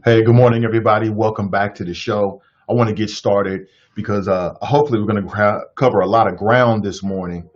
Hey, good morning, everybody. Welcome back to the show. I want to get started because hopefully we're going to cover a lot of ground this morning.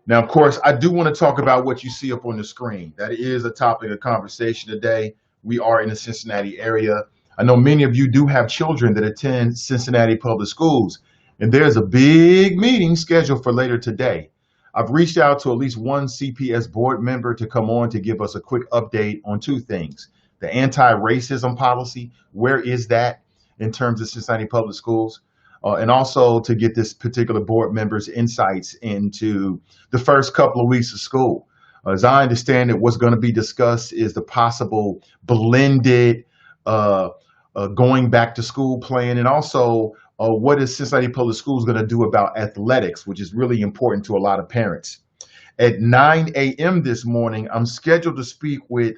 Now, of course, I do want to talk about what you see up on the screen. That is a topic of conversation today. We are in the Cincinnati area. I know many of you do have children that attend Cincinnati public schools, and there's a big meeting scheduled for later today. I've reached out to at least one CPS board member to come on to give us a quick update on two things. The anti-racism policy, where is that in terms of Cincinnati public schools? And also to get this particular board member's insights into the first couple of weeks of school. As I understand it, what's going to be discussed is the possible blended uh, going back to school plan, and also what is Cincinnati Public Schools going to do about athletics, which is really important to a lot of parents. At 9 a.m. this morning, I'm scheduled to speak with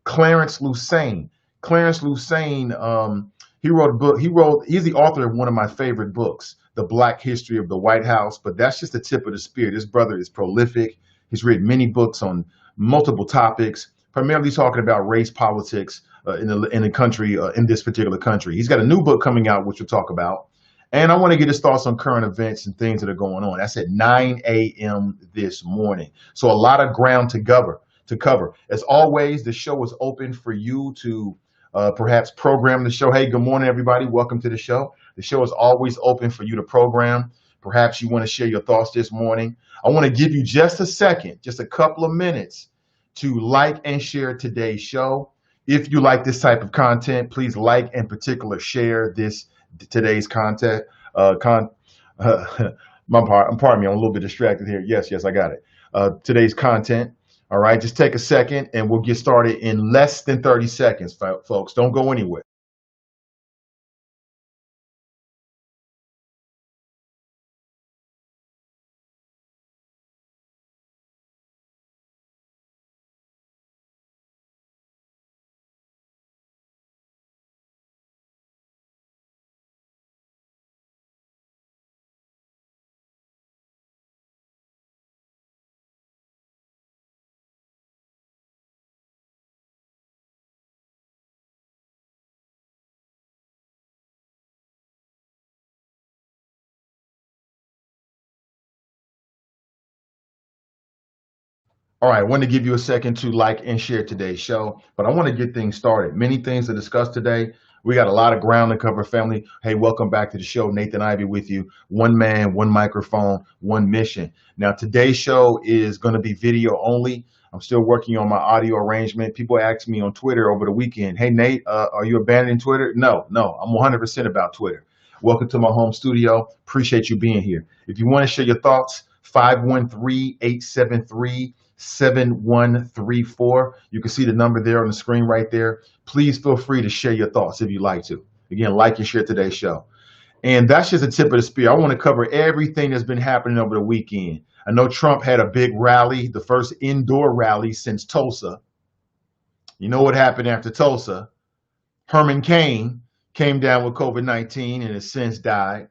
Clarence Lusane. Clarence Lusane, he wrote a book. He's the author of one of my favorite books, The Black History of the White House. But that's just the tip of the spear. This brother is prolific. He's written many books on multiple topics, primarily talking about race politics in the country, in this particular country. He's got a new book coming out, which we'll talk about. And I want to get his thoughts on current events and things that are going on. That's at 9 a.m. this morning. So a lot of ground to cover. As always, the show is open for you to perhaps program the show. Hey, good morning, everybody. Welcome to the show. The show is always open for you to program. Perhaps you want to share your thoughts this morning. I want to give you just a second, just a couple of minutes to like and share today's show. If you like this type of content, please like and particular share today's content. Pardon me, I'm a little bit distracted here. Yes, I got it. Today's content. All right, just take a second and we'll get started in less than 30 seconds, folks. Don't go anywhere. All right, I want to give you a second to like and share today's show, but I want to get things started. Many things to discuss today. We got a lot of ground to cover, family. Hey, welcome back to the show. Nathan Ivey with you. One man, one microphone, one mission. Now, today's show is going to be video only. I'm still working on my audio arrangement. People asked me on Twitter over the weekend, hey, Nate, are you abandoning Twitter? No, I'm 100% about Twitter. Welcome to my home studio. Appreciate you being here. If you want to share your thoughts, 513-873-7134. You can see the number there on the screen right there. Please feel free to share your thoughts if you'd like to. Again, like and share today's show. And that's just a tip of the spear. I want to cover everything that's been happening over the weekend. I know Trump had a big rally, the first indoor rally since Tulsa. You know what happened after Tulsa? Herman Cain came down with COVID-19 and has since died.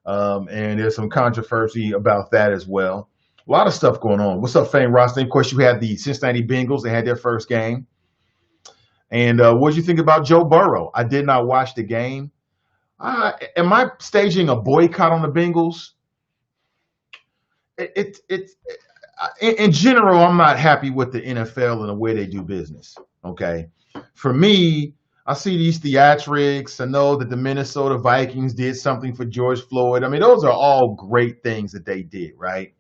And there's some controversy about that as well. A lot of stuff going on. What's up, Fame Roslin? Of course, you had the Cincinnati Bengals. They had their first game. And what did you think about Joe Burrow? I did not watch the game. Am I staging a boycott on the Bengals? In general, I'm not happy with the NFL and the way they do business. Okay. For me, I see these theatrics. I know that the Minnesota Vikings did something for George Floyd. I mean, those are all great things that they did, right?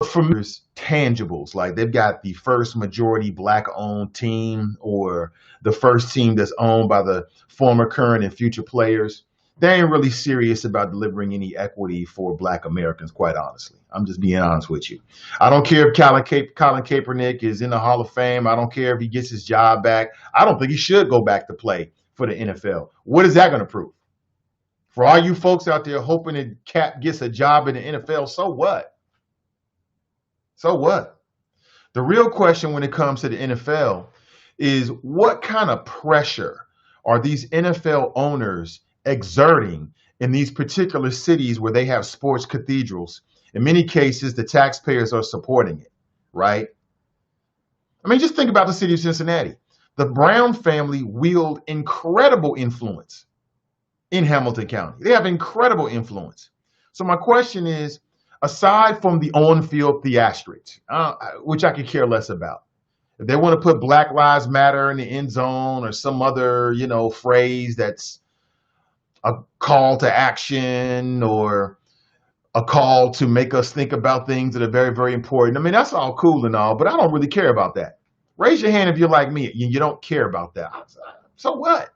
For me, there's tangibles. Like they've got the first majority black owned team or the first team that's owned by the former, current, and future players. They ain't really serious about delivering any equity for black Americans, quite honestly. I'm just being honest with you. I don't care if Colin Kaepernick is in the Hall of Fame. I don't care if he gets his job back. I don't think he should go back to play for the NFL. What is that going to prove? For all you folks out there hoping that Cap gets a job in the NFL, so what? So what? The real question when it comes to the NFL is what kind of pressure are these NFL owners exerting in these particular cities where they have sports cathedrals? In many cases, the taxpayers are supporting it, right? I mean, just think about the city of Cincinnati. The Brown family wield incredible influence in Hamilton County. They have incredible influence. So my question is, aside from the on-field theatrics, which I could care less about, if they want to put Black Lives Matter in the end zone or some other, phrase that's a call to action or a call to make us think about things that are very, very important. I mean, that's all cool and all, but I don't really care about that. Raise your hand if you're like me. You don't care about that. So what?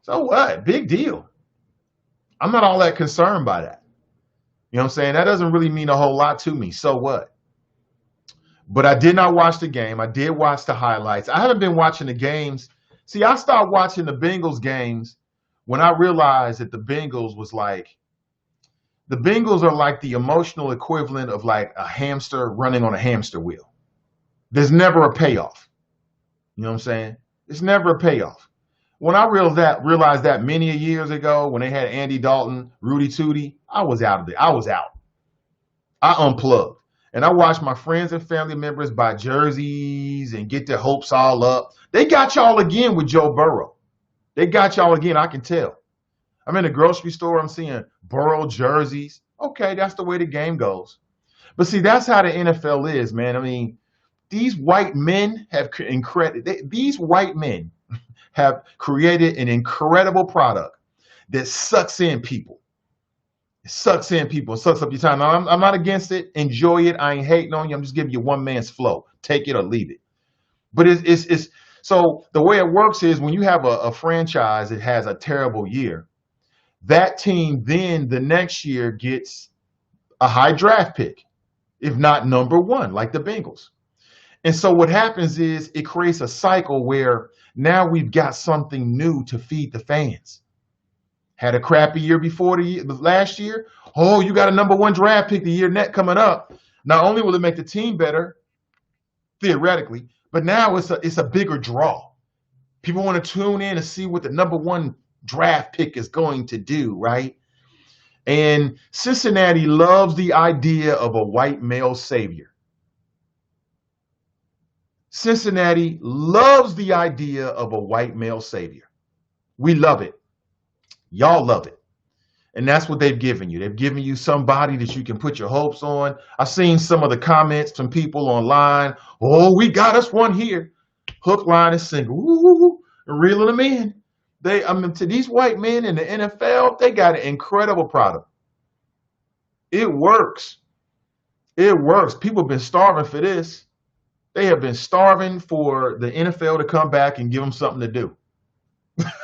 So what? Big deal. I'm not all that concerned by that. You know what I'm saying? That doesn't really mean a whole lot to me. So what? But I did not watch the game. I did watch the highlights. I haven't been watching the games. See, I started watching the Bengals games when I realized that the Bengals are like the emotional equivalent of like a hamster running on a hamster wheel. There's never a payoff. You know what I'm saying? There's never a payoff. When I realized that many years ago, when they had Andy Dalton, Rudy Tooty, I was out of it. I was out. I unplugged. And I watched my friends and family members buy jerseys and get their hopes all up. They got y'all again with Joe Burrow. They got y'all again, I can tell. I'm in the grocery store, I'm seeing Burrow jerseys. Okay, that's the way the game goes. But see, that's how the NFL is, man. I mean, these white men have created an incredible product that sucks in people. It sucks in people. It sucks up your time. Now, I'm not against it. Enjoy it. I ain't hating on you. I'm just giving you one man's flow. Take it or leave it. But it's so the way it works is when you have a franchise that has a terrible year, that team then the next year gets a high draft pick, if not number one, like the Bengals. And so what happens is it creates a cycle where now we've got something new to feed the fans. Had a crappy year before the last year. Oh, you got a number one draft pick the year net coming up. Not only will it make the team better, theoretically, but now it's a bigger draw. People want to tune in to see what the number one draft pick is going to do, right? And Cincinnati loves the idea of a white male savior. Cincinnati loves the idea of a white male savior. We love it. Y'all love it. And that's what they've given you. They've given you somebody that you can put your hopes on. I've seen some of the comments from people online. Oh, we got us one here. Hook, line, and single. Ooh, reeling them in. To these white men in the NFL, they got an incredible product. It works. It works. People have been starving for this. They have been starving for the NFL to come back and give them something to do.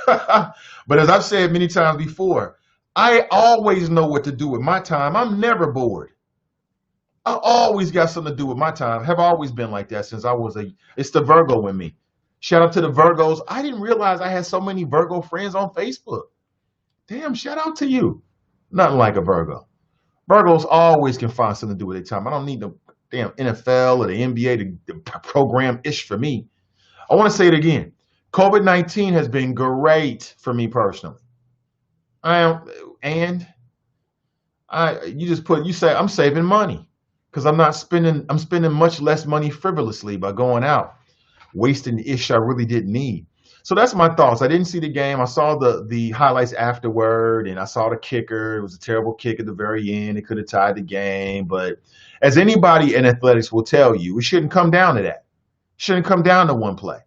But as I've said many times before, I always know what to do with my time. I'm never bored. I always got something to do with my time. Have always been like that since it's the Virgo in me. Shout out to the Virgos. I didn't realize I had so many Virgo friends on Facebook. Damn, shout out to you. Nothing like a Virgo. Virgos always can find something to do with their time. I don't need the damn NFL or the NBA to program ish for me. I want to say it again. COVID-19 has been great for me personally. You say I'm saving money because I'm spending much less money frivolously by going out, wasting the ish I really didn't need. So that's my thoughts. I didn't see the game. I saw the highlights afterward, and I saw the kicker. It was a terrible kick at the very end. It could have tied the game, but as anybody in athletics will tell you, it shouldn't come down to that. It shouldn't come down to one play.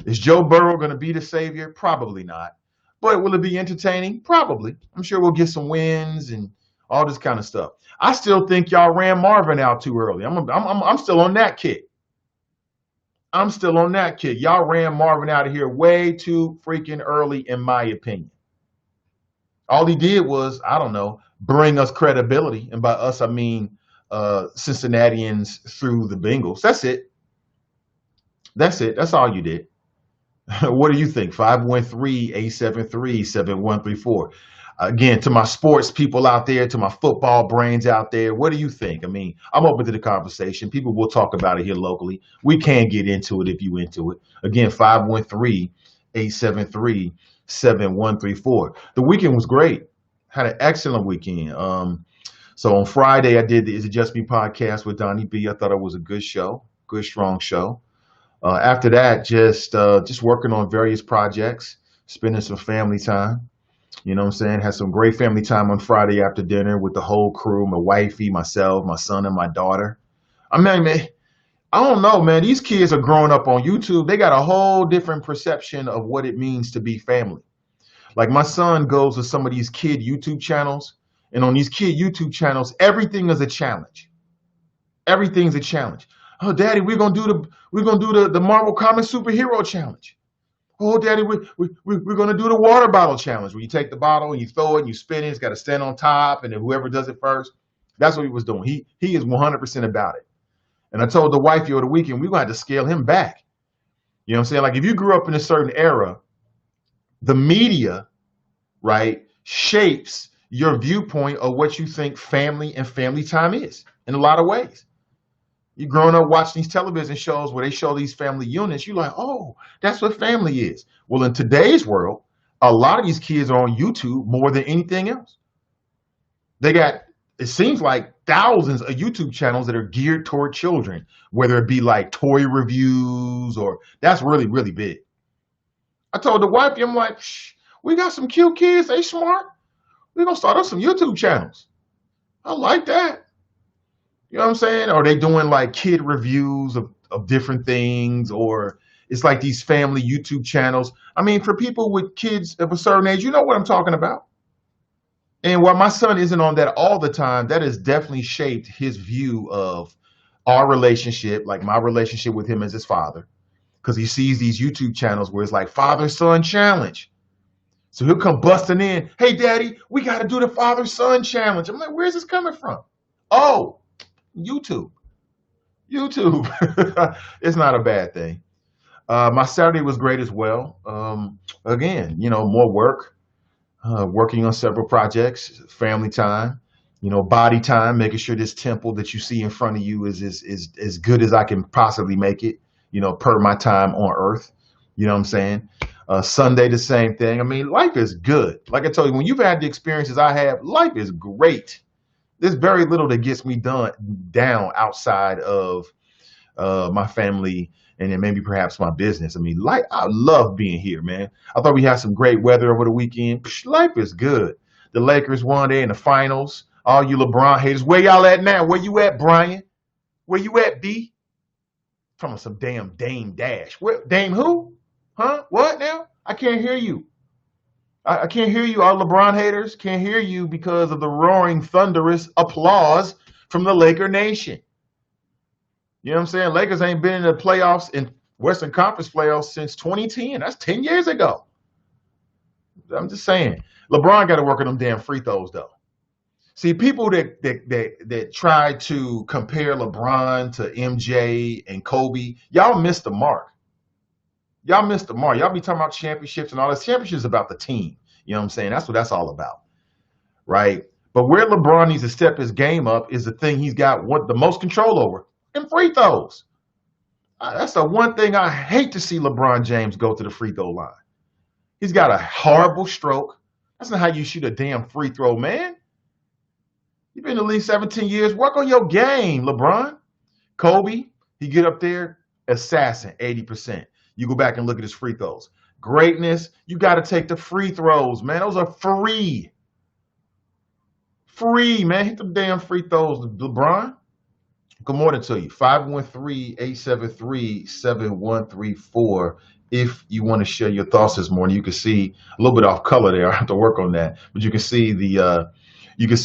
Is Joe Burrow going to be the savior? Probably not. But will it be entertaining? Probably. I'm sure we'll get some wins and all this kind of stuff. I still think y'all ran Marvin out too early. I'm still on that kick. I'm still on that kick. Y'all ran Marvin out of here way too freaking early, in my opinion. All he did was, I don't know, bring us credibility. And by us, I mean Cincinnatians through the Bengals. That's it. That's it. That's all you did. What do you think? 513-873-7134. Again, to my sports people out there, to my football brains out there, what do you think? I mean, I'm open to the conversation. People will talk about it here locally. We can get into it if you into it. Again, 513-873-7134. The weekend was great. Had an excellent weekend. So on Friday, I did the Is It Just Me podcast with Donnie B. I thought it was a good show. good, strong show. After that, just working on various projects, spending some family time. You know what I'm saying? Had some great family time on Friday after dinner with the whole crew, my wifey, myself, my son, and my daughter. I mean, man, I don't know, man. These kids are growing up on YouTube. They got a whole different perception of what it means to be family. Like my son goes to some of these kid YouTube channels, and on these kid YouTube channels, everything is a challenge. Everything's a challenge. Oh, Daddy, we're gonna do the Marvel Comics superhero challenge. Oh, Daddy, we're gonna do the water bottle challenge, where you take the bottle and you throw it and you spin it. It's got to stand on top, and then whoever does it first, that's what he was doing. He is 100% about it. And I told the wifey over the weekend, we're gonna have to scale him back. You know what I'm saying? Like if you grew up in a certain era, the media, right, shapes your viewpoint of what you think family and family time is in a lot of ways. You growing up watching these television shows where they show these family units, you're like, oh, that's what family is. Well, in today's world, a lot of these kids are on YouTube more than anything else. They got, it seems like thousands of YouTube channels that are geared toward children, whether it be like toy reviews or that's really, really big. I told the wife, I'm like, we got some cute kids. They smart. We're going to start up some YouTube channels. I like that. You know what I'm saying? Are they doing like kid reviews of different things, or it's like these family YouTube channels? I mean, for people with kids of a certain age, you know what I'm talking about. And while my son isn't on that all the time, that has definitely shaped his view of our relationship, like my relationship with him as his father, because he sees these YouTube channels where it's like father-son challenge. So he'll come busting in, hey, Daddy, we got to do the father-son challenge. I'm like, where's this coming from? Oh, YouTube. It's not a bad thing. My Saturday was great as well. Again, you know, more work, working on several projects, family time, you know, body time, making sure this temple that you see in front of you is as good as I can possibly make it, you know, per my time on earth. You know what I'm saying? Sunday, the same thing. I mean, life is good. Like I told you, when you've had the experiences I have, life is great. There's very little that gets me down outside of my family and then maybe perhaps my business. I mean, I love being here, man. I thought we had some great weather over the weekend. Life is good. The Lakers won. They're in the finals. All you LeBron haters, where y'all at now? Where you at, Brian? Where you at, B? From some damn Dame Dash. Where, Dame who? Huh? What now? I can't hear you. I can't hear you. All LeBron haters can't hear you because of the roaring, thunderous applause from the Laker Nation. You know what I'm saying? Lakers ain't been in the playoffs, in Western Conference playoffs, since 2010. That's 10 years ago. I'm just saying. LeBron got to work on them damn free throws, though. See, people that try to compare LeBron to MJ and Kobe, y'all missed the mark. Y'all missed the mark. Y'all be talking about championships and all this. Championships is about the team. You know what I'm saying? That's what that's all about, right? But where LeBron needs to step his game up is the thing he's got the most control over, and free throws. That's the one thing I hate to see LeBron James go to the free throw line. He's got a horrible stroke. That's not how you shoot a damn free throw, man. You've been in the league 17 years. Work on your game, LeBron. Kobe, he get up there, assassin, 80%. You go back and look at his free throws. Greatness, you got to take the free throws, man. Those are free. Free, man. Hit the damn free throws, LeBron. Good morning to you. 513-873-7134. If you want to share your thoughts this morning, you can see a little bit off color there. I have to work on that, but you can see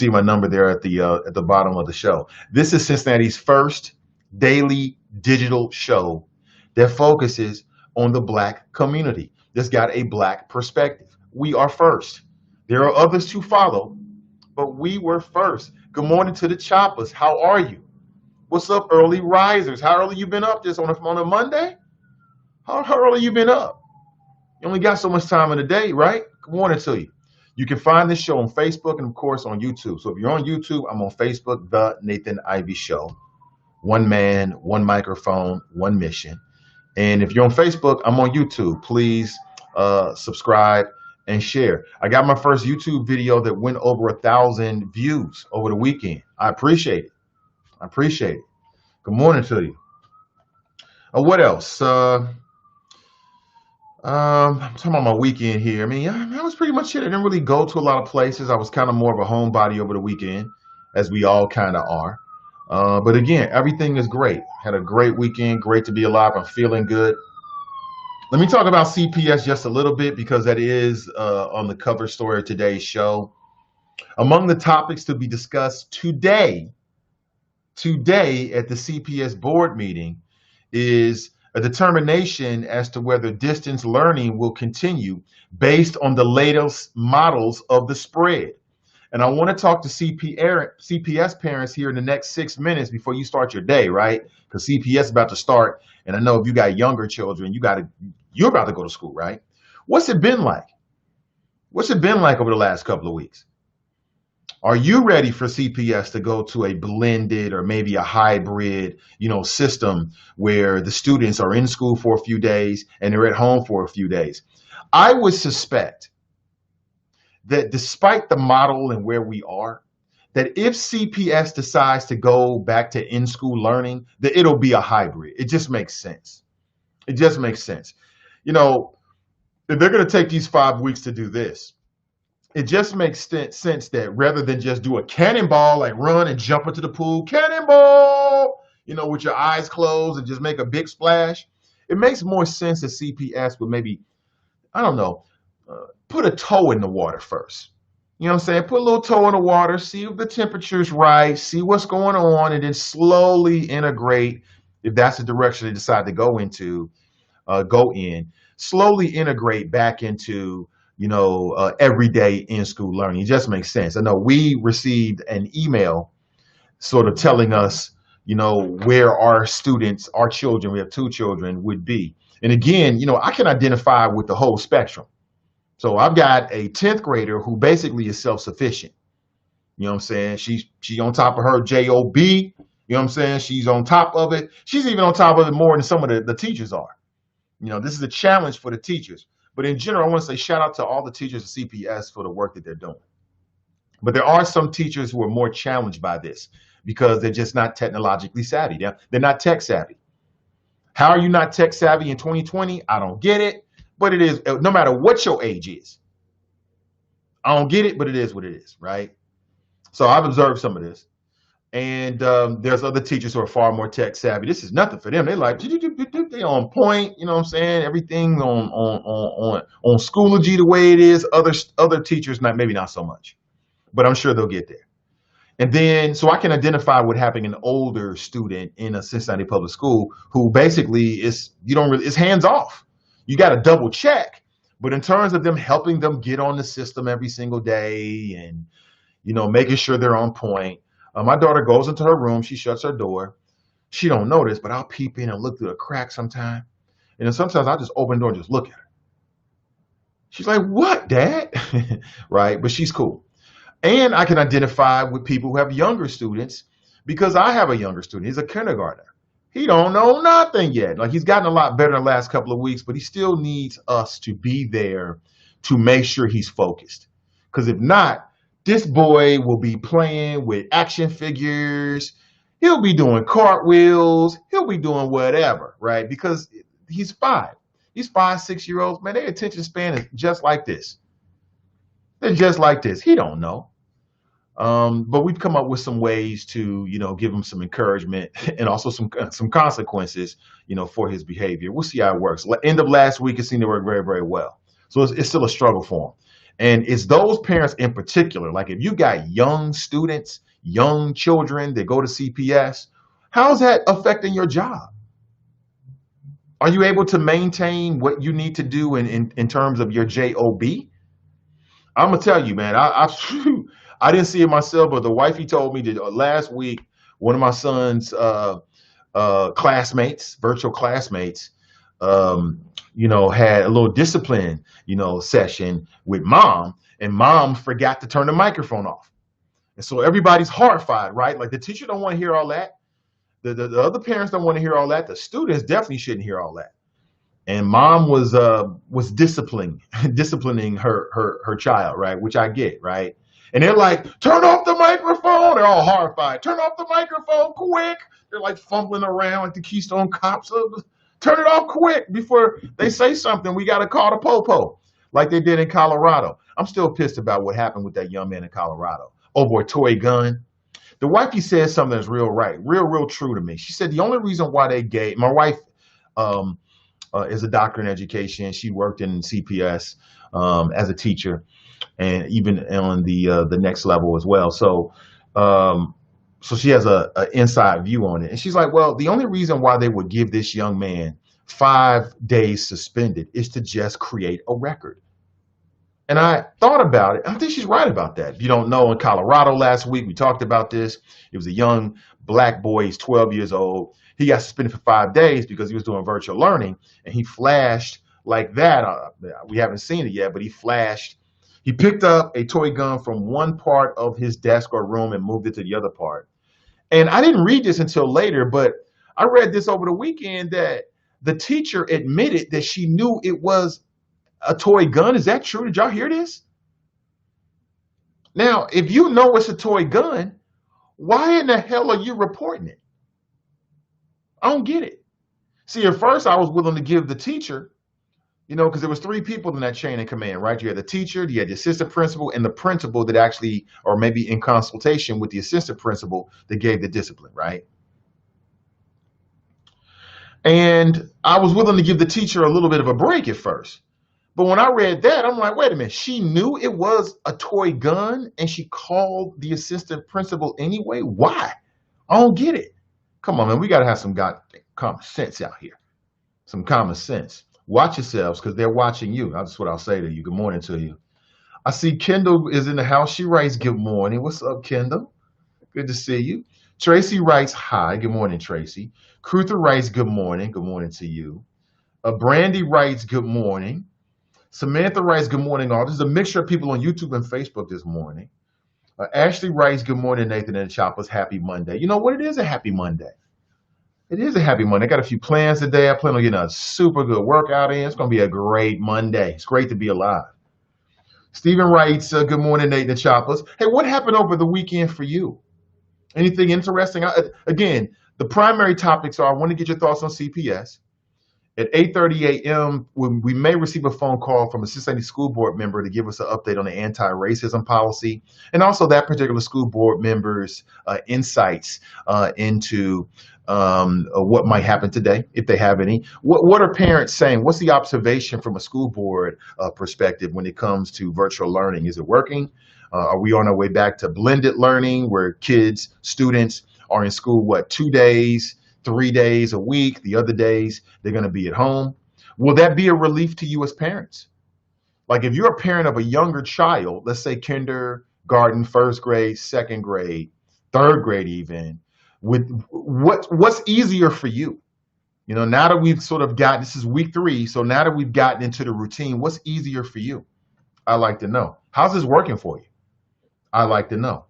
my number there at the bottom of the show. This is Cincinnati's first daily digital show that focuses on the Black community. That's got a Black perspective. We are first. There are others to follow, but we were first. Good morning to the choppers. How are you? What's up, early risers? How early you been up this on a Monday? How early you been up? You only got so much time in the day, right? Good morning to you. You can find this show on Facebook and, of course, on YouTube. So if you're on YouTube, I'm on Facebook, The Nathan Ivey Show. One man, one microphone, one mission. And if you're on Facebook, I'm on YouTube. Please subscribe and share. I got my first YouTube video that went over 1,000 views over the weekend. I appreciate it. Good morning to you. What else? I'm talking about my weekend here. I mean, that was pretty much it. I didn't really go to a lot of places. I was kind of more of a homebody over the weekend, as we all kind of are. But again, everything is great. Had a great weekend. Great to be alive. I'm feeling good. Let me talk about CPS just a little bit because that is on the cover story of today's show. Among the topics to be discussed today at the CPS board meeting is a determination as to whether distance learning will continue based on the latest models of the spread. And I want to talk to CPS parents here in the next 6 minutes before you start your day, right? Because CPS is about to start, and I know if you got younger children, you're about to go to school, right? What's it been like? What's it been like over the last couple of weeks? Are you ready for CPS to go to a blended or maybe a hybrid, system where the students are in school for a few days and they're at home for a few days? I would suspect that despite the model and where we are, that if CPS decides to go back to in-school learning, that it'll be a hybrid. It just makes sense. It just makes sense. If they're going to take these 5 weeks to do this, it just makes sense that rather than just do a cannonball, like run and jump into the pool, cannonball, with your eyes closed and just make a big splash, it makes more sense that CPS would maybe, I don't know, put a toe in the water first. You know what I'm saying? Put a little toe in the water, see if the temperature's right, see what's going on, and then slowly integrate, if that's the direction they decide to go in, slowly integrate back into everyday in-school learning. It just makes sense. I know we received an email sort of telling us, where our students, our children, we have 2 children, would be. And again, I can identify with the whole spectrum. So I've got a 10th grader who basically is self-sufficient. You know what I'm saying? She's on top of her job. You know what I'm saying? She's on top of it. She's even on top of it more than some of the teachers are. This is a challenge for the teachers. But in general, I want to say shout out to all the teachers at CPS for the work that they're doing. But there are some teachers who are more challenged by this because they're just not technologically savvy. They're not tech savvy. How are you not tech savvy in 2020? I don't get it. But it is, no matter what your age is. I don't get it, but it is what it is, right? So I've observed some of this. And there's other teachers who are far more tech savvy. This is nothing for them. They're like, they on point, you know what I'm saying? Everything on Schoology the way it is. Other teachers, maybe not so much. But I'm sure they'll get there. And then, so I can identify with having an older student in a Cincinnati public school who basically is hands off. You got to double check. But in terms of them helping them get on the system every single day and, making sure they're on point. My daughter goes into her room. She shuts her door. She don't notice, but I'll peep in and look through a crack sometime. And then sometimes I'll just open the door and just look at her. She's like, "What, Dad?" Right? But she's cool. And I can identify with people who have younger students because I have a younger student. He's a kindergartner. He don't know nothing yet. Like, he's gotten a lot better in the last couple of weeks, but he still needs us to be there to make sure he's focused. Because if not, this boy will be playing with action figures. He'll be doing cartwheels. He'll be doing whatever, right? Because he's 5. These 5, 6-year-olds, man, their attention span is just like this. They're just like this. He don't know. But we've come up with some ways to, give him some encouragement and also some consequences, for his behavior. We'll see how it works. End of last week, it seemed to work very, very well. So it's still a struggle for him. And it's those parents in particular, like if you got young students, young children that go to CPS, how's that affecting your job? Are you able to maintain what you need to do in terms of your job? I'm going to tell you, man, I didn't see it myself, but the wifey told me that last week, one of my son's classmates, virtual classmates, had a little discipline, session with mom, and mom forgot to turn the microphone off. And so everybody's horrified, right? Like, the teacher don't want to hear all that. The other parents don't want to hear all that. The students definitely shouldn't hear all that. And mom was disciplining her child, right? Which I get, right? And they're like, "Turn off the microphone." They're all horrified. "Turn off the microphone quick." They're like fumbling around like the Keystone Cops. Turn it off quick before they say something. We got to call the popo like they did in Colorado. I'm still pissed about what happened with that young man in Colorado over a toy gun. The wifey said something that's real right, real true to me. She said the only reason why they gave my wife um, is a doctor in education. She worked in CPS as a teacher, and even on the next level as well. Um, so she has a inside view on it, and she's like, "Well, the only reason why they would give this young man 5 days suspended is to just create a record." And I thought about it. I think she's right about that. If you don't know, in Colorado last week, we talked about this. It was a young black boy. He's 12 years old. He got suspended for 5 days because he was doing virtual learning, and he flashed like that. We haven't seen it yet, but he flashed. He picked up a toy gun from one part of his desk or room and moved it to the other part. And I didn't read this until later, but I read this over the weekend that the teacher admitted that she knew it was a toy gun. Is that true? Did y'all hear this? Now, if you know it's a toy gun, why in the hell are you reporting it? I don't get it. See, at first I was willing to give the teacher, because there was 3 people in that chain of command, right? You had the teacher, you had the assistant principal, and the principal that actually, or maybe in consultation with the assistant principal, that gave the discipline, right? And I was willing to give the teacher a little bit of a break at first. But when I read that, I'm like, wait a minute. She knew it was a toy gun and she called the assistant principal anyway? Why? I don't get it. Come on, man. We got to have some common sense out here. Some common sense. Watch yourselves because they're watching you. That's what I'll say to you. Good morning to you. I see Kendall is in the house. She writes, good morning. What's up, Kendall? Good to see you. Tracy writes, hi. Good morning, Tracy. Cruther writes, good morning. Good morning to you. Brandy writes, good morning. Samantha writes, good morning, all. This is a mixture of people on YouTube and Facebook this morning. Ashley writes, good morning, Nathan and the Choppers. Happy Monday. You know what? It is a happy Monday. It is a happy Monday. I got a few plans today. I plan on getting a super good workout in. It's going to be a great Monday. It's great to be alive. Stephen writes, good morning, Nathan and the Choppers. Hey, what happened over the weekend for you? Anything interesting? Again, the primary topics are I want to get your thoughts on CPS. At 8:30 a.m., we may receive a phone call from a Cincinnati school board member to give us an update on the anti-racism policy, and also that particular school board member's insights into what might happen today, if they have any. What are parents saying? What's the observation from a school board perspective when it comes to virtual learning? Is it working? Are we on our way back to blended learning where students are in school, 2 days, 3 days a week, the other days they're going to be at home? Will that be a relief to you as parents? Like if you're a parent of a younger child, let's say kindergarten, first grade, second grade, third grade even, with what's easier for you? Now that we've sort of this is week 3, so now that we've gotten into the routine, what's easier for you? I'd like to know. How's this working for you? I'd like to know.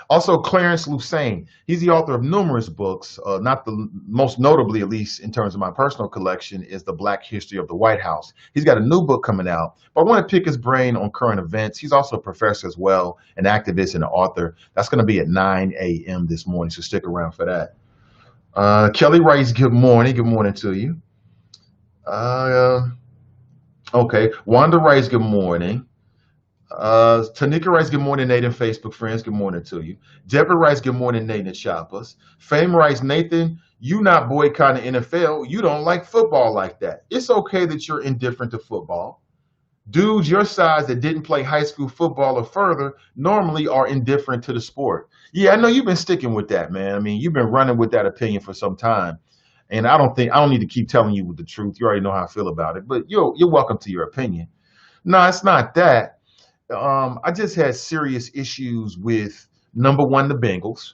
Also, Clarence Lusane, he's the author of numerous books, not the most notably, at least in terms of my personal collection, is The Black History of the White House. He's got a new book coming out, but I want to pick his brain on current events. He's also a professor as well, an activist and an author. That's going to be at 9 a.m. this morning, so stick around for that. Kelly writes, good morning. Good morning to you. Okay. Wanda writes, good morning. Tanika writes, good morning, Nathan, Facebook friends. Good morning to you. Deborah writes, good morning, Nathan Choppers. Fame writes, Nathan, you not boycotting NFL. You don't like football like that. It's okay that you're indifferent to football. Dudes your size that didn't play high school football or further normally are indifferent to the sport. Yeah, I know you've been sticking with that, man. I mean, you've been running with that opinion for some time. And I don't need to keep telling you the truth. You already know how I feel about it, but you're welcome to your opinion. No, it's not that. I just had serious issues with, number one, the Bengals.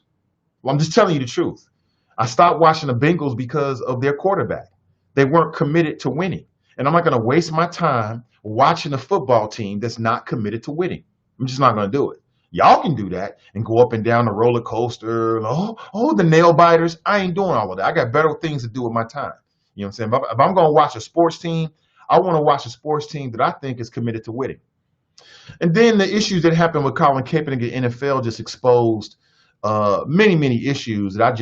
Well, I'm just telling you the truth. I stopped watching the Bengals because of their quarterback. They weren't committed to winning. And I'm not going to waste my time watching a football team that's not committed to winning. I'm just not going to do it. Y'all can do that and go up and down the roller coaster. Oh, the nail biters. I ain't doing all of that. I got better things to do with my time. You know what I'm saying? If I'm going to watch a sports team, I want to watch a sports team that I think is committed to winning. And then the issues that happened with Colin Kaepernick in the NFL just exposed many issues that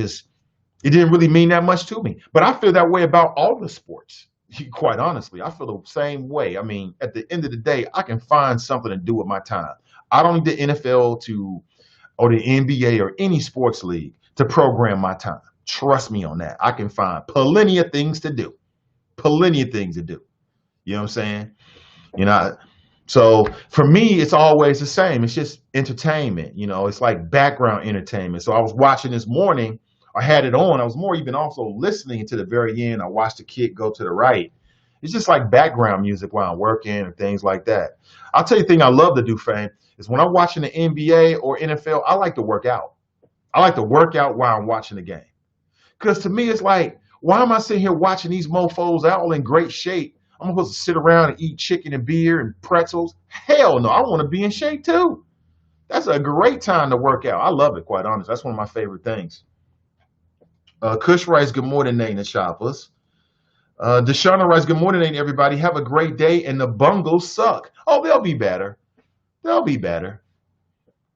It didn't really mean that much to me. But I feel that way about all the sports. Quite honestly, I feel the same way. I mean, at the end of the day, I can find something to do with my time. I don't need the NFL to or the NBA or any sports league to program my time. Trust me on that. I can find plenty of things to do. Plenty of things to do. You know what I'm saying? You know, so for me, it's always the same. It's just entertainment. You know, it's like background entertainment. So I was watching this morning. I had it on. I was more even also listening to the very end. I watched the kid go to the right. It's just like background music while I'm working and things like that. I'll tell you the thing I love to do, Fame, is when I'm watching the NBA or NFL, I like to work out. I like to work out while I'm watching the game. Because to me, it's like, why am I sitting here watching these mofos all in great shape? I'm supposed to sit around and eat chicken and beer and pretzels. Hell no, I want to be in shape too. That's a great time to work out. I love it, quite honest. That's one of my favorite things. Kush writes, good morning, Nate and the Shoppers. Deshauna writes, good morning, Nate, everybody. Have a great day, and the Bungles suck. Oh, they'll be better. They'll be better.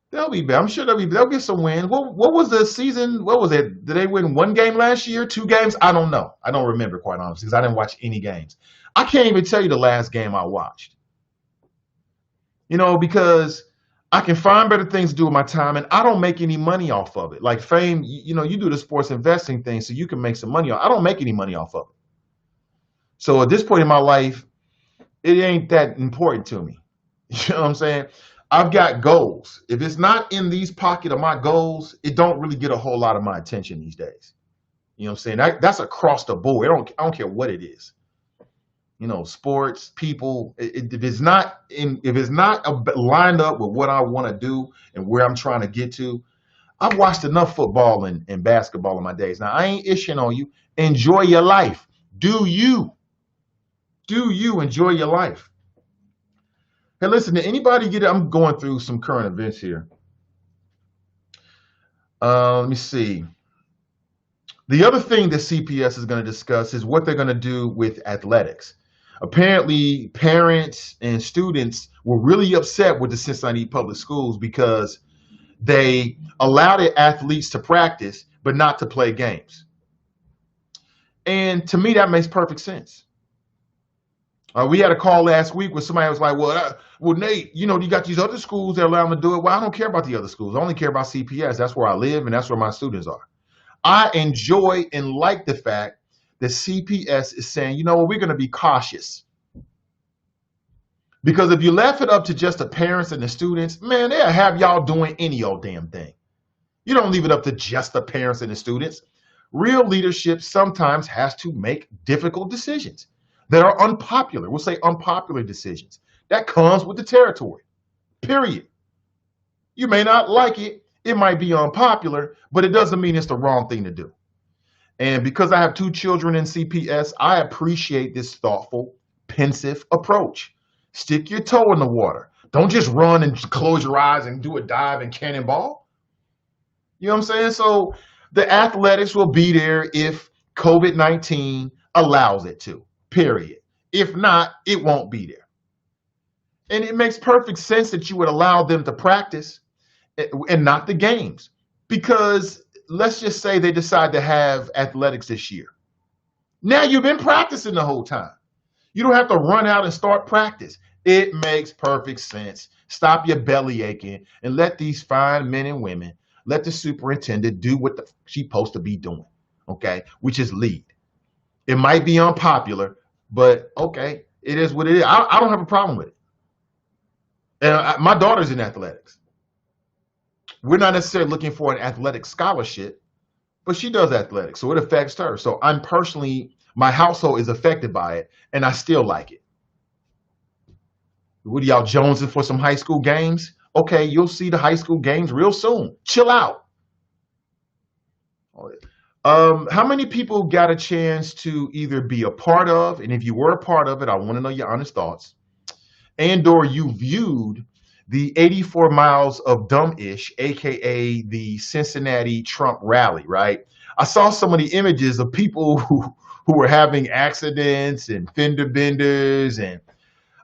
They'll be better. I'm sure they'll get some wins. What was the season? What was it? Did they win one game last year? Two games? I don't know. I don't remember, quite honestly, because I didn't watch any games. I can't even tell you the last game I watched. You know, because I can find better things to do with my time, and I don't make any money off of it. Like Fame, you know, you do the sports investing thing, so you can make some money. I don't make any money off of it. So at this point in my life, it ain't that important to me. You know what I'm saying? I've got goals. If it's not in these pocket of my goals, it don't really get a whole lot of my attention these days. You know what I'm saying? That's across the board. I don't care what it is. You know, sports, people. If it's not lined up with what I want to do and where I'm trying to get to, I've watched enough football and basketball in my days. Now I ain't ishing on you. Enjoy your life. Do you enjoy your life? Hey, listen, did anybody get it? I'm going through some current events here. Let me see. The other thing that CPS is going to discuss is what they're going to do with athletics. Apparently, parents and students were really upset with the Cincinnati public schools because they allowed the athletes to practice, but not to play games. And to me, that makes perfect sense. We had a call last week where somebody was like, well, Nate, you know, you got these other schools that allow them to do it. Well, I don't care about the other schools. I only care about CPS. That's where I live, and that's where my students are. I enjoy and like the fact that CPS is saying, you know what, we're going to be cautious. Because if you left it up to just the parents and the students, man, they'll have y'all doing any old damn thing. You don't leave it up to just the parents and the students. Real leadership sometimes has to make difficult decisions that are unpopular. We'll say unpopular decisions. That comes with the territory, period. You may not like it. It might be unpopular, but it doesn't mean it's the wrong thing to do. And because I have two children in CPS, I appreciate this thoughtful, pensive approach. Stick your toe in the water. Don't just run and close your eyes and do a dive and cannonball. You know what I'm saying? So the athletics will be there if COVID-19 allows it to, period. If not, it won't be there. And it makes perfect sense that you would allow them to practice and not the games. Because let's just say they decide to have athletics this year. Now you've been practicing the whole time. You don't have to run out and start practice. It makes perfect sense. Stop your belly aching and let these fine men and women, let the superintendent do what she's supposed to be doing, okay, which is lead. It might be unpopular, but okay, it is what it is. I don't have a problem with it. And my daughter's in athletics. We're not necessarily looking for an athletic scholarship, but she does athletics, so it affects her. So I'm personally, my household is affected by it, and I still like it. What are y'all jonesing for some high school games? Okay, you'll see the high school games real soon. Chill out. How many people got a chance to either be a part of, and if you were a part of it, I want to know your honest thoughts, and or you viewed the 84 miles of dumb-ish, aka the Cincinnati Trump rally, right? I saw some of the images of people who were having accidents and fender benders, and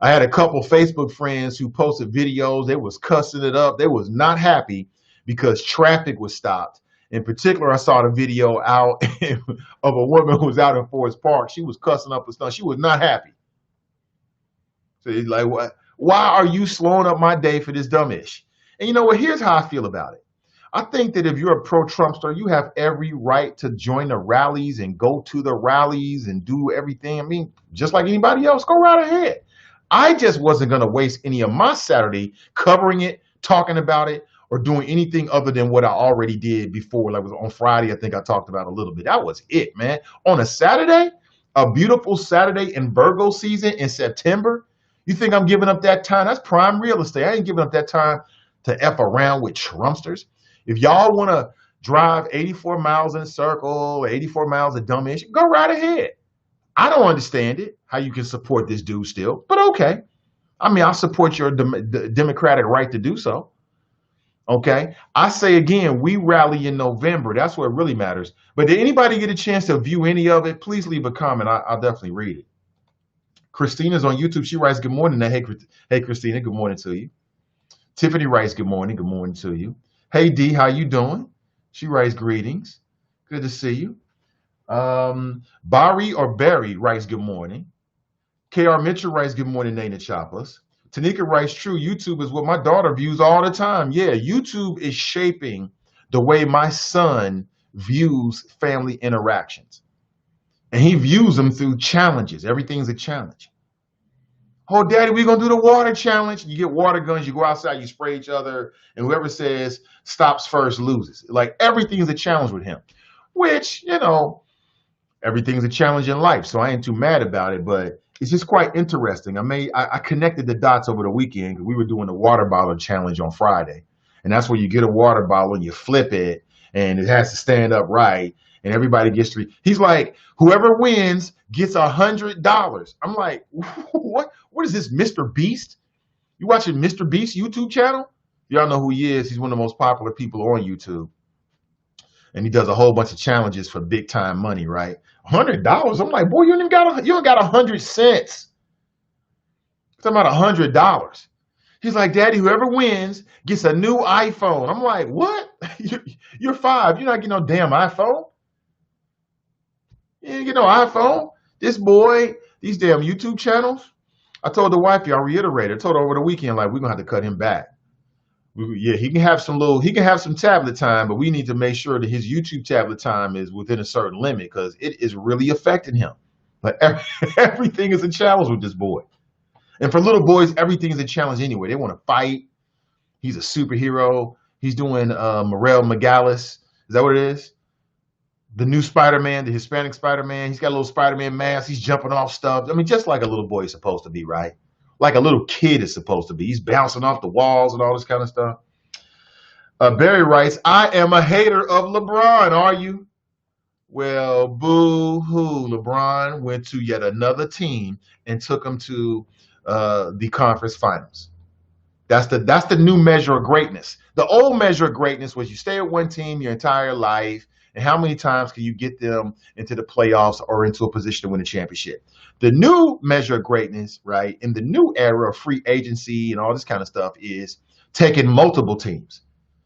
I had a couple Facebook friends who posted videos. They was cussing it up. They was not happy because traffic was stopped In particular, I saw the video out of a woman who was out in Forest Park. She was cussing up and stuff. She was not happy. So he's like, what? Why are you slowing up my day for this dumb ish? And you know what? Here's how I feel about it. I think that if you're a pro-Trumpster, you have every right to join the rallies and go to the rallies and do everything. I mean, just like anybody else, go right ahead. I just wasn't going to waste any of my Saturday covering it, talking about it, or doing anything other than what I already did before. Like, it was on Friday, I think I talked about a little bit. That was it, man. On a Saturday, a beautiful Saturday in Virgo season in September, you think I'm giving up that time? That's prime real estate. I ain't giving up that time to F around with Trumpsters. If y'all want to drive 84 miles in a circle, 84 miles of dumbish, go right ahead. I don't understand it, how you can support this dude still, but okay. I mean, I'll support your democratic right to do so. Okay. I say again, we rally in November. That's what really matters. But did anybody get a chance to view any of it? Please leave a comment. I'll definitely read it. Christina's on YouTube. She writes, good morning. Hey, Christina, good morning to you. Tiffany writes, good morning. Good morning to you. Hey, D, how you doing? She writes, greetings. Good to see you. Barry or Barry writes, good morning. KR Mitchell writes, good morning, Nana Choppers. Tanika writes, true, YouTube is what my daughter views all the time. Yeah, YouTube is shaping the way my son views family interactions. And he views them through challenges. Everything's a challenge. Oh, Daddy, we're going to do the water challenge. You get water guns, you go outside, you spray each other, and whoever says stops first loses. Like, everything's a challenge with him, which, you know, everything's a challenge in life, so I ain't too mad about it, but it's just quite interesting. I connected the dots over the weekend because we were doing the water bottle challenge on Friday, and that's where you get a water bottle and you flip it, and it has to stand up right, and everybody gets to. He's like, whoever wins gets $100. I'm like, what? What is this, Mr. Beast? You watching Mr. Beast YouTube channel? Y'all know who he is. He's one of the most popular people on YouTube. And he does a whole bunch of challenges for big time money, right? $100. I'm like, boy, you don't got 100 cents. I'm talking about $100. He's like, Daddy, whoever wins gets a new iPhone. I'm like, what? You're 5. You're not getting no damn iPhone. You didn't get no iPhone. This boy, these damn YouTube channels. I told the wife, I'll reiterate. I told her over the weekend, like, we're gonna have to cut him back. He can have some tablet time, but we need to make sure that his YouTube tablet time is within a certain limit because it is really affecting him. Like, everything is a challenge with this boy. And for little boys, everything is a challenge anyway. They want to fight. He's a superhero. He's doing Morel Megalis. Is that what it is? The new Spider-Man, the Hispanic Spider-Man. He's got a little Spider-Man mask. He's jumping off stuff. I mean, just like a little boy is supposed to be, right? Like a little kid is supposed to be. He's bouncing off the walls and all this kind of stuff. Barry writes, I am a hater of LeBron, are you? Well, boo-hoo. LeBron went to yet another team and took him to the conference finals. That's the new measure of greatness. The old measure of greatness was you stay at one team your entire life, and how many times can you get them into the playoffs or into a position to win a championship? The new measure of greatness, right, in the new era of free agency and all this kind of stuff is taking multiple teams.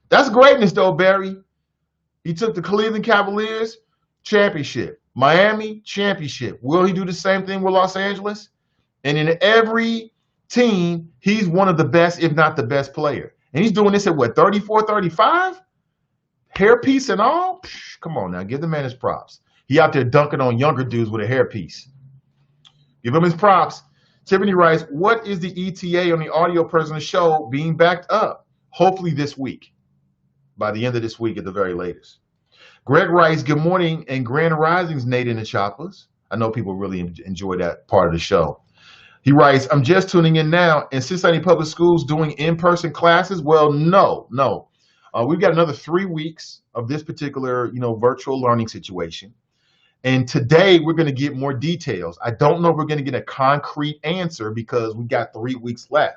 That's greatness, though, Barry. He took the Cleveland Cavaliers, championship. Miami, championship. Will he do the same thing with Los Angeles? And in every team, he's one of the best, if not the best player. And he's doing this at what, 34, 35? Hairpiece and all? Psh, come on now, give the man his props. He out there dunking on younger dudes with a hairpiece. Give him his props. Tiffany writes, what is the ETA on the audio person of the show being backed up? Hopefully this week. By the end of this week at the very latest. Greg writes, good morning and grand risings, Nathan and Choppers. I know people really enjoy that part of the show. He writes, I'm just tuning in now. In Cincinnati Public Schools doing in-person classes? Well, no. We've got another 3 weeks of this particular, virtual learning situation. And today we're going to get more details. I don't know if we're going to get a concrete answer because we got 3 weeks left.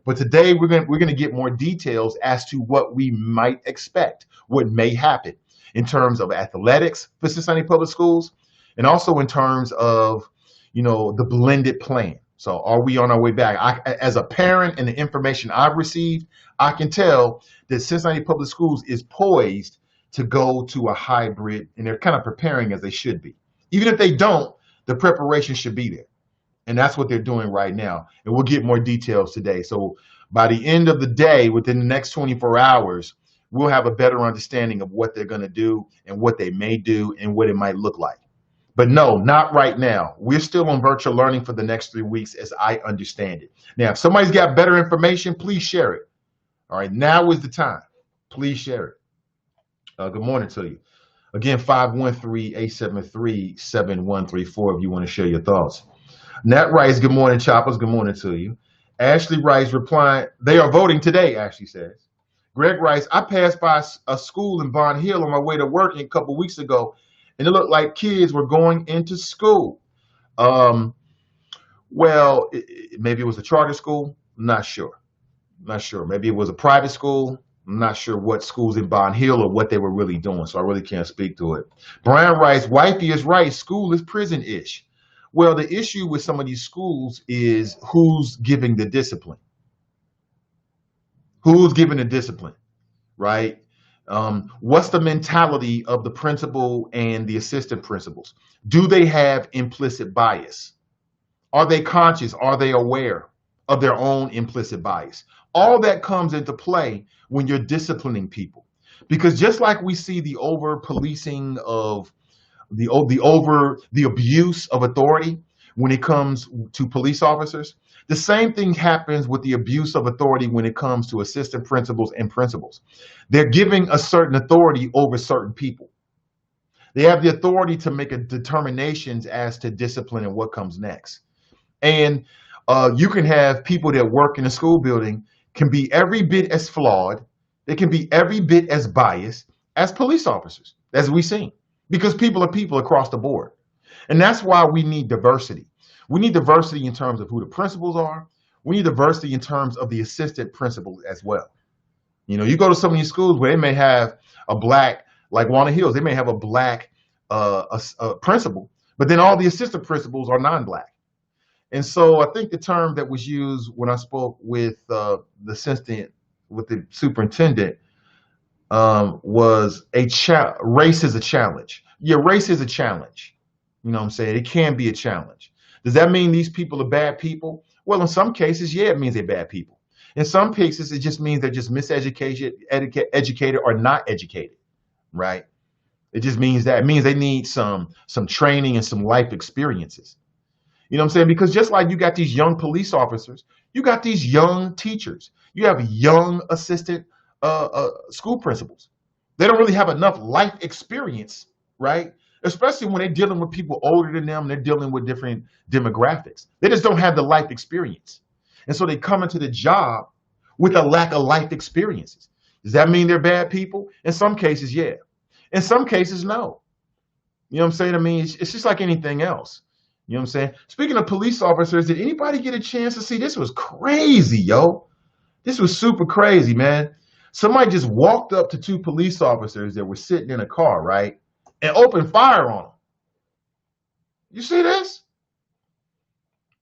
But today we're going to get more details as to what we might expect, what may happen in terms of athletics for Cincinnati Public Schools, and also in terms of, the blended plan. So are we on our way back? As a parent and the information I've received, I can tell that Cincinnati Public Schools is poised to go to a hybrid, and they're kind of preparing as they should be. Even if they don't, the preparation should be there. And that's what they're doing right now. And we'll get more details today. So by the end of the day, within the next 24 hours, we'll have a better understanding of what they're going to do and what they may do and what it might look like. But no, not right now. We're still on virtual learning for the next 3 weeks as I understand it. Now, if somebody's got better information, please share it. All right, now is the time. Please share it. Good morning to you. Again, 513-873-7134 if you want to share your thoughts. Nat Rice, good morning, Choppers. Good morning to you. Ashley Rice replying, they are voting today, Ashley says. Greg Rice, I passed by a school in Bond Hill on my way to work a couple weeks ago, and it looked like kids were going into school. Well, maybe it was a charter school. I'm not sure. Maybe it was a private school. I'm not sure what schools in Bond Hill or what they were really doing, so I really can't speak to it. Brian Rice, wifey is right. School is prison-ish. Well, the issue with some of these schools is who's giving the discipline. Who's giving the discipline, right? What's the mentality of the principal and the assistant principals? Do they have implicit bias? Are they conscious? Are they aware of their own implicit bias? All that comes into play when you're disciplining people. Because just like we see the over-policing of the abuse of authority when it comes to police officers, the same thing happens with the abuse of authority when it comes to assistant principals and principals. They're giving a certain authority over certain people. They have the authority to make a determinations as to discipline and what comes next. And you can have people that work in a school building can be every bit as flawed. They can be every bit as biased as police officers, as we've seen. Because people are people across the board. And that's why we need diversity. We need diversity in terms of who the principals are. We need diversity in terms of the assistant principals as well. You know, you go to some of these schools where they may have a black, like Walnut Hills, they may have a black principal, but then all the assistant principals are non-black. And so I think the term that was used when I spoke with the superintendent was race is a challenge. Yeah, race is a challenge. You know what I'm saying? It can be a challenge. Does that mean these people are bad people? Well, in some cases, yeah, it means they're bad people. In some cases, it just means they're just miseducated, educated, or not educated, right? It just means that. It means they need some training and some life experiences. You know what I'm saying? Because just like you got these young police officers, you got these young teachers. You have young assistant school principals. They don't really have enough life experience, right? Especially when they're dealing with people older than them, they're dealing with different demographics. They just don't have the life experience. And so they come into the job with a lack of life experiences. Does that mean they're bad people? In some cases, yeah. In some cases, no. You know what I'm saying? I mean, it's just like anything else. You know what I'm saying? Speaking of police officers, did anybody get a chance to see? This was crazy, yo. This was super crazy, man. Somebody just walked up to two police officers that were sitting in a car, right? And opened fire on them. You see this?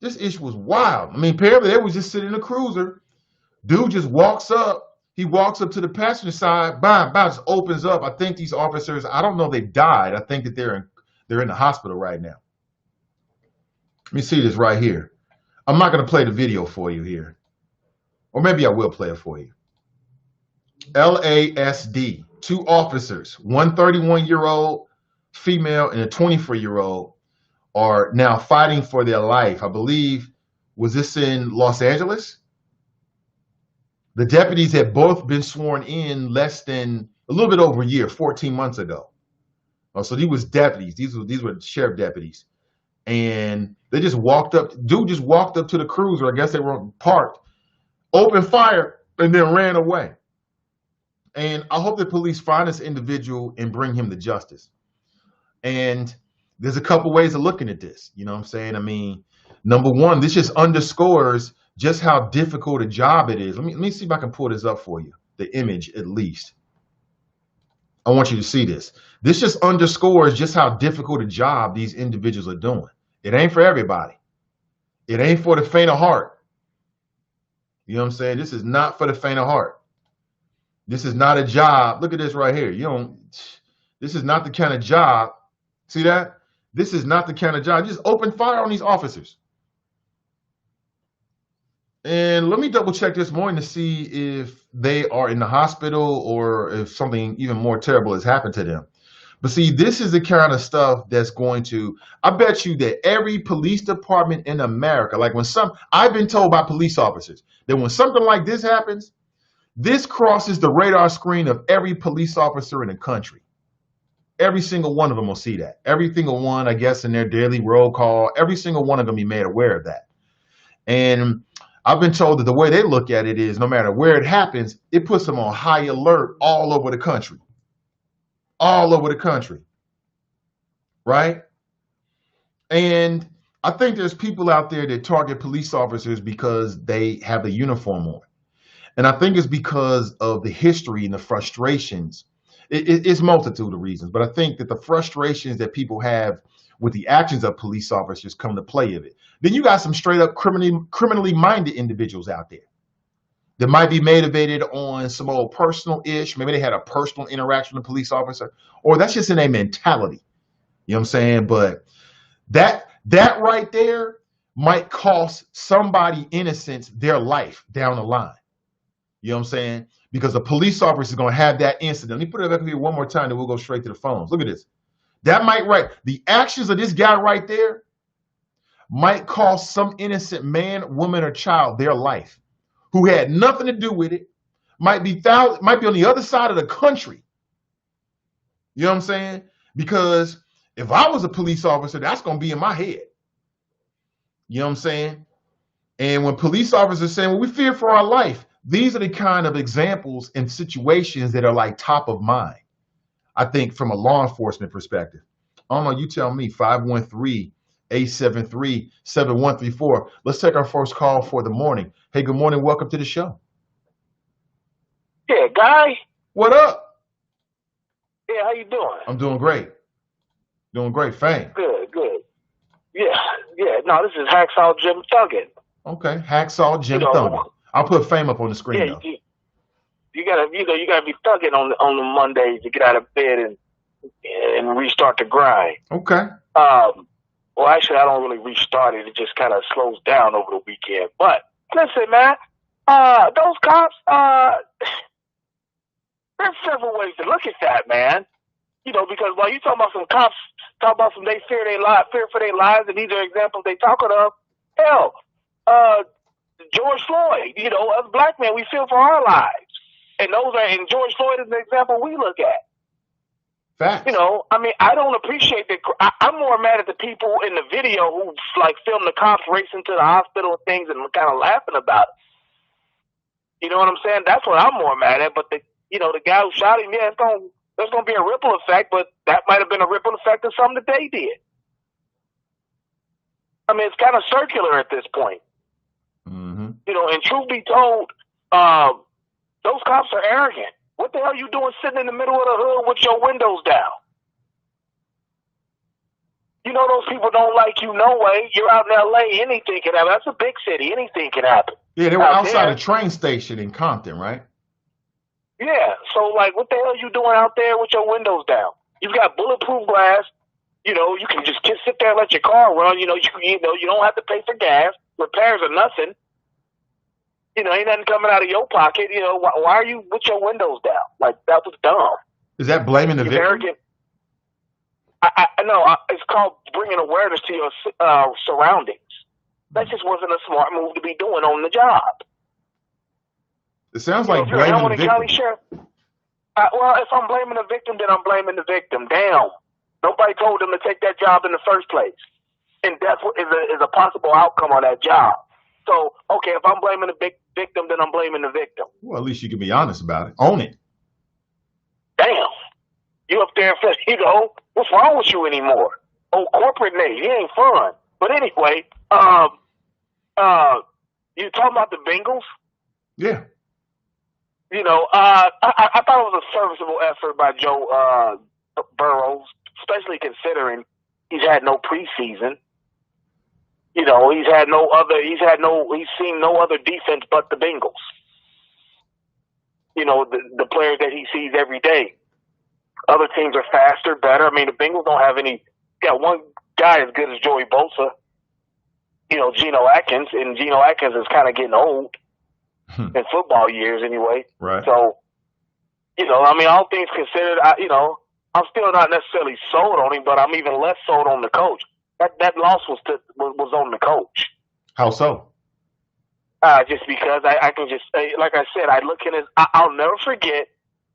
This issue was wild. I mean, apparently they was just sitting in a cruiser. Dude just walks up. He walks up to the passenger side. Bam, bam, just opens up. I think these officers, I don't know if they've died. I think that they're in the hospital right now. Let me see this right here. I'm not going to play the video for you here. Or maybe I will play it for you. LASD, two officers, one 31-year-old female and a 24-year-old are now fighting for their life. I believe, was this in Los Angeles? The deputies had both been sworn in less than a little bit over a year, 14 months ago. Oh, so these was deputies. These were sheriff deputies. And they just walked up. Dude just walked up to the cruiser. I guess they were parked, opened fire, and then ran away. And I hope the police find this individual and bring him to justice. And there's a couple ways of looking at this. You know what I'm saying? I mean, number one, this just underscores just how difficult a job it is. Let me see if I can pull this up for you, the image at least. I want you to see this. This just underscores just how difficult a job these individuals are doing. It ain't for everybody. It ain't for the faint of heart. You know what I'm saying? This is not for the faint of heart. This is not a job. Look at this right here. This is not the kind of job. See that? This is not the kind of job. Just open fire on these officers. And let me double check this morning to see if they are in the hospital or if something even more terrible has happened to them. But see, this is the kind of stuff that's going to, I bet you that every police department in America, like I've been told by police officers that when something like this happens, this crosses the radar screen of every police officer in the country. Every single one of them will see that. Every single one, I guess, in their daily roll call, every single one of them be made aware of that. And I've been told that the way they look at it is no matter where it happens, it puts them on high alert all over the country. All over the country. Right? And I think there's people out there that target police officers because they have a uniform on. And I think it's because of the history and the frustrations. It's multitude of reasons, but I think that the frustrations that people have with the actions of police officers come to play of it. Then you got some straight up criminally minded individuals out there that might be motivated on some old personal ish. Maybe they had a personal interaction with a police officer, or that's just in their mentality. You know what I'm saying? But that right there might cost somebody innocent their life down the line. You know what I'm saying? Because the police officer is going to have that incident. Let me put it up here one more time, then we'll go straight to the phones. Look at this. The actions of this guy right there might cost some innocent man, woman, or child their life who had nothing to do with it, might be on the other side of the country. You know what I'm saying? Because if I was a police officer, that's going to be in my head. You know what I'm saying? And when police officers are saying, well, we fear for our life, these are the kind of examples and situations that are like top of mind, I think, from a law enforcement perspective. I don't know, you tell me, 513-873-7134. Let's take our first call for the morning. Hey, good morning. Welcome to the show. Yeah, Guy. What up? Yeah, how you doing? I'm doing great. Doing great. Fame. Good. Yeah. No, this is Hacksaw Jim Thuggin. Okay, Hacksaw Jim Thuggin. I'll put Fame up on the screen, though. You gotta be thugging on the Mondays to get out of bed and restart the grind. Okay. Well, actually, I don't really restart it. It just kind of slows down over the weekend. But listen, man, those cops, there's several ways to look at that, man. You know, because while you talking about some cops, they fear for their lives, and these are examples they talking of. Hell, George Floyd, you know, as black men, we fear for our lives. And George Floyd is an example we look at. Facts. You know, I mean, I don't appreciate that. I'm more mad at the people in the video who like filmed the cops racing to the hospital and things and kind of laughing about it. You know what I'm saying? That's what I'm more mad at. But the guy who shot him, yeah, there's going to be a ripple effect, but that might have been a ripple effect of something that they did. I mean, it's kind of circular at this point. Mm-hmm. You know, and truth be told, those cops are arrogant. What the hell are you doing sitting in the middle of the hood with your windows down? You know those people don't like you no way. You're out in L.A., anything can happen. That's a big city. Anything can happen. Yeah, they were outside a train station in Compton, right? Yeah, so like what the hell are you doing out there with your windows down? You've got bulletproof glass. You know, you can just sit there and let your car run. You don't have to pay for gas. Repairs are nothing. You know, ain't nothing coming out of your pocket. You know, why are you with your windows down? Like, that was dumb. Is that blaming the victim? Arrogant. No, it's called bringing awareness to your surroundings. That just wasn't a smart move to be doing on the job. It sounds like blaming the victim. Well, if I'm blaming the victim, then I'm blaming the victim. Damn. Nobody told them to take that job in the first place. And death is a possible outcome on that job. So, okay, if I'm blaming the victim, then I'm blaming the victim. Well, at least you can be honest about it. Own it. Damn. You up there and you know, what's wrong with you anymore? Oh, corporate Nate, he ain't fun. But anyway, you talking about the Bengals? Yeah. You know, I thought it was a serviceable effort by Joe Burrow, especially considering he's had no preseason. You know, he's seen no other defense but the Bengals. the players that he sees every day. Other teams are faster, better. I mean, the Bengals don't have any. Got one guy as good as Joey Bosa. Geno Atkins, and Geno Atkins is kind of getting old in football years anyway. Right. So, all things considered, I'm still not necessarily sold on him, but I'm even less sold on the coach. That loss was on the coach. How so? Just because I can just say, like I said, I look in his. I'll never forget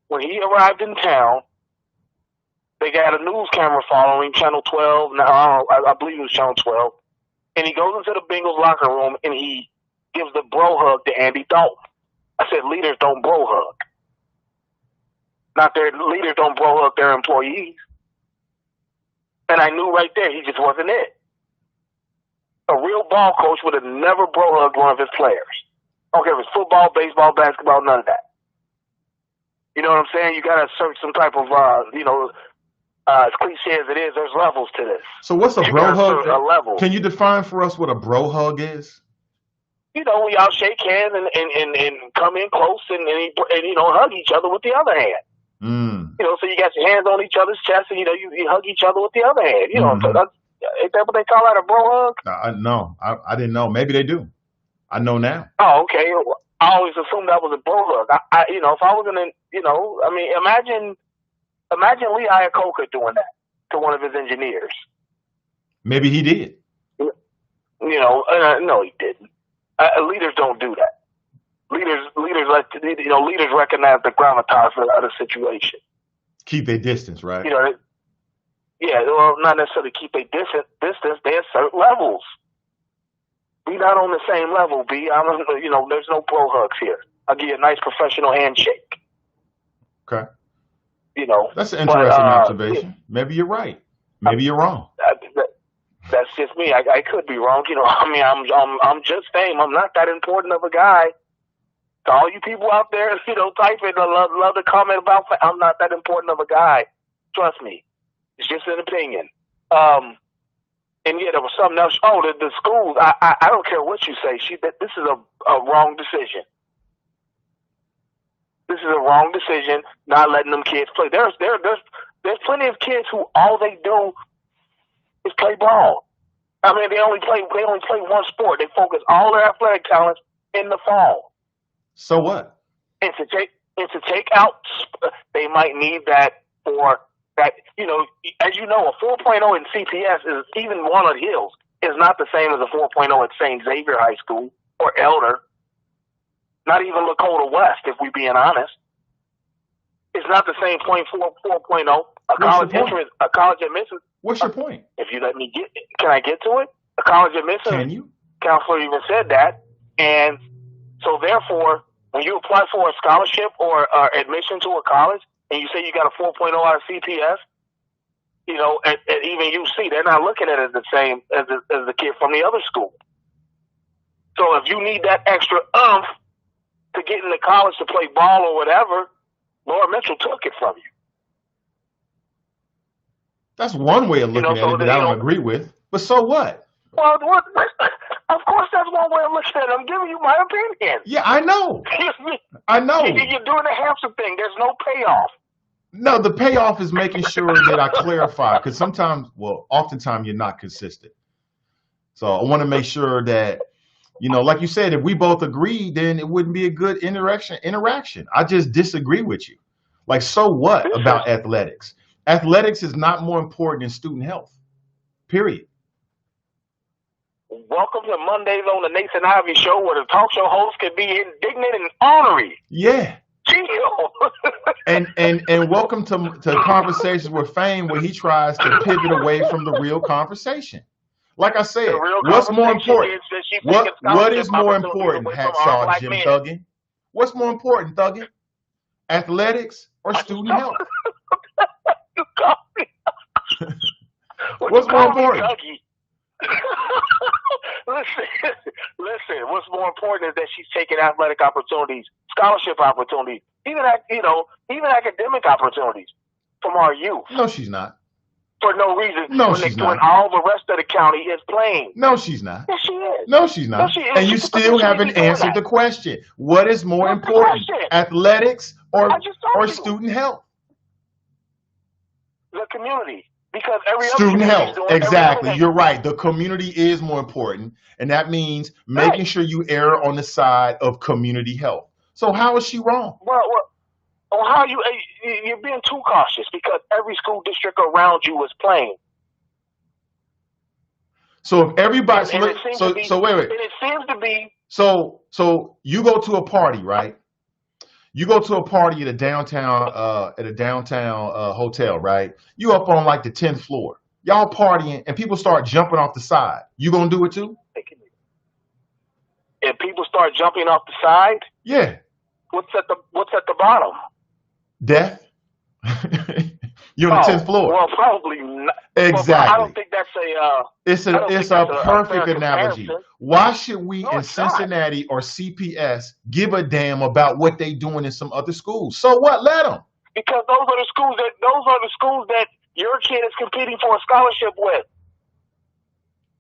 when he arrived in town. They got a news camera following Channel 12. Now I believe it was Channel 12, and he goes into the Bengals locker room and he gives the bro hug to Andy Dalton. I said, leaders don't bro hug. Not their leaders don't bro hug their employees. And I knew right there he just wasn't it. A real ball coach would have never bro hugged one of his players. I don't care if it's football, baseball, basketball, none of that. You know what I'm saying? You got to assert some type of, as cliche as it is, there's levels to this. So what's a bro hug? A level. Can you define for us what a bro hug is? We all shake hands and come in close and hug each other with the other hand. So you got your hands on each other's chest and, you hug each other with the other hand. Ain't that what they call that, a bro hug? No, I didn't know. Maybe they do. I know now. Oh, okay. I always assumed that was a bro hug. If I was imagine Lee Iacocca doing that to one of his engineers. Maybe he did. No, he didn't. Leaders don't do that. Leaders recognize the gravitas of the situation. Keep their distance, right? Well, not necessarily keep a distance. They assert levels. We not on the same level, B. There's no bro hugs here. I'll give you a nice professional handshake. Okay. That's an interesting observation. Yeah. Maybe you're right. Maybe you're wrong. That's just me. I could be wrong. I'm just fame. I'm not that important of a guy. To all you people out there, type it. I love to comment about. I'm not that important of a guy. Trust me. It's just an opinion. And yeah, there was something else. Oh, the schools. I don't care what you say. This is a wrong decision. This is a wrong decision. Not letting them kids play. There's plenty of kids who all they do is play ball. I mean, they only play one sport. They focus all their athletic talents in the fall. So what? And to take out, they might need that for that. As you know, a 4.0 in CPS is even Walnut Hills is not the same as a 4.0 at St. Xavier High School or Elder. Not even Lakota West, if we're being honest. It's not the same 4.0. A college admission. What's your point? If you let me can I get to it? A college admission. Can you? Counselor even said that. And so therefore, when you apply for a scholarship or admission to a college and you say you got a 4.0 out of CPS, at even UC, they're not looking at it the same as the kid from the other school. So if you need that extra oomph to get into college to play ball or whatever, Laura Mitchell took it from you. That's one way of looking at it that I don't agree with. But so what? Well, of course that's one way of looking at it. I'm giving you my opinion. Yeah, I know. I know. You're doing the hamster thing. There's no payoff. No, the payoff is making sure that I clarify. Because oftentimes you're not consistent. So I want to make sure that, like you said, if we both agree, then it wouldn't be a good interaction. I just disagree with you. Like, so what about athletics? Athletics is not more important than student health, period. Welcome to Mondays on the Nathan Ivey Show, where the talk show host can be indignant and ornery. Yeah. and welcome to Conversations with Fame, where he tries to pivot away from the real conversation. Like I said, what's more important? What is more important, Hacksaw Jim Thuggin? What's more important, Thuggin? Athletics or student health? What's more important? Listen. What's more important is that she's taking athletic opportunities, scholarship opportunities, even academic opportunities from our youth. No, she's not. for no reason No, when, she's when not. all the rest of the county is playing. No, she's not. Yes, she is. No, she's not. Yes, she is. And you still haven't answered the question. What is more What's the important, question? athletics or or student health? The community. Because every Student other health, doing exactly. You're right. The community is more important, and that means making sure you err on the side of community health. So how is she wrong? Well, how you're being too cautious because every school district around you is playing. So if everybody, and wait. And it seems to be. So you go to a party, right? You go to a party at a downtown hotel, right? You up on like the 10th floor. Y'all partying and people start jumping off the side. You gonna do it too? If people start jumping off the side, yeah. What's at the bottom? Death. You're on the 10th floor. Well, probably not. Exactly. Well, I don't think that's it's a perfect analogy. Why should we in Cincinnati or CPS give a damn about what they doing in some other schools? So what? Let them. Because those are the schools that your kid is competing for a scholarship with.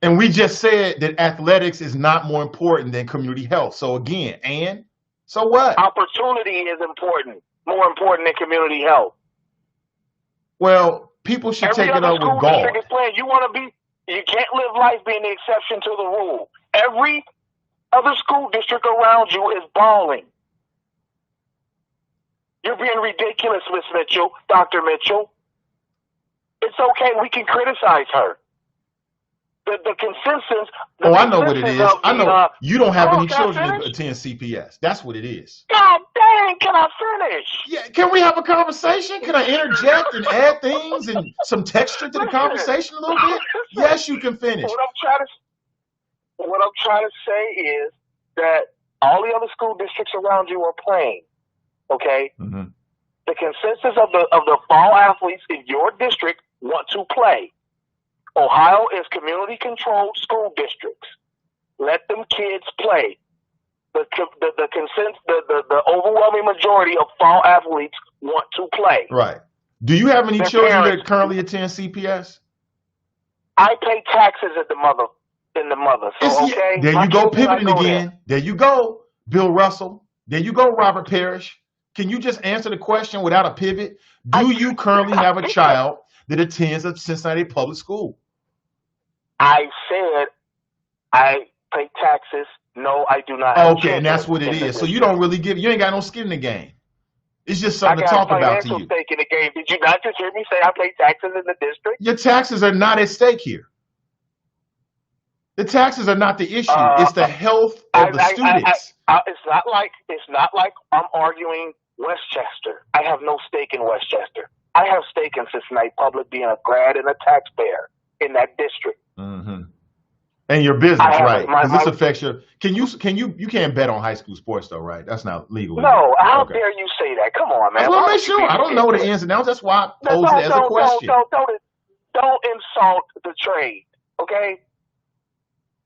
And we just said that athletics is not more important than community health. So again, so what? Opportunity is important, more important than community health. Well, people should take it up with golf. You can't live life being the exception to the rule. Every other school district around you is balling. You're being ridiculous, Miss Mitchell, Dr. Mitchell. It's okay. We can criticize her. The consensus. I know what it is. I know you don't have any children that attend CPS. That's what it is. God dang, can I finish? Yeah, can we have a conversation? Can I interject and add things and some texture to the conversation a little bit? Yes, you can finish. What I'm trying to say is that all the other school districts around you are playing. Okay? Mm-hmm. The consensus of the fall athletes in your district want to play. Ohio is community-controlled school districts. Let them kids play. The overwhelming majority of fall athletes want to play. Right. Do you have any children that currently attend CPS? I pay taxes in the mother. So okay. There you go, pivoting again. There you go, Bill Russell. There you go, Robert Parrish. Can you just answer the question without a pivot? Do you currently have a child that attends a Cincinnati public school? I said I pay taxes. No, I do not. Okay, and that's what it is. So you don't really you ain't got no skin in the game. It's just something to talk about to you. I got a financial stake in the game. Did you not just hear me say I pay taxes in the district? Your taxes are not at stake here. The taxes are not the issue. It's the health of the students. It's not like I'm arguing Westchester. I have no stake in Westchester. I have stake in Cincinnati Public being a grad and a taxpayer in that district. Mm-hmm. And your business, right? Because this affects your. You can't bet on high school sports though, right? That's not legal. No, how dare you say that? Come on, man. I want to make sure. I don't know the ins and outs. That's why I posed it as a question. Don't insult the trade, okay?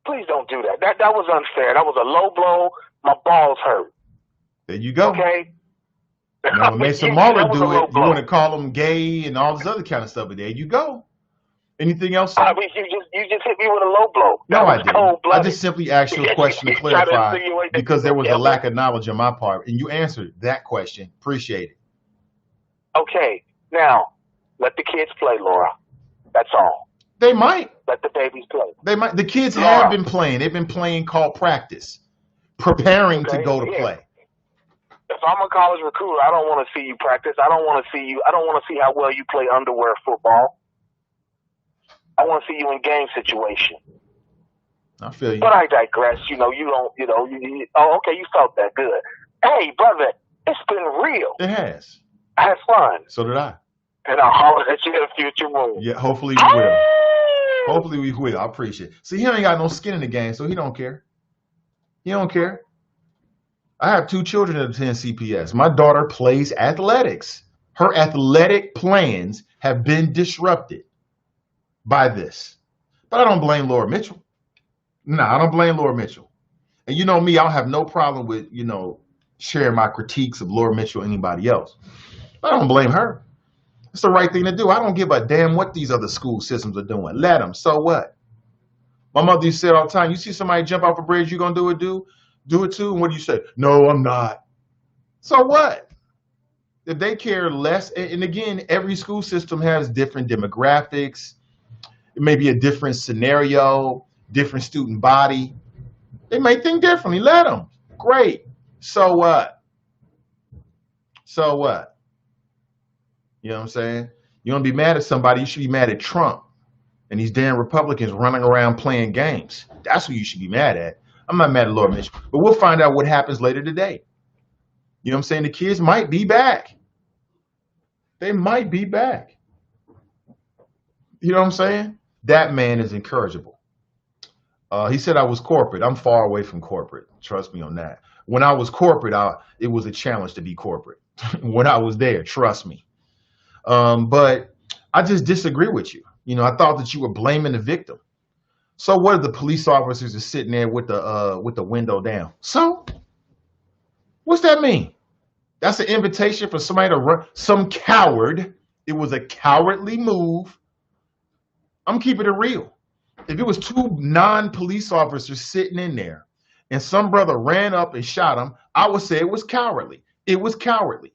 Please don't do that. That was unfair. That was a low blow. My balls hurt. There you go. Okay. Now, Mason Muller do it. You want to call them gay and all this other kind of stuff, but there you go. Anything else? I mean, you just hit me with a low blow. No, I didn't. I just simply asked you a question to clarify because there was a lack of knowledge on my part, and you answered that question. Appreciate it. Okay, now let the kids play, Laura. That's all. They might. Let the babies play. They might. The kids have been playing. They've been playing called practice, preparing to go to play. If I'm a college recruiter, I don't want to see you practice. I don't want to see you. I don't want to see how well you play underwear football. I want to see you in game situation. I feel you. But I digress. You felt that good. Hey, brother, it's been real. It has. I had fun. So did I. And I'll holler at you in a future room. Yeah, hopefully we will. Hopefully we will. I appreciate it. See, he ain't got no skin in the game, so he don't care. He don't care. I have 2 children that attend CPS. My daughter plays athletics. Her athletic plans have been disrupted by this. But I don't blame Laura Mitchell. No, I don't blame Laura Mitchell. And you know me, I'll have no problem with, sharing my critiques of Laura Mitchell or anybody else. But I don't blame her. It's the right thing to do. I don't give a damn what these other school systems are doing. Let them. So what? My mother used to say all the time, you see somebody jump off a bridge, you gonna do it, do it too? And what do you say? No, I'm not. So what? If they care less, and again, every school system has different demographics, it may be a different scenario, different student body. They may think differently. Let them. Great. So what? So what? You know what I'm saying? You want to be mad at somebody, you should be mad at Trump and these damn Republicans running around playing games. That's who you should be mad at. I'm not mad at Lord Mitchell, but we'll find out what happens later today. You know what I'm saying? The kids might be back. They might be back. You know what I'm saying? That man is incorrigible. He said I was corporate. I'm far away from corporate. Trust me on that. When I was corporate, it was a challenge to be corporate. When I was there, trust me. But I just disagree with you. You know, I thought that you were blaming the victim. So what if the police officers are sitting there with the window down? So what's that mean? That's an invitation for somebody to run. Some coward. It was a cowardly move. I'm keeping it real. If it was two non-police officers sitting in there and some brother ran up and shot him, I would say it was cowardly. It was cowardly.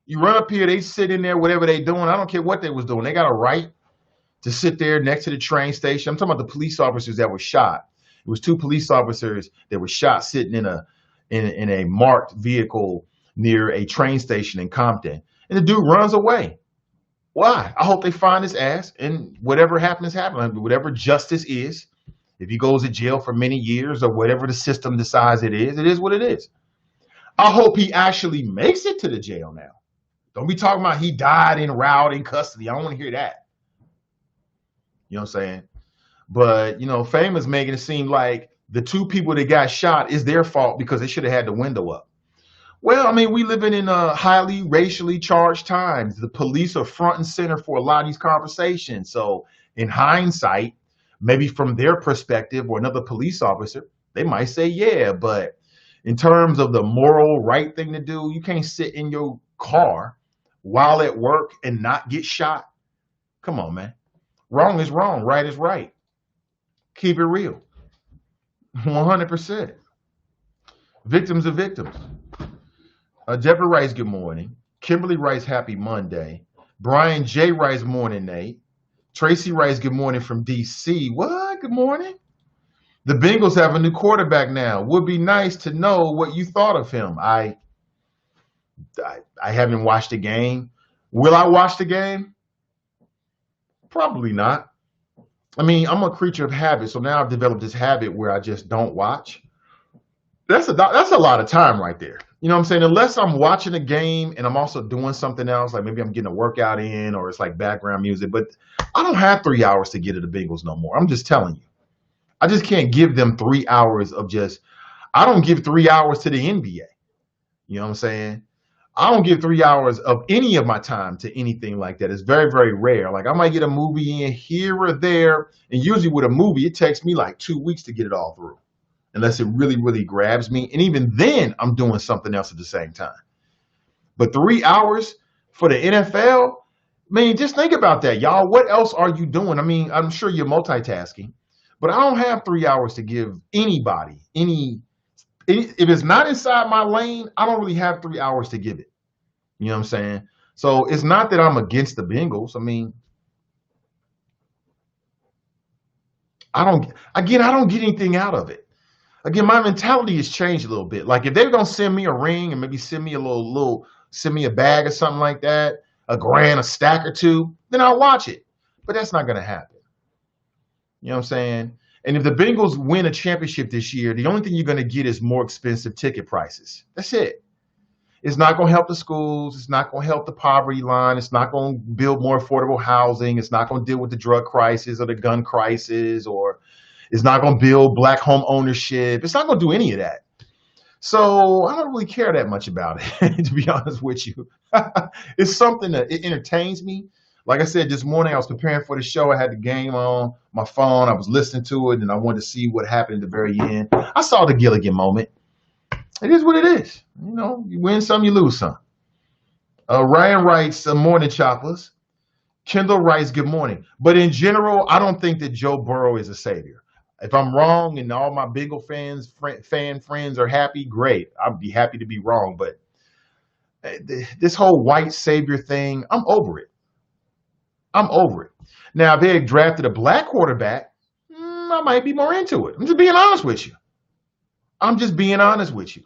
You run up here, they sit in there, whatever they doing. I don't care what they was doing. They got a right to sit there next to the train station. I'm talking about the police officers that were shot. It was two police officers that were shot sitting in a marked vehicle near a train station in Compton. And the dude runs away. Why? I hope they find his ass and whatever happens, happens. Whatever justice is, if he goes to jail for many years or whatever the system decides it is what it is. I hope he actually makes it to the jail now. Don't be talking about he died en route in custody. I don't want to hear that. You know what I'm saying? But, you know, Fame is making it seem like the two people that got shot is their fault because they should have had the window up. Well, I mean, we living in highly racially charged times. The police are front and center for a lot of these conversations. So in hindsight, maybe from their perspective or another police officer, they might say, yeah, but in terms of the moral right thing to do, you can't sit in your car while at work and not get shot. Come on, man. Wrong is wrong. Right is right. Keep it real. 100%. Victims are victims. Deborah writes, good morning. Kimberly writes, happy Monday. Brian J. writes, morning, Nate. Tracy writes, good morning from D.C. What? Good morning. The Bengals have a new quarterback now. Would be nice to know what you thought of him. I haven't watched the game. Will I watch the game? Probably not. I mean, I'm a creature of habit, so now I've developed this habit where I just don't watch. That's a lot of time right there. You know what I'm saying? Unless I'm watching a game and I'm also doing something else, like maybe I'm getting a workout in or it's like background music, but I don't have 3 hours to get to the Bengals no more. I'm just telling you. I just can't give them 3 hours of I don't give 3 hours to the NBA. You know what I'm saying? I don't give 3 hours of any of my time to anything like that. It's very, very rare. Like I might get a movie in here or there. And usually with a movie, it takes me like 2 weeks to get it all through. Unless it really, really grabs me. And even then, I'm doing something else at the same time. But 3 hours for the NFL? I mean, just think about that, y'all. What else are you doing? I mean, I'm sure you're multitasking. But I don't have 3 hours to give anybody if it's not inside my lane, I don't really have 3 hours to give it. You know what I'm saying? So it's not that I'm against the Bengals. I mean, I don't get anything out of it. Again, my mentality has changed a little bit. Like if they're gonna send me a ring and maybe send me a send me a bag or something like that, a grand, a stack or two, then I'll watch it. But that's not gonna happen. You know what I'm saying? And if the Bengals win a championship this year, the only thing you're going to get is more expensive ticket prices. That's it. It's not going to help the schools. It's not going to help the poverty line. It's not going to build more affordable housing. It's not going to deal with the drug crisis or the gun crisis, or it's not going to build black home ownership. It's not going to do any of that. So I don't really care that much about it, to be honest with you. It's something that it entertains me. Like I said, this morning I was preparing for the show. I had the game on my phone. I was listening to it, and I wanted to see what happened at the very end. I saw the Gilligan moment. It is what it is. You know, you win some, you lose some. Ryan writes, morning choppers. Kendall writes, good morning. But in general, I don't think that Joe Burrow is a savior. If I'm wrong and all my Bengal fan friends are happy, great. I'd be happy to be wrong. But this whole white savior thing, I'm over it. I'm over it. Now, if they had drafted a black quarterback, I might be more into it. I'm just being honest with you. I'm just being honest with you.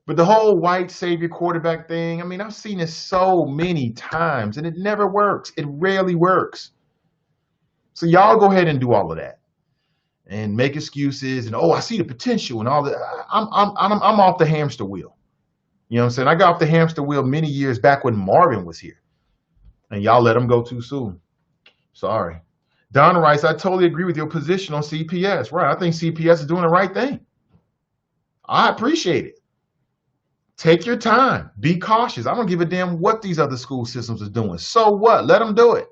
But the whole white savior quarterback thing, I mean, I've seen it so many times and it never works. It rarely works. So y'all go ahead and do all of that and make excuses and, oh, I see the potential and all that. I'm off the hamster wheel. You know what I'm saying? I got off the hamster wheel many years back when Marvin was here and y'all let him go too soon. Sorry. Don writes, I totally agree with your position on CPS. Right. I think CPS is doing the right thing. I appreciate it. Take your time. Be cautious. I don't give a damn what these other school systems are doing. So what? Let them do it.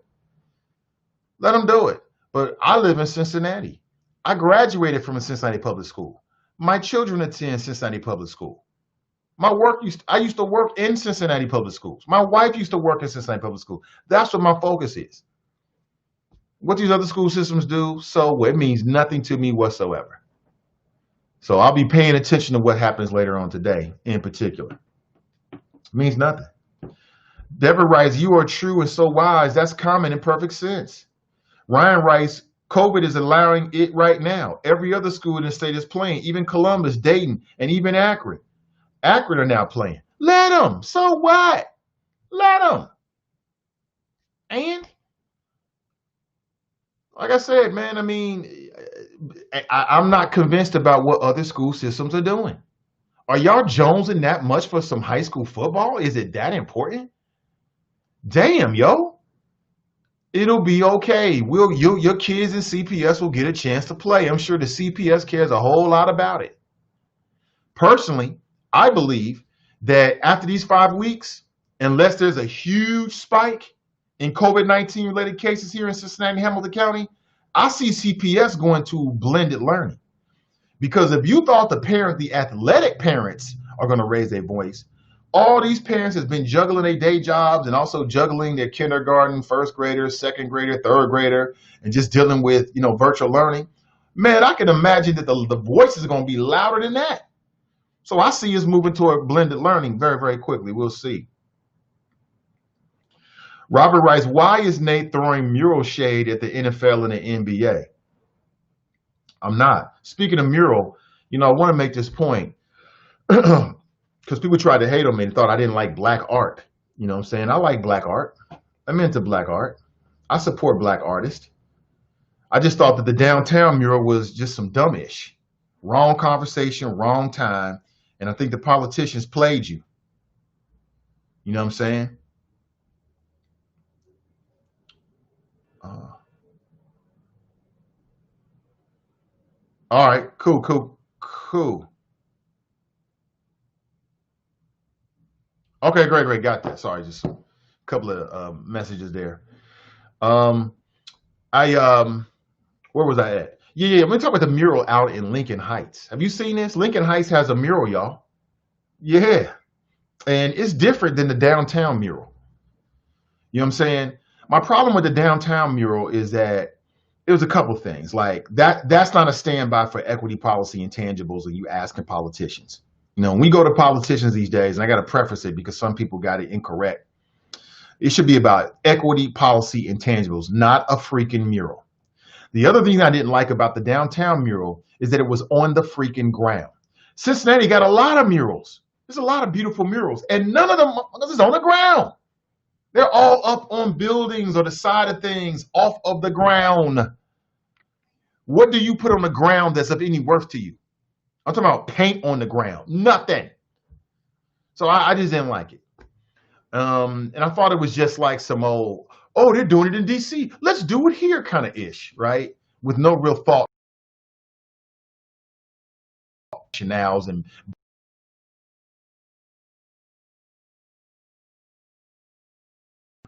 Let them do it. But I live in Cincinnati. I graduated from a Cincinnati public school. My children attend Cincinnati public school. I used to work in Cincinnati public schools. My wife used to work in Cincinnati public school. That's what my focus is. What these other school systems do, so it means nothing to me whatsoever. So I'll be paying attention to what happens later on today in particular. It means nothing. Deborah writes, you are true and so wise. That's common and perfect sense. Ryan writes, COVID is allowing it right now. Every other school in the state is playing, even Columbus, Dayton, and even Akron. Akron are now playing. Let them. So what? Let them. And like I said, man, I mean, I'm not convinced about what other school systems are doing. Are y'all jonesing that much for some high school football? Is it that important? Damn, yo. It'll be okay. Your kids in CPS will get a chance to play. I'm sure the CPS cares a whole lot about it. Personally, I believe that after these 5 weeks, unless there's a huge spike in COVID-19 related cases here in Cincinnati and Hamilton County, I see CPS going to blended learning. Because if you thought the athletic parents are going to raise their voice, all these parents have been juggling their day jobs and also juggling their kindergarten, first grader, second grader, third grader, and just dealing with, virtual learning. Man, I can imagine that the voices are going to be louder than that. So I see us moving toward blended learning very, very quickly. We'll see. Robert writes, why is Nate throwing mural shade at the NFL and the NBA? I'm not. Speaking of mural, I want to make this point because people tried to hate on me and thought I didn't like black art. You know what I'm saying? I like black art. I'm into black art. I support black artists. I just thought that the downtown mural was just some dumbish. Wrong conversation, wrong time. And I think the politicians played you. You know what I'm saying? All right, cool. Okay, great. Got that. Sorry, just a couple of messages there. Where was I at? Yeah. I'm gonna talk about the mural out in Lincoln Heights. Have you seen this? Lincoln Heights has a mural, y'all. Yeah, and it's different than the downtown mural. You know what I'm saying? My problem with the downtown mural is that it was a couple things like that's not a standby for equity policy intangibles that you asking politicians. When we go to politicians these days, and I got to preface it because some people got it incorrect. It should be about equity policy intangibles, not a freaking mural. The other thing I didn't like about the downtown mural is that it was on the freaking ground. Cincinnati got a lot of murals. There's a lot of beautiful murals, and none of them is on the ground. They're all up on buildings or the side of things, off of the ground. What do you put on the ground that's of any worth to you? I'm talking about paint on the ground. Nothing. So I just didn't like it. And I thought it was just like some old, they're doing it in D.C. Let's do it here kind of ish, right? With no real thought. And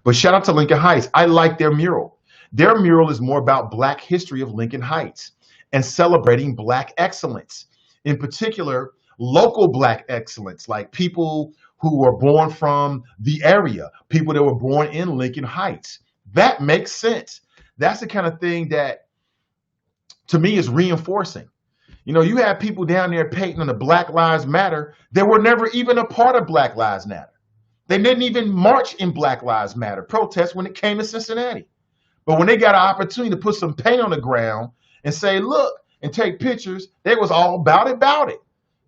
but shout out to Lincoln Heights. I like their mural. Their mural is more about Black history of Lincoln Heights and celebrating Black excellence. In particular, local Black excellence, like people who were born from the area, people that were born in Lincoln Heights. That makes sense. That's the kind of thing that, to me, is reinforcing. You know, you have people down there painting on the Black Lives Matter that were never even a part of Black Lives Matter. They didn't even march in Black Lives Matter protests when it came to Cincinnati. But when they got an opportunity to put some paint on the ground and say, look, and take pictures, they was all about it.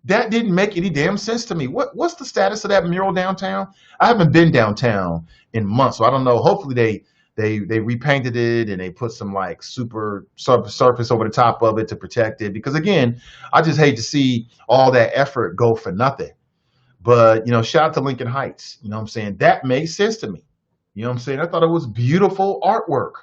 That didn't make any damn sense to me. What's the status of that mural downtown? I haven't been downtown in months, so I don't know. Hopefully they repainted it and they put some like super surface over the top of it to protect it. Because again, I just hate to see all that effort go for nothing. But, you know, shout out to Lincoln Heights. You know what I'm saying? That made sense to me. You know what I'm saying? I thought it was beautiful artwork.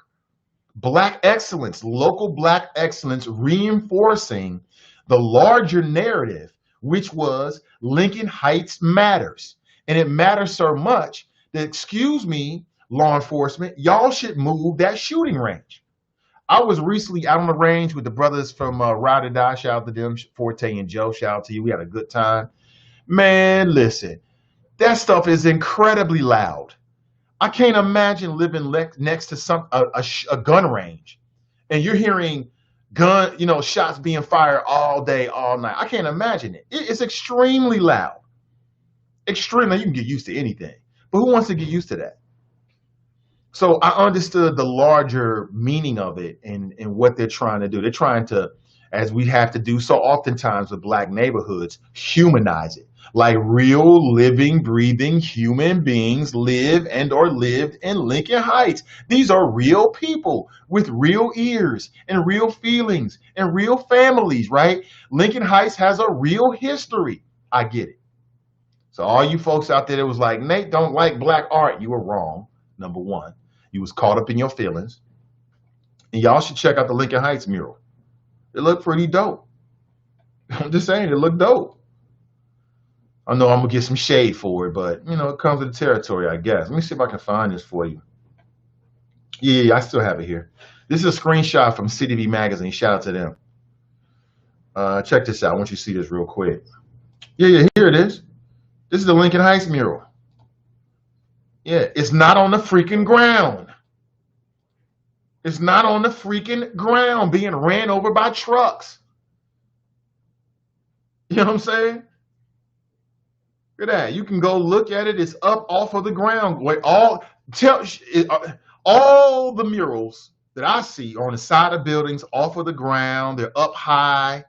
Black excellence, local Black excellence, reinforcing the larger narrative, which was Lincoln Heights matters. And it matters so much that, excuse me, law enforcement, y'all should move that shooting range. I was recently out on the range with the brothers from Ride or Die. Shout out to them, Forte and Joe. Shout out to you. We had a good time. Man, listen, that stuff is incredibly loud. I can't imagine living next to a gun range, and you're hearing shots being fired all day, all night. I can't imagine it. It's extremely loud. Extremely. You can get used to anything, but who wants to get used to that? So I understood the larger meaning of it and what they're trying to do. They're trying to, as we have to do so oftentimes with Black neighborhoods, humanize it. Like real, living, breathing human beings live and or lived in Lincoln Heights. These are real people with real ears and real feelings and real families, right? Lincoln Heights has a real history. I get it. So all you folks out there that was like, Nate don't like Black art, you were wrong, number one. You was caught up in your feelings. And y'all should check out the Lincoln Heights mural. It looked pretty dope. I'm just saying, it looked dope. I know I'm going to get some shade for it, but, you know, it comes with the territory, I guess. Let me see if I can find this for you. Yeah, I still have it here. This is a screenshot from City V Magazine. Shout out to them. Check this out. I want you to see this real quick. Yeah, here it is. This is the Lincoln Heights mural. Yeah, it's not on the freaking ground. It's not on the freaking ground being ran over by trucks. You know what I'm saying? Look at that. You can go look at it. It's up off of the ground. Wait, all the murals that I see are on the side of buildings, off of the ground. They're up high.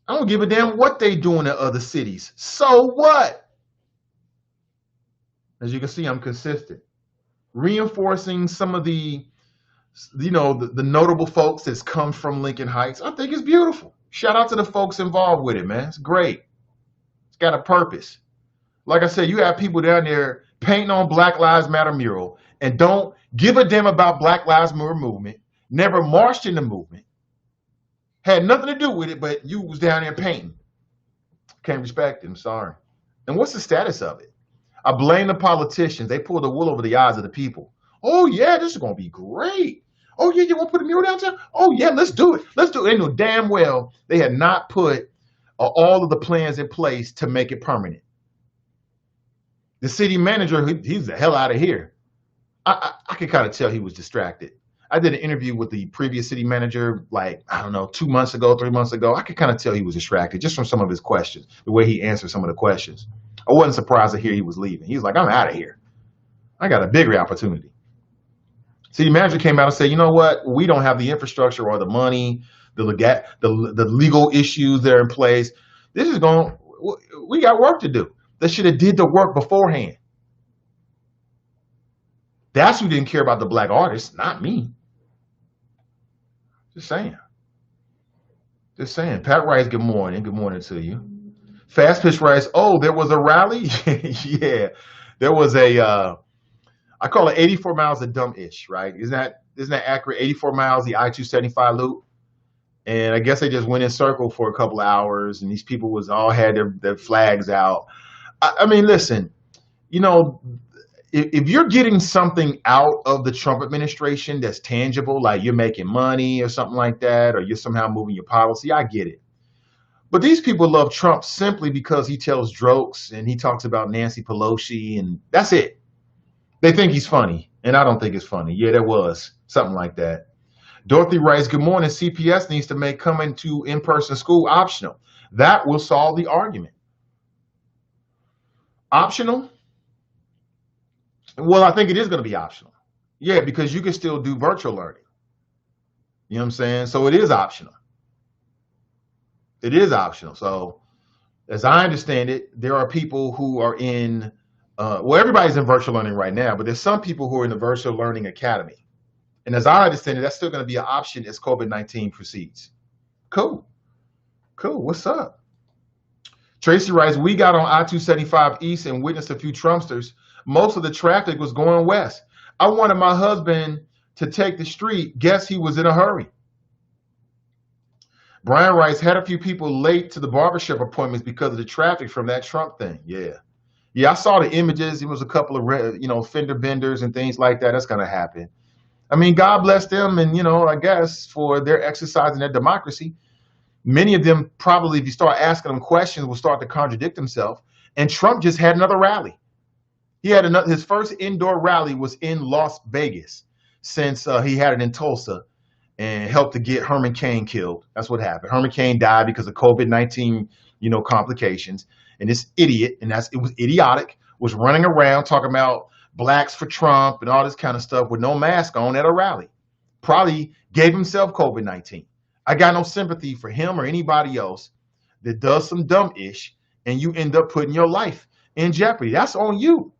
I don't give a damn what they doing in other cities. So what? As you can see, I'm consistent. Reinforcing some of the notable folks that's come from Lincoln Heights. I think it's beautiful. Shout out to the folks involved with it, man. It's great. It's got a purpose. Like I said, you have people down there painting on Black Lives Matter mural and don't give a damn about Black Lives Matter movement, never marched in the movement, had nothing to do with it, but you was down there painting. Can't respect it. I'm sorry. And what's the status of it? I blame the politicians. They pull the wool over the eyes of the people. Oh, yeah, this is going to be great. Oh, yeah, you want to put a mural downtown? Oh, yeah, let's do it. Let's do it. They know damn well they had not put all of the plans in place to make it permanent. The city manager, he's the hell out of here. I could kind of tell he was distracted. I did an interview with the previous city manager, like, I don't know, 2 months ago, 3 months ago. I could kind of tell he was distracted just from some of his questions, the way he answered some of the questions. I wasn't surprised to hear he was leaving. He was like, I'm out of here. I got a bigger opportunity. City manager came out and said, you know what? We don't have the infrastructure or the money, the legal issues that are in place. We got work to do. They should have did the work beforehand. That's who didn't care about the Black artists, not me. Just saying. Just saying. Pat Rice, good morning. Good morning to you. Fast Pitch Rice, oh, there was a rally? Yeah. There was I call it 84 miles of dumb-ish, right? Isn't that accurate? 84 miles, the I-275 loop. And I guess they just went in circle for a couple of hours, and these people all had their flags out. I mean, listen, you know, if you're getting something out of the Trump administration that's tangible, like you're making money or something like that, or you're somehow moving your policy, I get it. But these people love Trump simply because he tells jokes and he talks about Nancy Pelosi, and that's it. They think he's funny, and I don't think it's funny. Yeah, there was something like that. Dorothy writes, good morning. CPS needs to make coming to in-person school optional. That will solve the argument. Optional? Well, I think it is going to be optional. Yeah, because you can still do virtual learning. You know what I'm saying? So it is optional. It is optional. So as I understand it, there are people who are in, well, everybody's in virtual learning right now, but there's some people who are in the virtual learning academy. And as I understand it, that's still going to be an option as COVID-19 proceeds. Cool. Cool. What's up? Tracy writes, we got on I-275 East and witnessed a few Trumpsters. Most of the traffic was going west. I wanted my husband to take the street. Guess he was in a hurry. Brian writes, had a few people late to the barbershop appointments because of the traffic from that Trump thing. Yeah. Yeah, I saw the images. It was a couple of, fender benders and things like that. That's going to happen. I mean, God bless them. And, I guess for their exercising their democracy, many of them probably, if you start asking them questions, will start to contradict themselves. And Trump just had another rally. He had his first indoor rally was in Las Vegas since he had it in Tulsa and helped to get Herman Cain killed. That's what happened. Herman Cain died because of COVID-19, complications. And this idiot, and it was idiotic, was running around talking about blacks for Trump and all this kind of stuff with no mask on at a rally. Probably gave himself COVID-19. I got no sympathy for him or anybody else that does some dumb-ish and you end up putting your life in jeopardy. That's on you.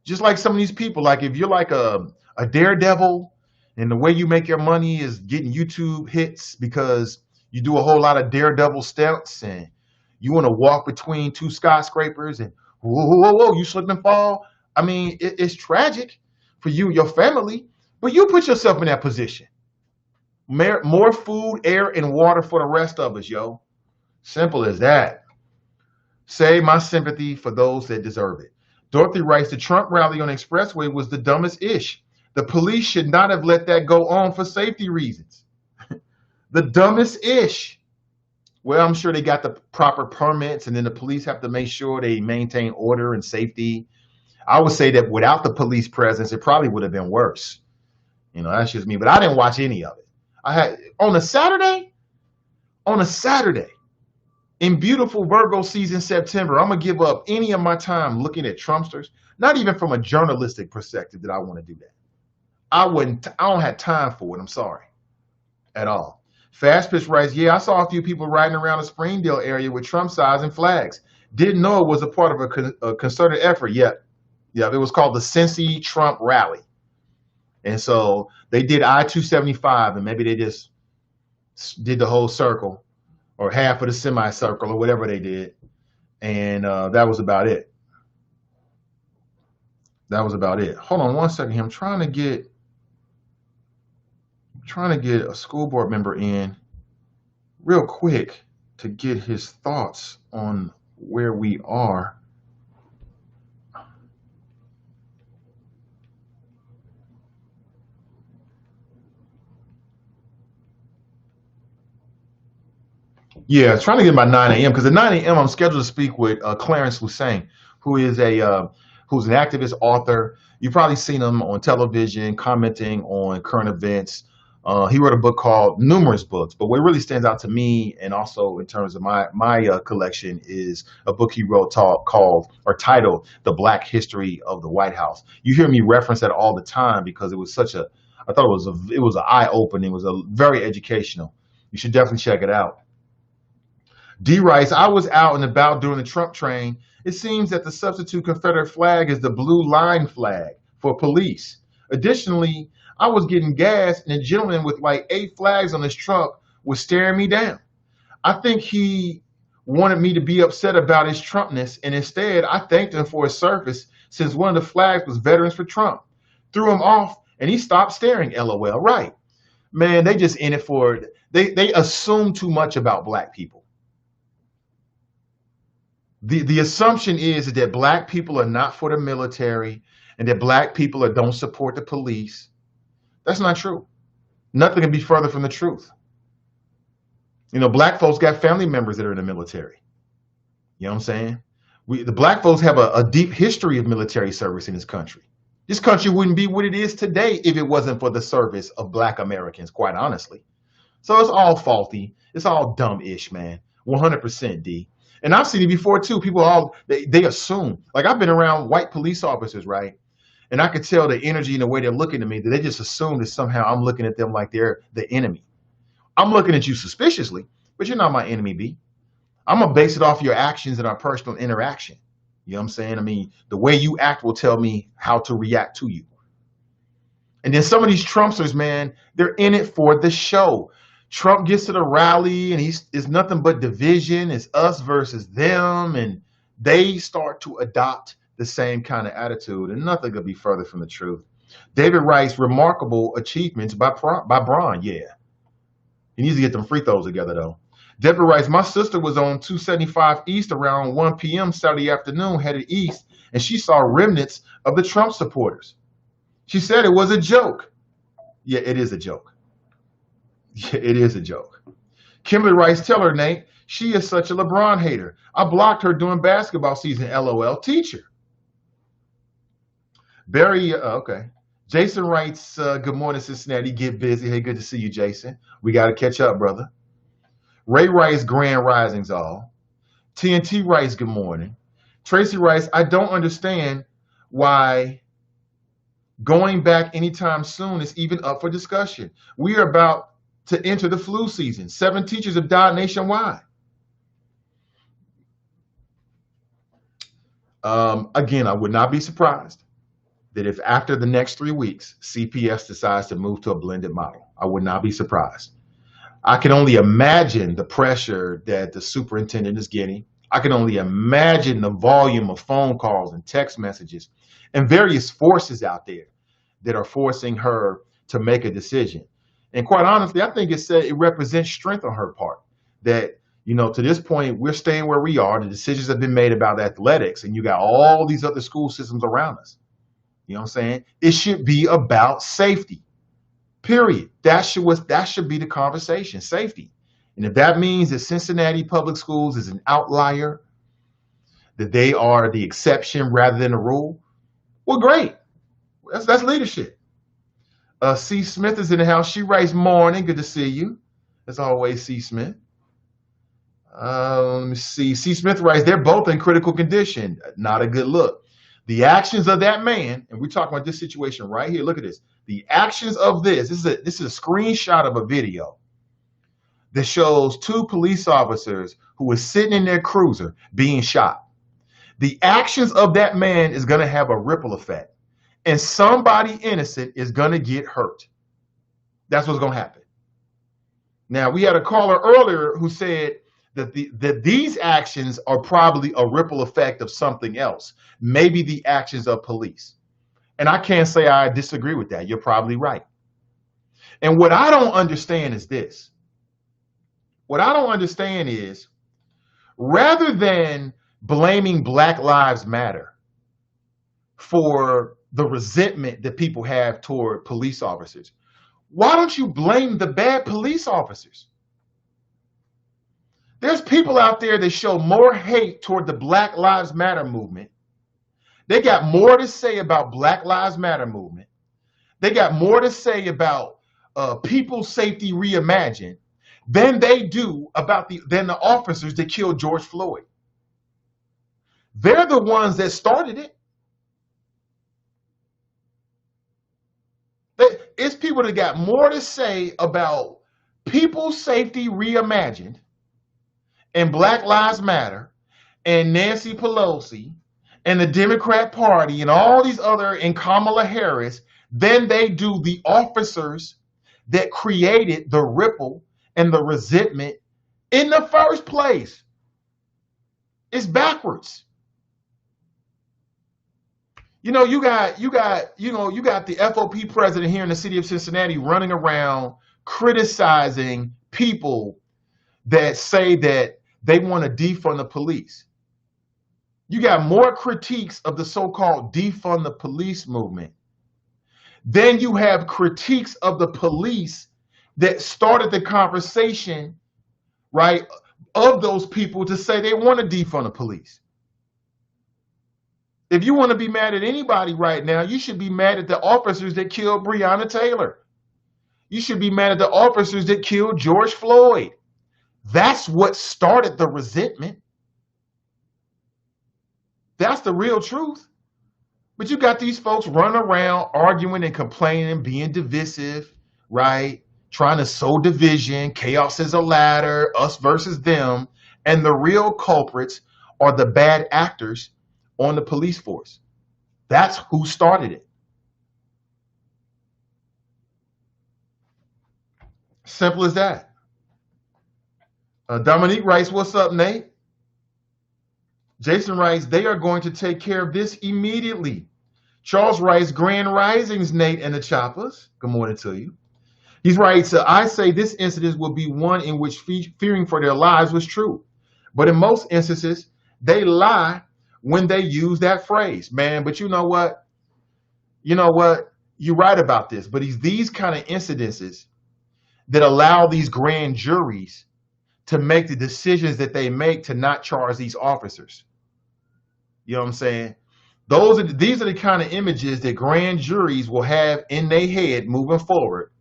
Just like some of these people, like if you're like a daredevil and the way you make your money is getting YouTube hits because you do a whole lot of daredevil stunts and you want to walk between two skyscrapers and whoa, you slip and fall. I mean, it's tragic for you and your family, but you put yourself in that position. More food, air, and water for the rest of us, yo. Simple as that. Save my sympathy for those that deserve it. Dorothy writes, the Trump rally on the expressway was the dumbest ish. The police should not have let that go on for safety reasons. The dumbest ish. Well, I'm sure they got the proper permits and then the police have to make sure they maintain order and safety. I would say that without the police presence, it probably would have been worse. That's just me, but I didn't watch any of it. I had on a Saturday in beautiful Virgo season September, I'm going to give up any of my time looking at Trumpsters, not even from a journalistic perspective that I want to do that. I don't have time for it. I'm sorry at all. Fast Pitch writes, yeah, I saw a few people riding around the Springdale area with Trump signs and flags. Didn't know it was a part of a concerted effort yet. Yeah, it was called the Cincy Trump Rally. And so they did I-275 and maybe they just did the whole circle or half of the semicircle or whatever they did. And that was about it. That was about it. Hold on one second here. I'm trying to get a school board member in real quick to get his thoughts on where we are. Yeah, trying to get by 9 a.m. because at 9 a.m. I'm scheduled to speak with Clarence Lusane, who is who's an activist, author. You've probably seen him on television, commenting on current events. He wrote a book called numerous books, but what really stands out to me, and also in terms of my collection, is a book he wrote titled "The Black History of the White House." You hear me reference that all the time because it was I thought it was an eye opening. It was a very educational. You should definitely check it out. D writes, I was out and about during the Trump train. It seems that the substitute Confederate flag is the blue line flag for police. Additionally, I was getting gas and a gentleman with like 8 flags on his trunk was staring me down. I think he wanted me to be upset about his Trumpness, and instead I thanked him for his service since one of the flags was Veterans for Trump. Threw him off and he stopped staring, LOL. Right. Man, they just in it for it. They assume too much about black people. The assumption is that black people are not for the military and that black people don't support the police. That's not true. Nothing can be further from the truth. Black folks got family members that are in the military. You know what I'm saying? The black folks have a deep history of military service in this country. This country wouldn't be what it is today if it wasn't for the service of Black Americans, quite honestly. So it's all faulty. It's all dumb-ish, man. 100% D. And I've seen it before too. People they assume. Like I've been around white police officers, right? And I could tell the energy and the way they're looking at me that they just assume that somehow I'm looking at them like they're the enemy. I'm looking at you suspiciously, but you're not my enemy, B. I'm gonna base it off your actions and our personal interaction. You know what I'm saying? I mean, the way you act will tell me how to react to you. And then some of these Trumpsters, man, they're in it for the show. Trump gets to the rally and it's nothing but division. It's us versus them. And they start to adopt the same kind of attitude. And nothing could be further from the truth. David writes, remarkable achievements by Braun. Yeah. He needs to get them free throws together, though. Deborah writes, my sister was on 275 East around 1 p.m. Saturday afternoon, headed east, and she saw remnants of the Trump supporters. She said it was a joke. Yeah, it is a joke. Yeah, it is a joke. Kimberly writes, tell her, Nate, she is such a LeBron hater. I blocked her during basketball season, LOL. Teacher. Barry, okay. Jason writes, good morning, Cincinnati. Get busy. Hey, good to see you, Jason. We got to catch up, brother. Ray writes, grand risings all. TNT writes, good morning. Tracy writes, I don't understand why going back anytime soon is even up for discussion. We are about to enter the flu season. 7 teachers have died nationwide. Again, I would not be surprised that if after the next 3 weeks, CPS decides to move to a blended model. I would not be surprised. I can only imagine the pressure that the superintendent is getting. I can only imagine the volume of phone calls and text messages and various forces out there that are forcing her to make a decision. And quite honestly, I think it represents strength on her part that, you know, to this point, we're staying where we are. The decisions have been made about athletics, and you got all these other school systems around us. You know what I'm saying? It should be about safety. Period. That should be the conversation, safety. And if that means that Cincinnati Public Schools is an outlier, that they are the exception rather than the rule, well, great. That's leadership. C. Smith is in the house. She writes, morning. Good to see you. As always, C. Smith. Let me see. C. Smith writes, they're both in critical condition. Not a good look. The actions of that man, and we're talking about this situation right here. Look at this. The actions of this is a screenshot of a video that shows 2 police officers who were sitting in their cruiser being shot. The actions of that man is going to have a ripple effect, and somebody innocent is going to get hurt. That's what's going to happen. Now, we had a caller earlier who said that these actions are probably a ripple effect of something else, maybe the actions of police. And I can't say I disagree with that. You're probably right. And what I don't understand is this. What I don't understand is, rather than blaming Black Lives Matter for the resentment that people have toward police officers, why don't you blame the bad police officers? There's people out there that show more hate toward the Black Lives Matter movement. They got more to say about Black Lives Matter movement. They got more to say about People's Safety Reimagined than they do about than the officers that killed George Floyd. They're the ones that started it. It's people that got more to say about People's Safety Reimagined and Black Lives Matter and Nancy Pelosi and the Democrat Party and all these other, and Kamala Harris, than they do the officers that created the ripple and the resentment in the first place. It's backwards. You know, you got the FOP president here in the city of Cincinnati running around criticizing people that say that they want to defund the police. You got more critiques of the so-called defund the police movement than you have critiques of the police that started the conversation, right, of those people to say they want to defund the police. If you want to be mad at anybody right now, you should be mad at the officers that killed Breonna Taylor. You should be mad at the officers that killed George Floyd. That's what started the resentment. That's the real truth. But you got these folks running around arguing and complaining, being divisive, right? Trying to sow division. Chaos is a ladder, us versus them. And the real culprits are the bad actors on the police force. That's who started it. Simple as that. Dominique writes, what's up, Nate? Jason writes, they are going to take care of this immediately. Charles writes, grand risings, Nate and the Choppers. Good morning to you. He writes, I say this incident will be one in which fearing for their lives was true. But in most instances, they lie when they use that phrase. Man, but you know what? You know what? You're right about this. But it's these kind of incidences that allow these grand juries to make the decisions that they make to not charge these officers. You know what I'm saying? These are the kind of images that grand juries will have in their head moving forward.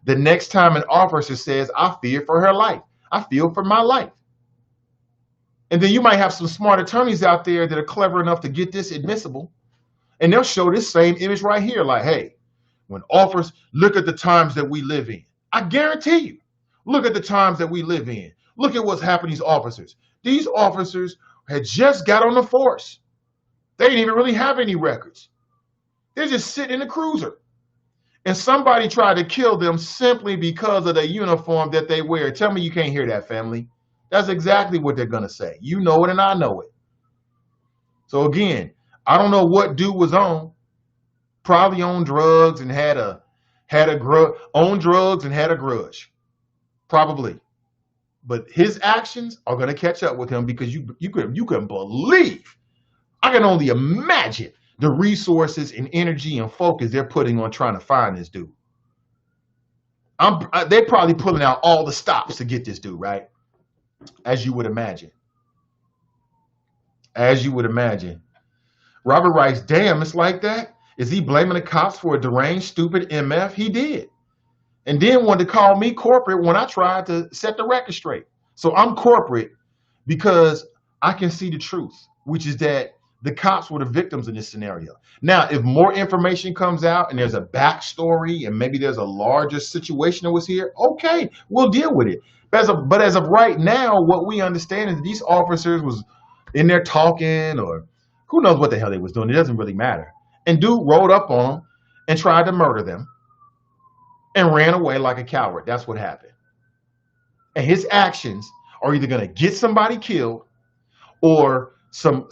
The next time an officer says, I fear for her life. I feel for my life. And then you might have some smart attorneys out there that are clever enough to get this admissible. And they'll show this same image right here. Like, hey, when officers look at the times that we live in. I guarantee you, look at the times that we live in. Look at what's happened to these officers. These officers had just got on the force. They didn't even really have any records. They're just sitting in a cruiser. And somebody tried to kill them simply because of the uniform that they wear. Tell me you can't hear that, family. That's exactly what they're going to say. You know it and I know it. So again, I don't know what dude was on. Probably on drugs and had a grudge. Probably. But his actions are going to catch up with him because you can believe. I can only imagine the resources and energy and focus they're putting on trying to find this dude. They're probably pulling out all the stops to get this dude, right? As you would imagine. As you would imagine. Robert writes, damn, it's like that? Is he blaming the cops for a deranged, stupid MF? He did. And then wanted to call me corporate when I tried to set the record straight. So I'm corporate because I can see the truth, which is that the cops were the victims in this scenario. Now, if more information comes out and there's a backstory and maybe there's a larger situation that was here, okay, we'll deal with it. But as of right now, what we understand is that these officers was in there talking or who knows what the hell they was doing. It doesn't really matter. And dude rolled up on them and tried to murder them and ran away like a coward. That's what happened. And his actions are either going to get somebody killed or some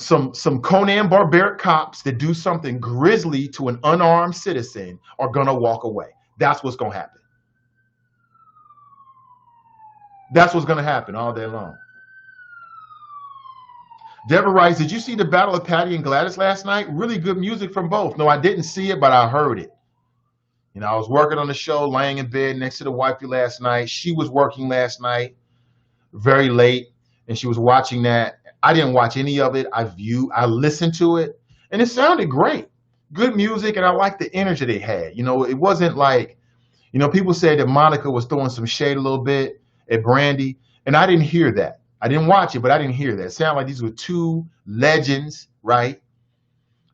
Conan barbaric cops that do something grisly to an unarmed citizen are going to walk away. That's what's going to happen. That's what's going to happen all day long. Deborah writes, did you see the Battle of Patty and Gladys last night? Really good music from both. No, I didn't see it, but I heard it. You know, I was working on the show, laying in bed next to the wifey last night. She was working last night very late, and she was watching that. I didn't watch any of it. I listened to it, and it sounded great. Good music, and I liked the energy they had. You know, it wasn't like, you know, people said that Monica was throwing some shade a little bit at Brandy, and I didn't hear that. I didn't watch it, but I didn't hear that. It sounded like these were two legends, right?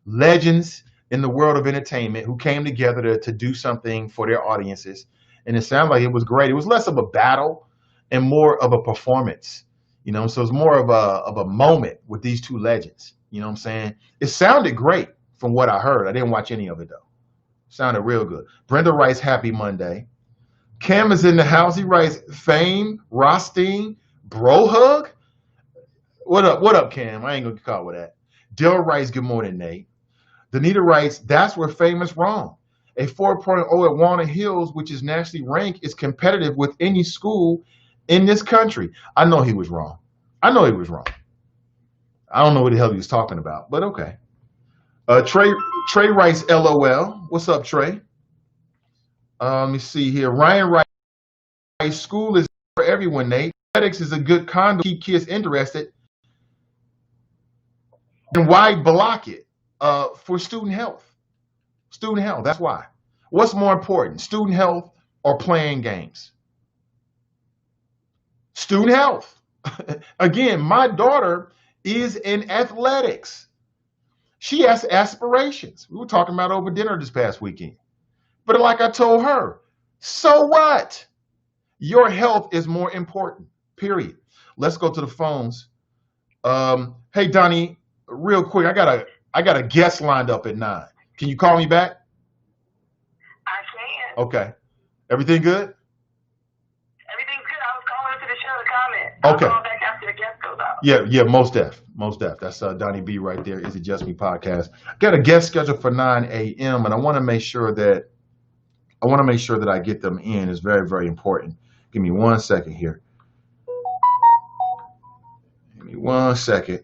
Legends in the world of entertainment who came together to do something for their audiences. And it sounded like it was great. It was less of a battle and more of a performance, you know? So it's more of a moment with these two legends. You know what I'm saying? It sounded great from what I heard. I didn't watch any of it though. Sounded real good. Brenda writes, happy Monday. Cam is in the house. He writes, Fame, Rothstein, bro hug. What up, Cam? I ain't gonna call with that. Dill writes, good morning, Nate. Danita writes, that's where Fame is wrong. A 4.0 at Walnut Hills, which is nationally ranked, is competitive with any school in this country. I know he was wrong. I know he was wrong. I don't know what the hell he was talking about, but okay. Trey writes, LOL. What's up, Trey? Let me see here. Ryan writes, school is for everyone, Nate. Athletics is a good condom to keep kids interested. And why block it? for student health. Student health. That's why. What's more important, student health or playing games? Student health. Again, my daughter is in athletics. She has aspirations. We were talking about over dinner this past weekend. But like I told her, so what? Your health is more important, period. Let's go to the phones. Hey, Donnie, real quick, I got a guest lined up at 9. Can you call me back? I can. Okay. Everything good? Everything's good. I was calling into the show to comment. Okay. I'll call back after the guest goes out. Yeah, most def. That's Donnie B right there. Is It Just Me podcast. Got a guest scheduled for 9 a.m. and I want to make sure that I get them in. It's very, very important. Give me 1 second here. Give me 1 second.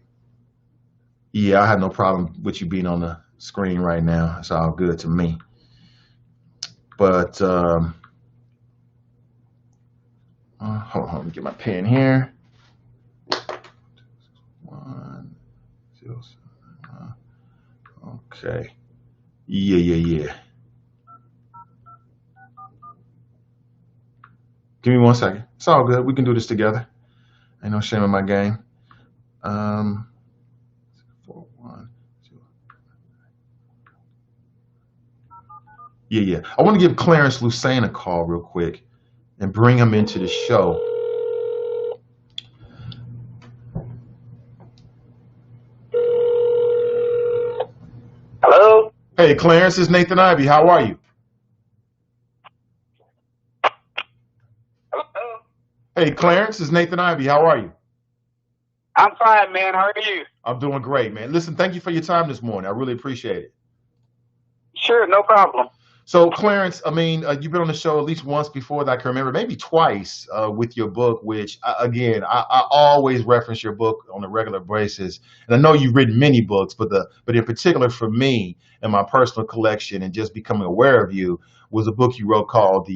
Yeah, I have no problem with you being on the screen right now. It's all good to me. But hold on, let me get my pen here. 1, 0, 7, okay. Yeah. Give me 1 second. It's all good. We can do this together. Ain't no shame in my game. 4, 1, 2. Yeah. I want to give Clarence Lusane a call real quick and bring him into the show. Hello? Hey, Clarence, it's Nathan Ivey. How are you? Hello? Hey, Clarence, it's Nathan Ivey. How are you? I'm fine, man. How are you? I'm doing great, man. Listen, thank you for your time this morning. I really appreciate it. Sure, no problem. So, Clarence, I mean, you've been on the show at least once before that I can remember, maybe twice with your book, which, again, I always reference your book on a regular basis. And I know you've written many books, but in particular for me and my personal collection and just becoming aware of you was a book you wrote called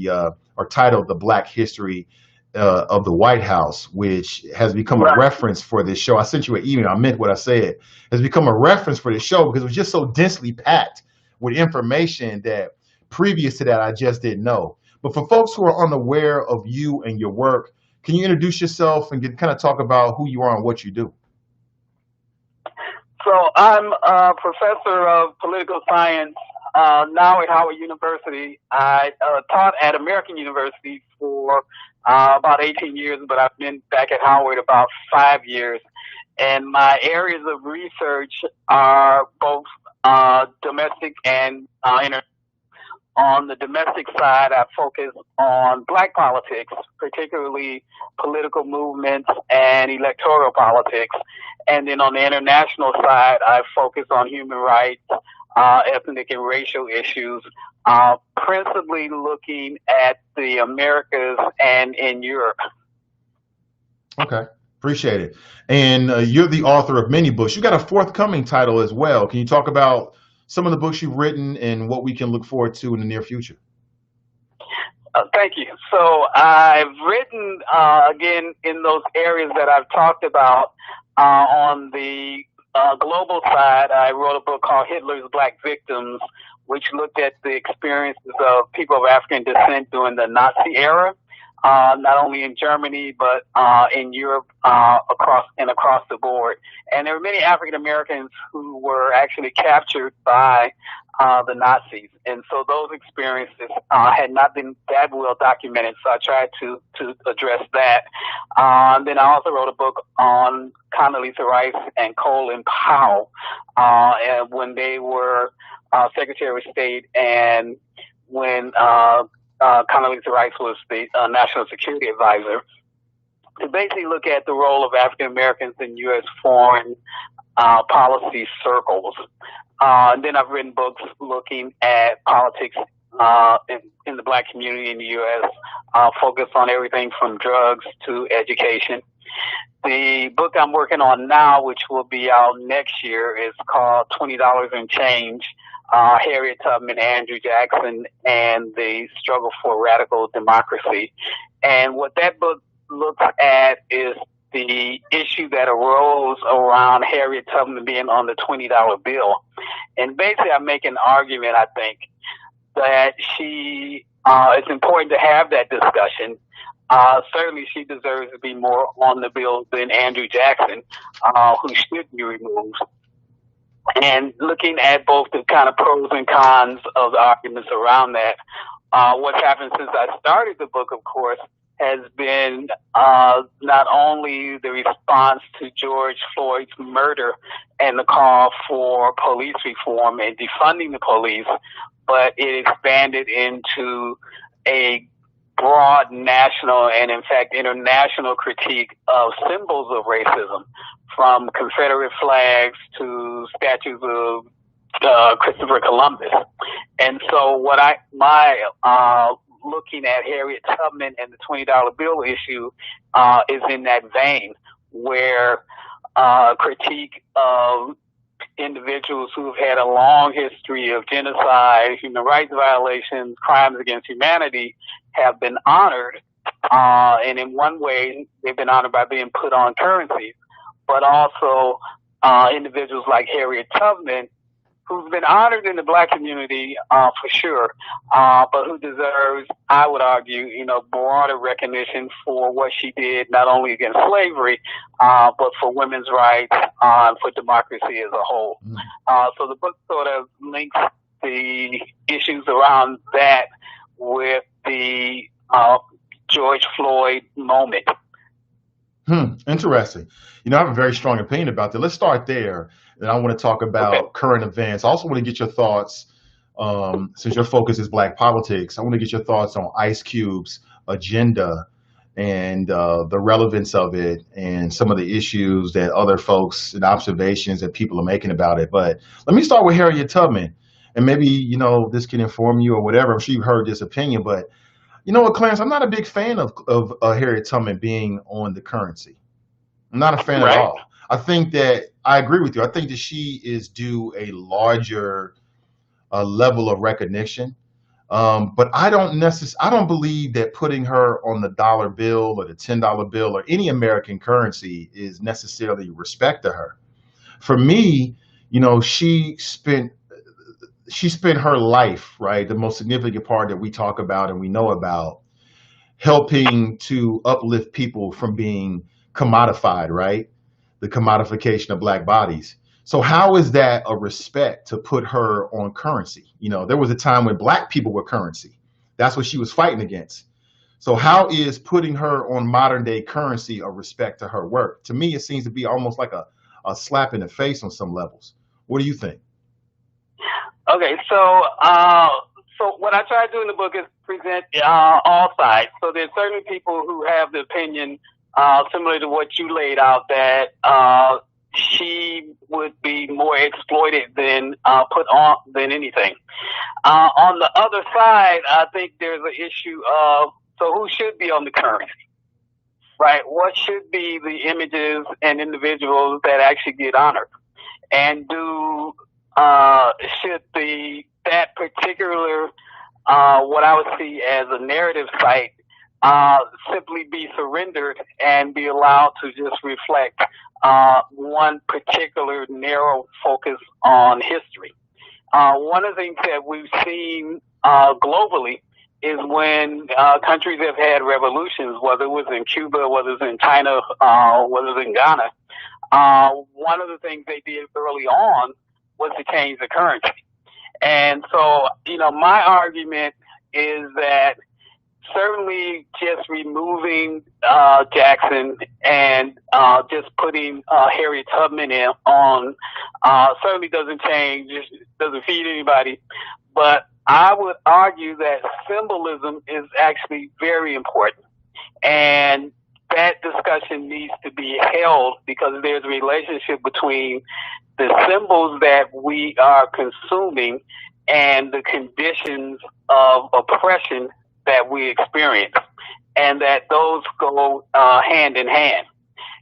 or titled The Black History of the White House, which has become a reference for this show. I sent you an email. I meant what I said. Has become a reference for this show because it was just so densely packed with information that previous to that I just didn't know. But for folks who are unaware of you and your work, can you introduce yourself and kind of talk about who you are and what you do? So I'm a professor of political science now at Howard University. I taught at American University for about 18 years, but I've been back at Howard about 5 years. And my areas of research are both domestic and international. On the domestic side, I focus on black politics, particularly political movements and electoral politics. And then on the international side, I focus on human rights, ethnic and racial issues, principally looking at the Americas and in Europe. Okay. Appreciate it. And you're the author of many books. You got a forthcoming title as well. Can you talk about some of the books you've written and what we can look forward to in the near future? Thank you. So I've written, again, in those areas that I've talked about. On the global side, I wrote a book called Hitler's Black Victims, which looked at the experiences of people of African descent during the Nazi era, not only in Germany, but in Europe, across the board. And there were many African Americans who were actually captured by the Nazis. And so those experiences had not been that well documented, so I tried to address that. Then I also wrote a book on Condoleezza Rice and Colin Powell when they were Secretary of State and when Condoleezza Rice was the National Security Advisor, to basically look at the role of African Americans in U.S. foreign policy circles. And then I've written books looking at politics in the black community in the U.S., focused on everything from drugs to education. The book I'm working on now, which will be out next year, is called $20 and Change, Harriet Tubman, Andrew Jackson, and the Struggle for Radical Democracy. And what that book looks at is the issue that arose around Harriet Tubman being on the $20 bill. And basically I make an argument, I think, that it's important to have that discussion. Certainly she deserves to be more on the bill than Andrew Jackson, who should be removed. And looking at both the kind of pros and cons of the arguments around that, what's happened since I started the book, of course, has been not only the response to George Floyd's murder and the call for police reform and defunding the police, but it expanded into a broad national and, in fact, international critique of symbols of racism, from Confederate flags to statues of Christopher Columbus. And so looking at Harriet Tubman and the $20 bill issue is in that vein, where critique of individuals who've had a long history of genocide, human rights violations, crimes against humanity have been honored. And in one way, they've been honored by being put on currencies, but also individuals like Harriet Tubman, who's been honored in the Black community for sure, but who deserves, I would argue, broader recognition for what she did, not only against slavery, but for women's rights, for democracy as a whole. So the book sort of links the issues around that with the George Floyd moment. Interesting. I have a very strong opinion about that. Let's start there. And I want to talk about current events. I also want to get your thoughts, since your focus is Black politics, I want to get your thoughts on Ice Cube's agenda and the relevance of it and some of the issues that other folks and observations that people are making about it. But let me start with Harriet Tubman. And maybe, this can inform you or whatever. I'm sure you've heard this opinion, but you know what, Clarence, I'm not a big fan of Harriet Tubman being on the currency. I'm not a fan at all. I think that I agree with you. I think that she is due a larger level of recognition. But I don't believe that putting her on the dollar bill or the $10 bill or any American currency is necessarily respect to her. For me, she spent her life, right, the most significant part that we talk about and we know about, helping to uplift people from being commodified, right? The commodification of Black bodies. So how is that a respect to put her on currency? There was a time when Black people were currency. That's what she was fighting against. So how is putting her on modern day currency a respect to her work? To me, it seems to be almost like a slap in the face on some levels. What do you think? Okay, so what I try to do in the book is present all sides. So there's certain people who have the opinion similar to what you laid out, that she would be more exploited than put on than anything. On the other side, I think there's an issue of, so who should be on the currency, right? What should be the images and individuals that actually get honored? And should that particular, what I would see as a narrative site, simply be surrendered and be allowed to just reflect one particular narrow focus on history. One of the things that we've seen globally is when countries have had revolutions, whether it was in Cuba, whether it was in China, whether it was in Ghana, one of the things they did early on was to change the currency. And so, my argument is that certainly just removing Jackson and just putting Harriet Tubman on certainly doesn't change, doesn't feed anybody. But I would argue that symbolism is actually very important. And that discussion needs to be held because there's a relationship between the symbols that we are consuming and the conditions of oppression that we experience, and that those go hand in hand.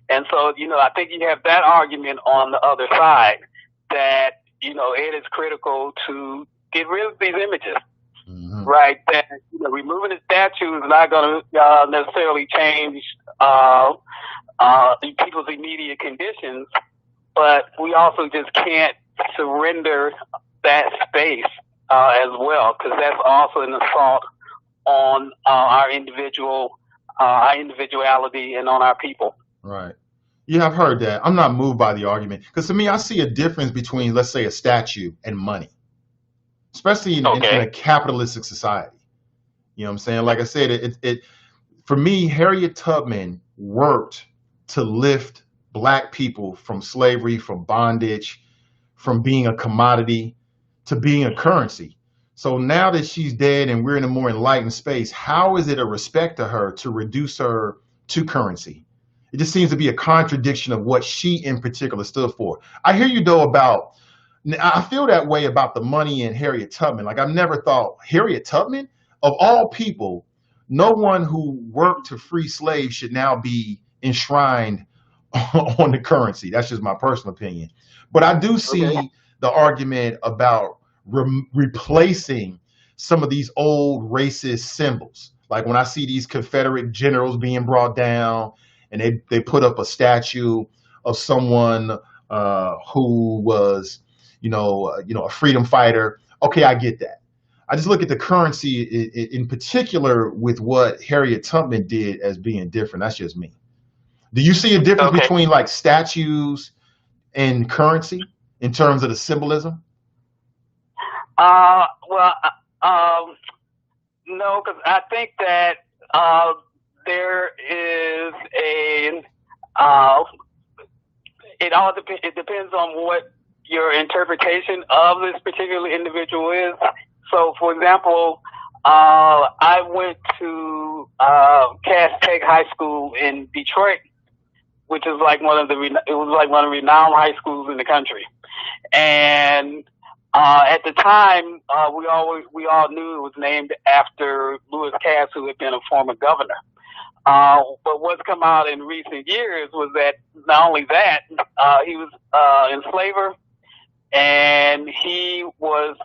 And so, I think you have that argument on the other side that, it is critical to get rid of these images, right? That removing the statue is not going to necessarily change people's immediate conditions, but we also just can't surrender that space as well, because that's also an assault on our individuality and on our people. Right. Yeah, I've heard that. I'm not moved by the argument because to me, I see a difference between, let's say, a statue and money, especially in a capitalistic society. You know what I'm saying? Like I said, it for me, Harriet Tubman worked to lift Black people from slavery, from bondage, from being a commodity to being a currency. So now that she's dead and we're in a more enlightened space, how is it a respect to her to reduce her to currency? It just seems to be a contradiction of what she in particular stood for. I hear you though about, I feel that way about the money and Harriet Tubman. Like I've never thought Harriet Tubman, of all people, no one who worked to free slaves should now be enshrined on the currency. That's just my personal opinion. But I do see the argument about replacing some of these old racist symbols. Like when I see these Confederate generals being brought down and they put up a statue of someone who was, a freedom fighter. Okay, I get that. I just look at the currency in particular with what Harriet Tubman did as being different. That's just me. Do you see a difference between like statues and currency in terms of the symbolism? No, because I think that there is it depends on what your interpretation of this particular individual is. So, for example, I went to Cass Tech High School in Detroit, which is like one of the renowned high schools in the country, and at the time, we all knew it was named after Lewis Cass, who had been a former governor. But what's come out in recent years was that not only that, he was enslaver, and he was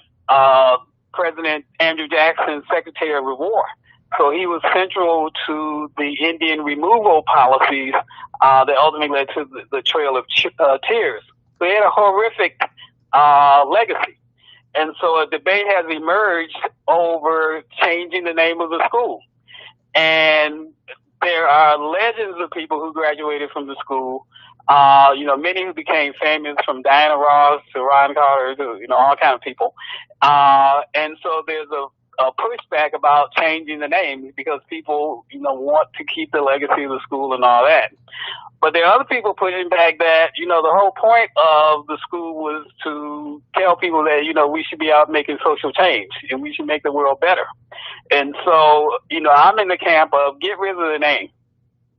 President Andrew Jackson's Secretary of War. So he was central to the Indian removal policies that ultimately led to the Trail of Tears. So he had a horrific legacy. And so a debate has emerged over changing the name of the school. And there are legends of people who graduated from the school, many who became famous, from Diana Ross to Ron Carter to, all kinds of people. And so there's a pushback about changing the name because people, want to keep the legacy of the school and all that. But there are other people pushing back that, the whole point of the school was to tell people that, we should be out making social change and we should make the world better. And so, I'm in the camp of get rid of the name,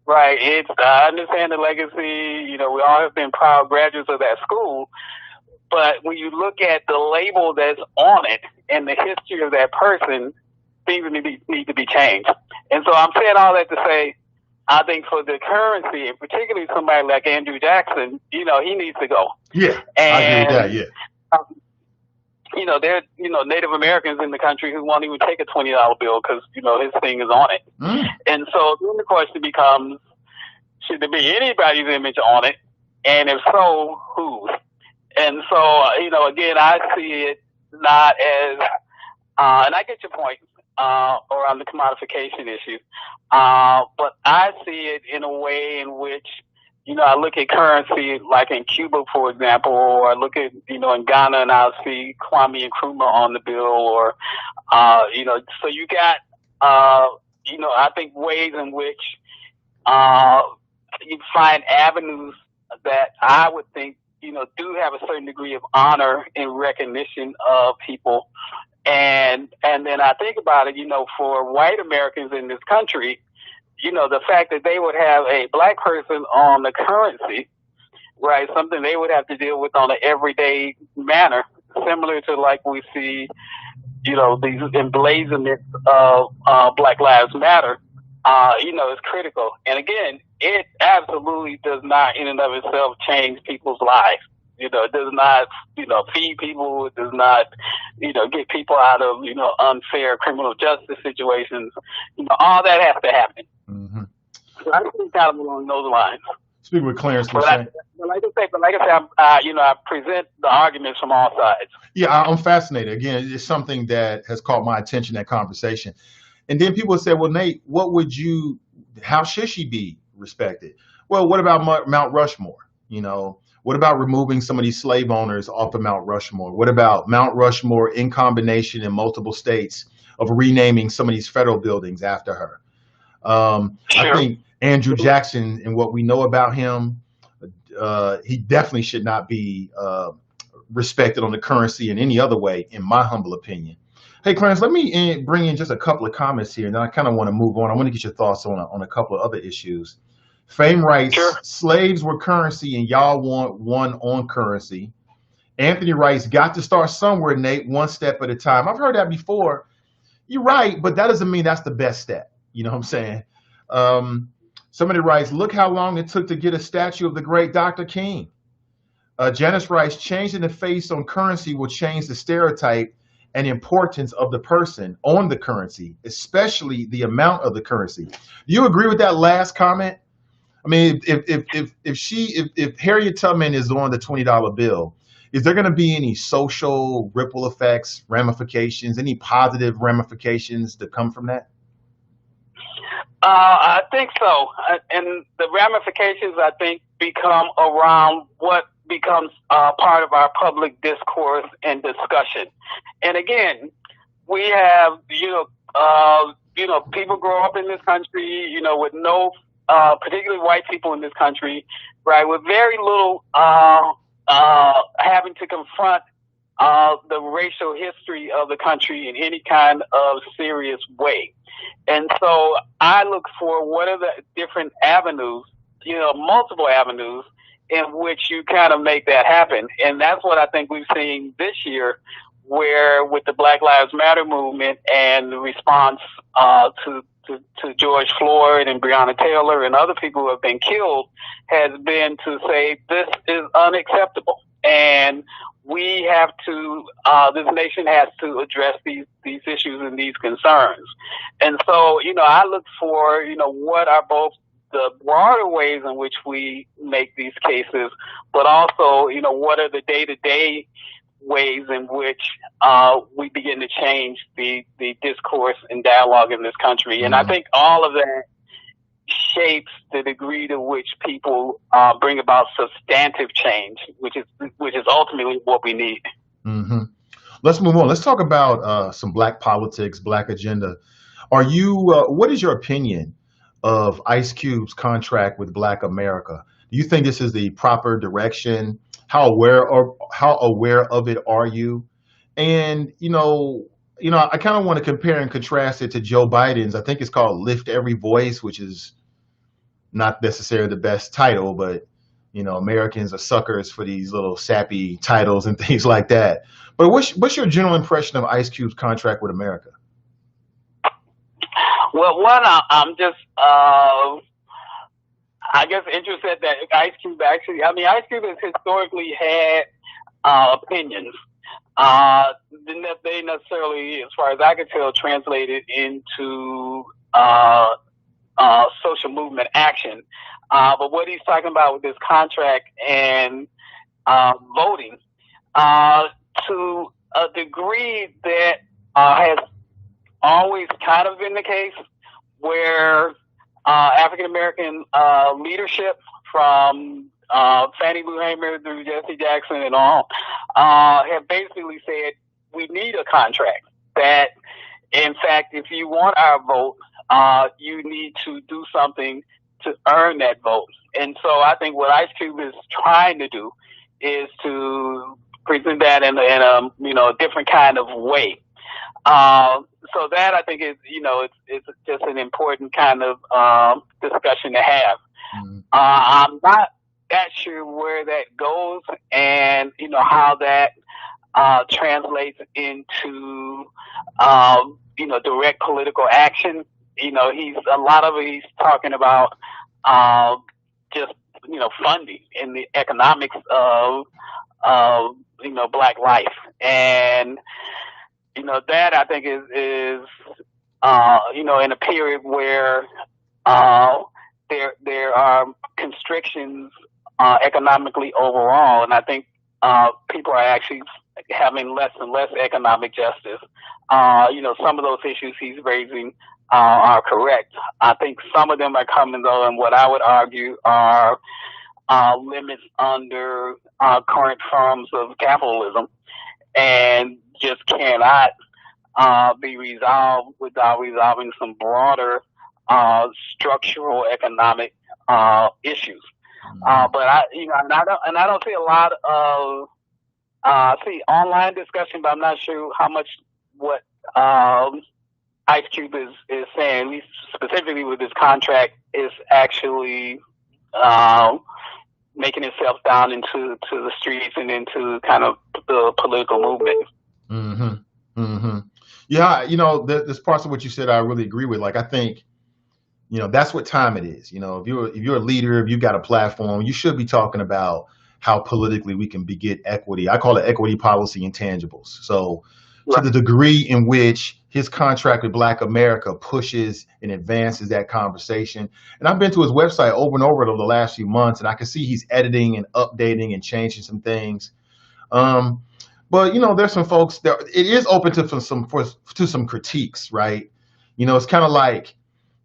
right? I understand the legacy, we all have been proud graduates of that school. But when you look at the label that's on it and the history of that person, things need to be changed. And so I'm saying all that to say, I think for the currency, and particularly somebody like Andrew Jackson, he needs to go. Yeah, I agree with that, yeah. There are, Native Americans in the country who won't even take a $20 bill because, his thing is on it. And so then the question becomes, should there be anybody's image on it? And if so, whose? And so, again, I see it not as, and I get your point, around the commodification issue. But I see it in a way in which, I look at currency like in Cuba, for example, or I look at, in Ghana and I'll see Kwame Nkrumah on the bill or, so you got, I think ways in which, you find avenues that I would think, do have a certain degree of honor and recognition of people. And then I think about it, for white Americans in this country, the fact that they would have a black person on the currency, right, something they would have to deal with on an everyday manner, similar to like we see, these emblazonments of Black Lives Matter, is critical. And again, it absolutely does not in and of itself change people's lives. It does not, feed people. It does not, get people out of, unfair criminal justice situations. All that has to happen. Mm-hmm. So I think kind of along those lines. Speaking with Clarence But, Lusane. but like I say, I present the arguments from all sides. Yeah, I'm fascinated. Again, it's something that has caught my attention, that conversation. And then people say, well, Nate, how should she be respected? Well, what about Mount Rushmore? What about removing some of these slave owners off of Mount Rushmore? What about Mount Rushmore in combination in multiple states of renaming some of these federal buildings after her? I think Andrew Jackson and what we know about him, he definitely should not be respected on the currency in any other way, in my humble opinion. Hey, Clarence, let me bring in just a couple of comments here, and then I kind of want to move on. I want to get your thoughts on a couple of other issues. Fame writes, slaves were currency, and y'all want one on currency. Anthony writes, got to start somewhere, Nate, one step at a time. I've heard that before. You're right, but that doesn't mean that's the best step. You know what I'm saying? Somebody writes, look how long it took to get a statue of the great Dr. King. Janice writes, changing the face on currency will change the stereotype and importance of the person on the currency, especially the amount of the currency. Do you agree with that last comment? I mean, if Harriet Tubman is on the $20 bill, is there going to be any social ripple effects, ramifications, any positive ramifications that come from that? I think so. And the ramifications, I think, become around what becomes part of our public discourse and discussion. And again, we have, people grow up in this country, with no, particularly white people in this country, right, with very little having to confront the racial history of the country in any kind of serious way. And so I look for what are the different avenues, multiple avenues in which you kind of make that happen. And that's what I think we've seen this year, where with the Black Lives Matter movement and the response to George Floyd and Breonna Taylor and other people who have been killed has been to say this is unacceptable. And we have to, this nation has to address these issues and these concerns. And so, I look for, what are both the broader ways in which we make these cases, but also, what are the day-to-day ways in which we begin to change the discourse and dialogue in this country. And I think all of that shapes the degree to which people bring about substantive change, which is ultimately what we need. Mm-hmm. Let's move on. Let's talk about some Black politics, Black agenda. What is your opinion of Ice Cube's contract with Black America? Do you think this is the proper direction? How aware of it are you? And I kind of want to compare and contrast it to Joe Biden's. I think it's called Lift Every Voice, which is not necessarily the best title, but Americans are suckers for these little sappy titles and things like that. But what's your general impression of Ice Cube's contract with America? Well, one, I'm just, I guess, interested that Ice Cube Ice Cube has historically had opinions. They necessarily, as far as I can tell, translated into social movement action. But what he's talking about with this contract and voting, to a degree that has always kind of been the case, where African American leadership from Fannie Lou Hamer through Jesse Jackson and all have basically said we need a contract. That, in fact, if you want our vote, you need to do something to earn that vote. And so I think what Ice Cube is trying to do is to present that in a different kind of way. So that I think is, it's just an important kind of discussion to have. Mm-hmm. I'm not that sure where that goes and, how that translates into, direct political action. He's talking about just, funding in the economics of Black life. And, that I think is in a period where there are constrictions economically overall, and I think people are actually having less and less economic justice. Some of those issues he's raising are correct. I think some of them are coming, though, and what I would argue are limits under current forms of capitalism, and just cannot be resolved without resolving some broader structural economic issues. But I don't see a lot of see online discussion, but I'm not sure how much what Ice Cube is saying, at least specifically with this contract, is actually making itself down into the streets and into kind of the political movement. Mm-hmm. Mm-hmm. Yeah, there's parts of what you said I really agree with. Like, I think, that's what time it is. If you're a leader, if you've got a platform, you should be talking about how politically we can beget equity. I call it equity policy intangibles. So to the degree in which his contract with Black America pushes and advances that conversation. And I've been to his website over and over over the last few months, and I can see he's editing and updating and changing some things. But there's some folks that it is open to some critiques, right? It's kind of like,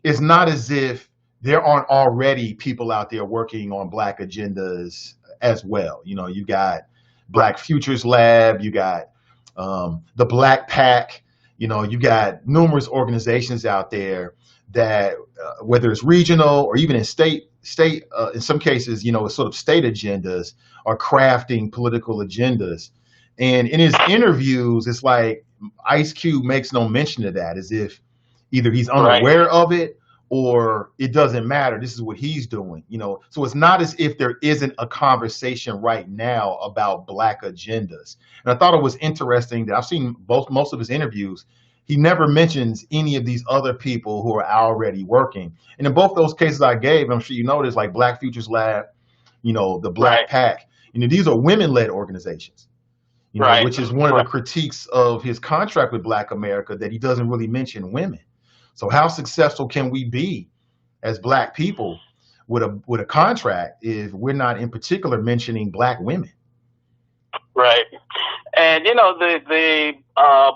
it's not as if there aren't already people out there working on Black agendas as well. You got Black Futures Lab, you got the Black Pack, you got numerous organizations out there that whether it's regional or even in state, in some cases, it's sort of state agendas, are crafting political agendas. And in his interviews, it's like Ice Cube makes no mention of that, as if either he's unaware of it or it doesn't matter. This is what he's doing, So it's not as if there isn't a conversation right now about Black agendas. And I thought it was interesting that I've seen most of his interviews. He never mentions any of these other people who are already working. And in both those cases I gave, I'm sure you noticed, like Black Futures Lab, the Black Pack, these are women-led organizations. Which is one of the critiques of his contract with Black America, that he doesn't really mention women. So how successful can we be as Black people with a contract if we're not in particular mentioning Black women? Right. And, the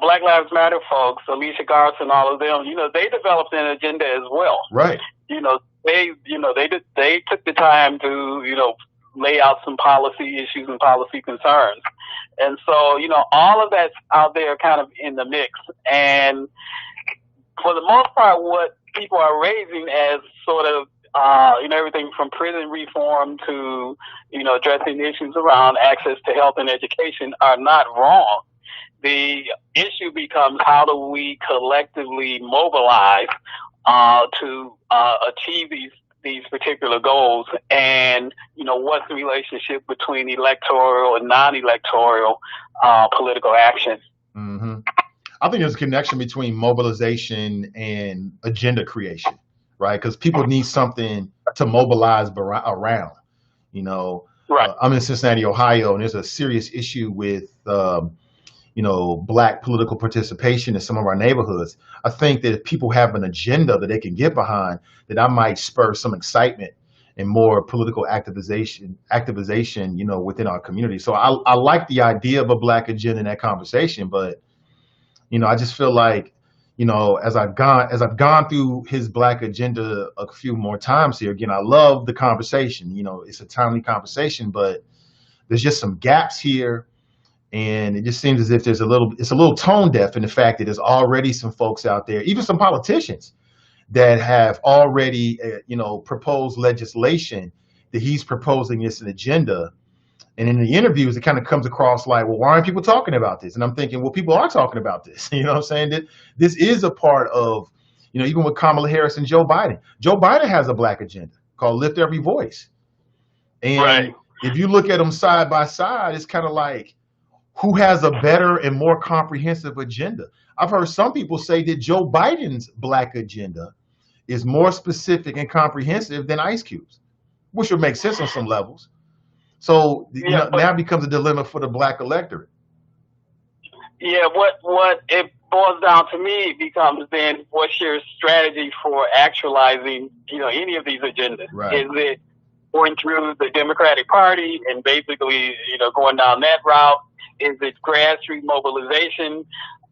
Black Lives Matter folks, Alicia Garza, all of them, they developed an agenda as well. Right. They took the time to, lay out some policy issues and policy concerns. And so, all of that's out there kind of in the mix. And for the most part, what people are raising as sort of, everything from prison reform to, addressing issues around access to health and education are not wrong. The issue becomes, how do we collectively mobilize to achieve these particular goals, and what's the relationship between electoral and non-electoral political action? Mm-hmm. I think there's a connection between mobilization and agenda creation, right? Because people need something to mobilize around. Right. I'm in Cincinnati, Ohio, and there's a serious issue with Black political participation in some of our neighborhoods. I think that if people have an agenda that they can get behind, that might spur some excitement and more political activization, within our community. So I like the idea of a Black agenda in that conversation, but, I just feel like, as I've gone through his Black agenda a few more times here, again, I love the conversation. It's a timely conversation, but there's just some gaps here. And it just seems as if it's a little tone deaf in the fact that there's already some folks out there, even some politicians, that have already, proposed legislation that he's proposing as an agenda. And in the interviews, it kind of comes across like, well, why aren't people talking about this? And I'm thinking, well, people are talking about this. You know what I'm saying? That this is a part of, even with Kamala Harris and Joe Biden. Joe Biden has a Black agenda called Lift Every Voice. And if you look at them side by side, it's kind of like, who has a better and more comprehensive agenda? I've heard some people say that Joe Biden's Black agenda is more specific and comprehensive than Ice Cube's, which would make sense on some levels. So now it becomes a dilemma for the Black electorate. Yeah, what it boils down to me becomes then, what's your strategy for actualizing, any of these agendas? Right. Is it going through the Democratic Party and basically, going down that route? Is it grassroots mobilization?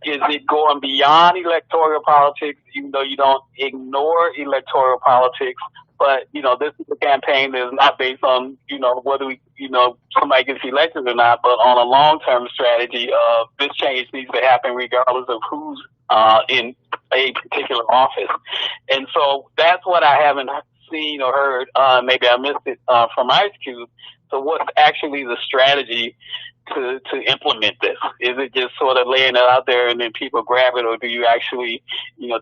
Is it going beyond electoral politics, even though you don't ignore electoral politics? But, this is a campaign that is not based on, whether somebody gets elected or not, but on a long-term strategy of this change needs to happen regardless of who's in a particular office. And so that's what I haven't seen or heard. Maybe I missed it from Ice Cube. So what's actually the strategy to implement this? Is it just sort of laying it out there and then people grab it, or do you actually,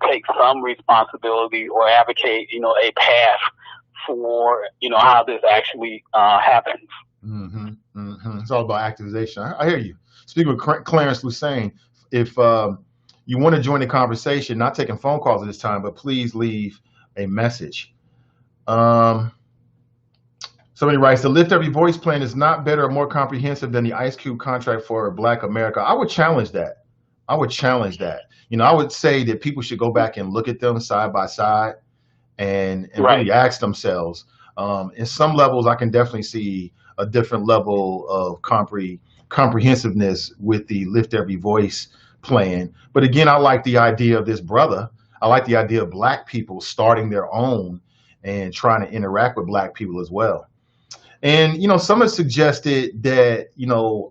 take some responsibility or advocate, a path for, how this actually happens? Mm-hmm, mm-hmm. It's all about activization. I hear you. Speaking with Clarence Lusane, if you want to join the conversation, not taking phone calls at this time, but please leave a message. Somebody writes, the Lift Every Voice plan is not better or more comprehensive than the Ice Cube contract for Black America. I would challenge that. I would say that people should go back and look at them side by side and Right. really ask themselves. In some levels, I can definitely see a different level of comprehensiveness with the Lift Every Voice plan. But again, I like the idea of this brother. I like the idea of Black people starting their own and trying to interact with Black people as well. And, some have suggested that,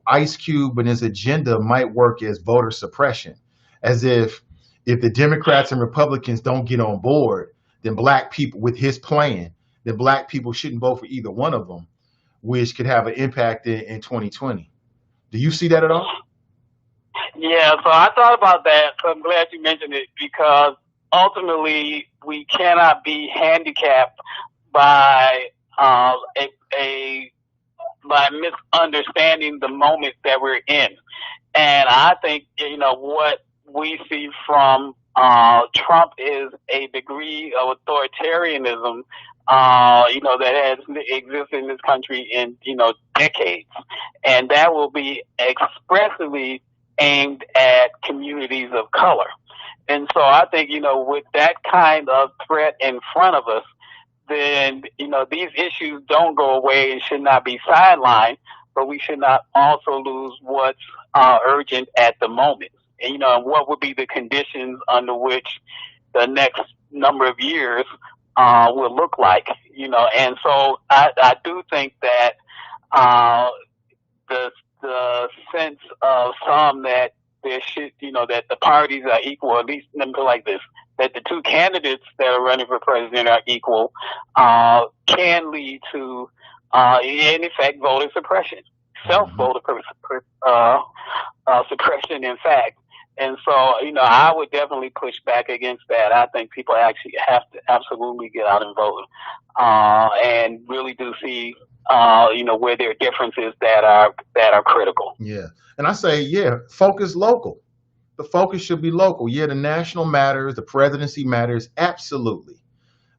Ice Cube and his agenda might work as voter suppression, as if the Democrats and Republicans don't get on board, then Black people, with his plan, then Black people shouldn't vote for either one of them, which could have an impact in 2020. Do you see that at all? Yeah, so I thought about that. So I'm glad you mentioned it, because ultimately we cannot be handicapped by by misunderstanding the moment that we're in. And I think, what we see from Trump is a degree of authoritarianism, that has existed in this country in, decades. And that will be expressively aimed at communities of color. And so I think, with that kind of threat in front of us, then, these issues don't go away and should not be sidelined, but we should not also lose what's urgent at the moment. And, what would be the conditions under which the next number of years will look like, and so I do think that the sense of some that there should, that the parties are equal, at least let me put it like this, that the two candidates that are running for president are equal, can lead to, in effect, voter suppression, self-voter suppression, in fact. And so, I would definitely push back against that. I think people actually have to absolutely get out and vote, and really do see, where there are differences that are critical. Yeah. And I say, focus local. The focus should be local. Yeah, the national matters, the presidency matters, absolutely.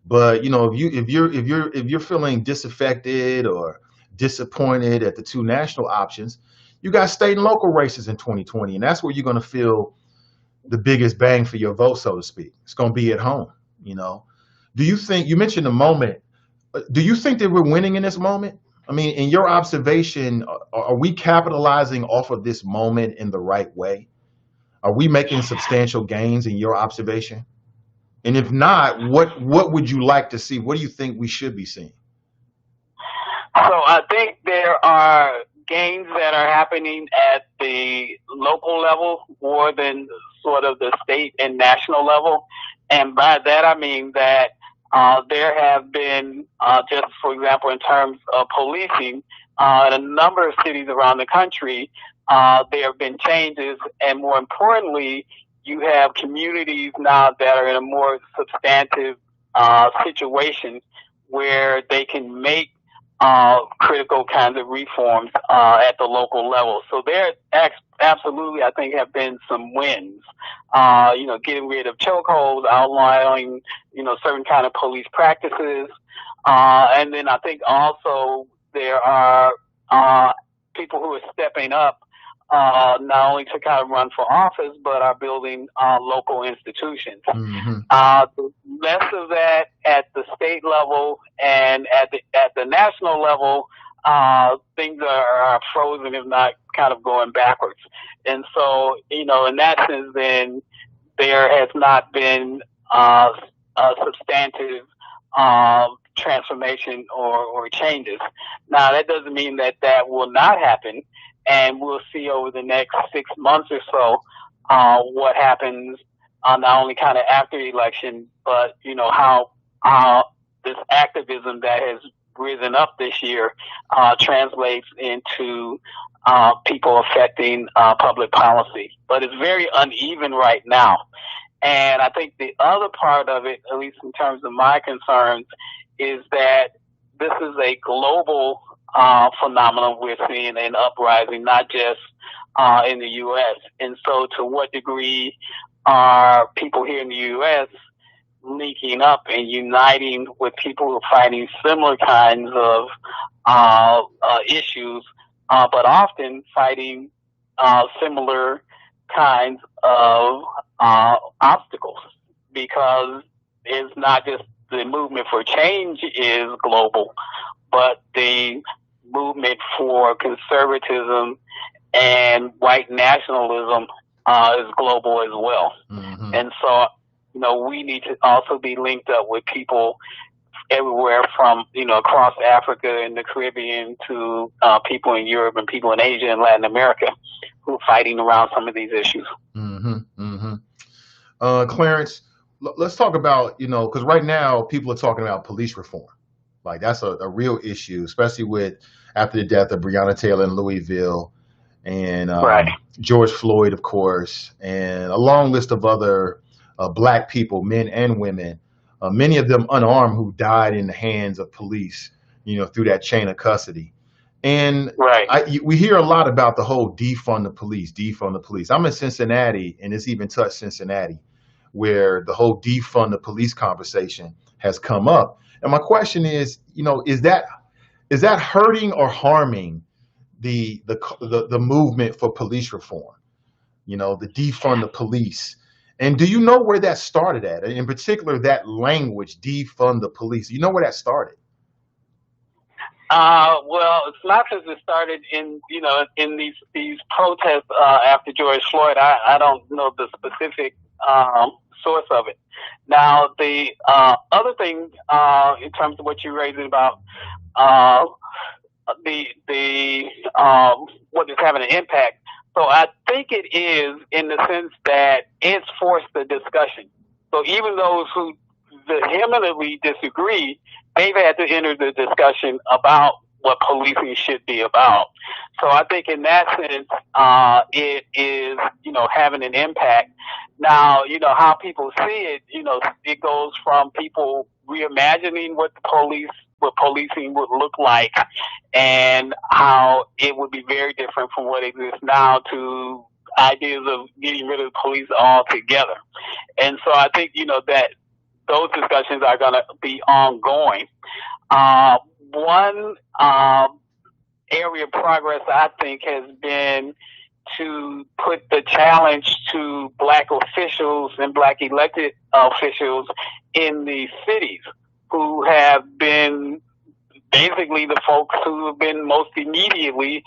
But if you're feeling disaffected or disappointed at the two national options, you got state and local races in 2020, and that's where you're going to feel the biggest bang for your vote, so to speak. It's going to be at home. Do you think, you mentioned the moment, do you think that we're winning in this moment? I mean, in your observation, are we capitalizing off of this moment in the right way? Are we making substantial gains in your observation? And if not, what would you like to see? What do you think we should be seeing? So I think there are gains that are happening at the local level more than sort of the state and national level. And by that, I mean that there have been, just for example, in terms of policing, in a number of cities around the country, there have been changes, and more importantly, you have communities now that are in a more substantive situation where they can make critical kinds of reforms at the local level. So there absolutely, I think, have been some wins. Getting rid of chokeholds, outlawing, certain kind of police practices. And then I think also there are people who are stepping up, not only to kind of run for office, but are building local institutions. Mm-hmm. Less of that at the state level and at the national level, things are frozen, if not kind of going backwards. And so, in that sense, then there has not been a substantive transformation or changes. Now, that doesn't mean that will not happen, and we'll see over the next 6 months or so what happens not only kind of after the election, but how this activism that has risen up this year translates into people affecting public policy. But it's very uneven right now. And I think the other part of it, at least in terms of my concerns, is that this is a global phenomenon we're seeing an uprising, not just in the U.S. And so to what degree are people here in the U.S. linking up and uniting with people who are fighting similar kinds of issues, but often fighting similar kinds of obstacles, because it's not just the movement for change is global, but the movement for conservatism and white nationalism is global as well. Mm-hmm. And so, we need to also be linked up with people everywhere from, across Africa and the Caribbean to people in Europe and people in Asia and Latin America who are fighting around some of these issues. Mm-hmm. Mm-hmm. Clarence, let's talk about, because right now people are talking about police reform. Like that's a real issue, especially after the death of Breonna Taylor in Louisville and right. George Floyd, of course, and a long list of other black people, men and women, many of them unarmed, who died in the hands of police, through that chain of custody. And right. We hear a lot about the whole defund the police. I'm in Cincinnati, and it's even touched Cincinnati, where the whole defund the police conversation has come up. And my question is, is that hurting or harming the movement for police reform? The defund the police. And do you know where that started at? In particular, that language, defund the police. You know where that started? Well, it's not just it started in these protests after George Floyd. I don't know the specific source of it. Now, the other thing in terms of what you're raising about the what is having an impact. So I think it is in the sense that it's forced the discussion. So even those who vehemently disagree, they've had to enter the discussion about what policing should be about. So I think in that sense, it is, having an impact. Now, how people see it, it goes from people reimagining what policing would look like and how it would be very different from what exists now to ideas of getting rid of the police altogether. And so I think, that those discussions are going to be ongoing. One area of progress, I think, has been to put the challenge to black officials and black elected officials in the cities who have been basically the folks who have been most immediately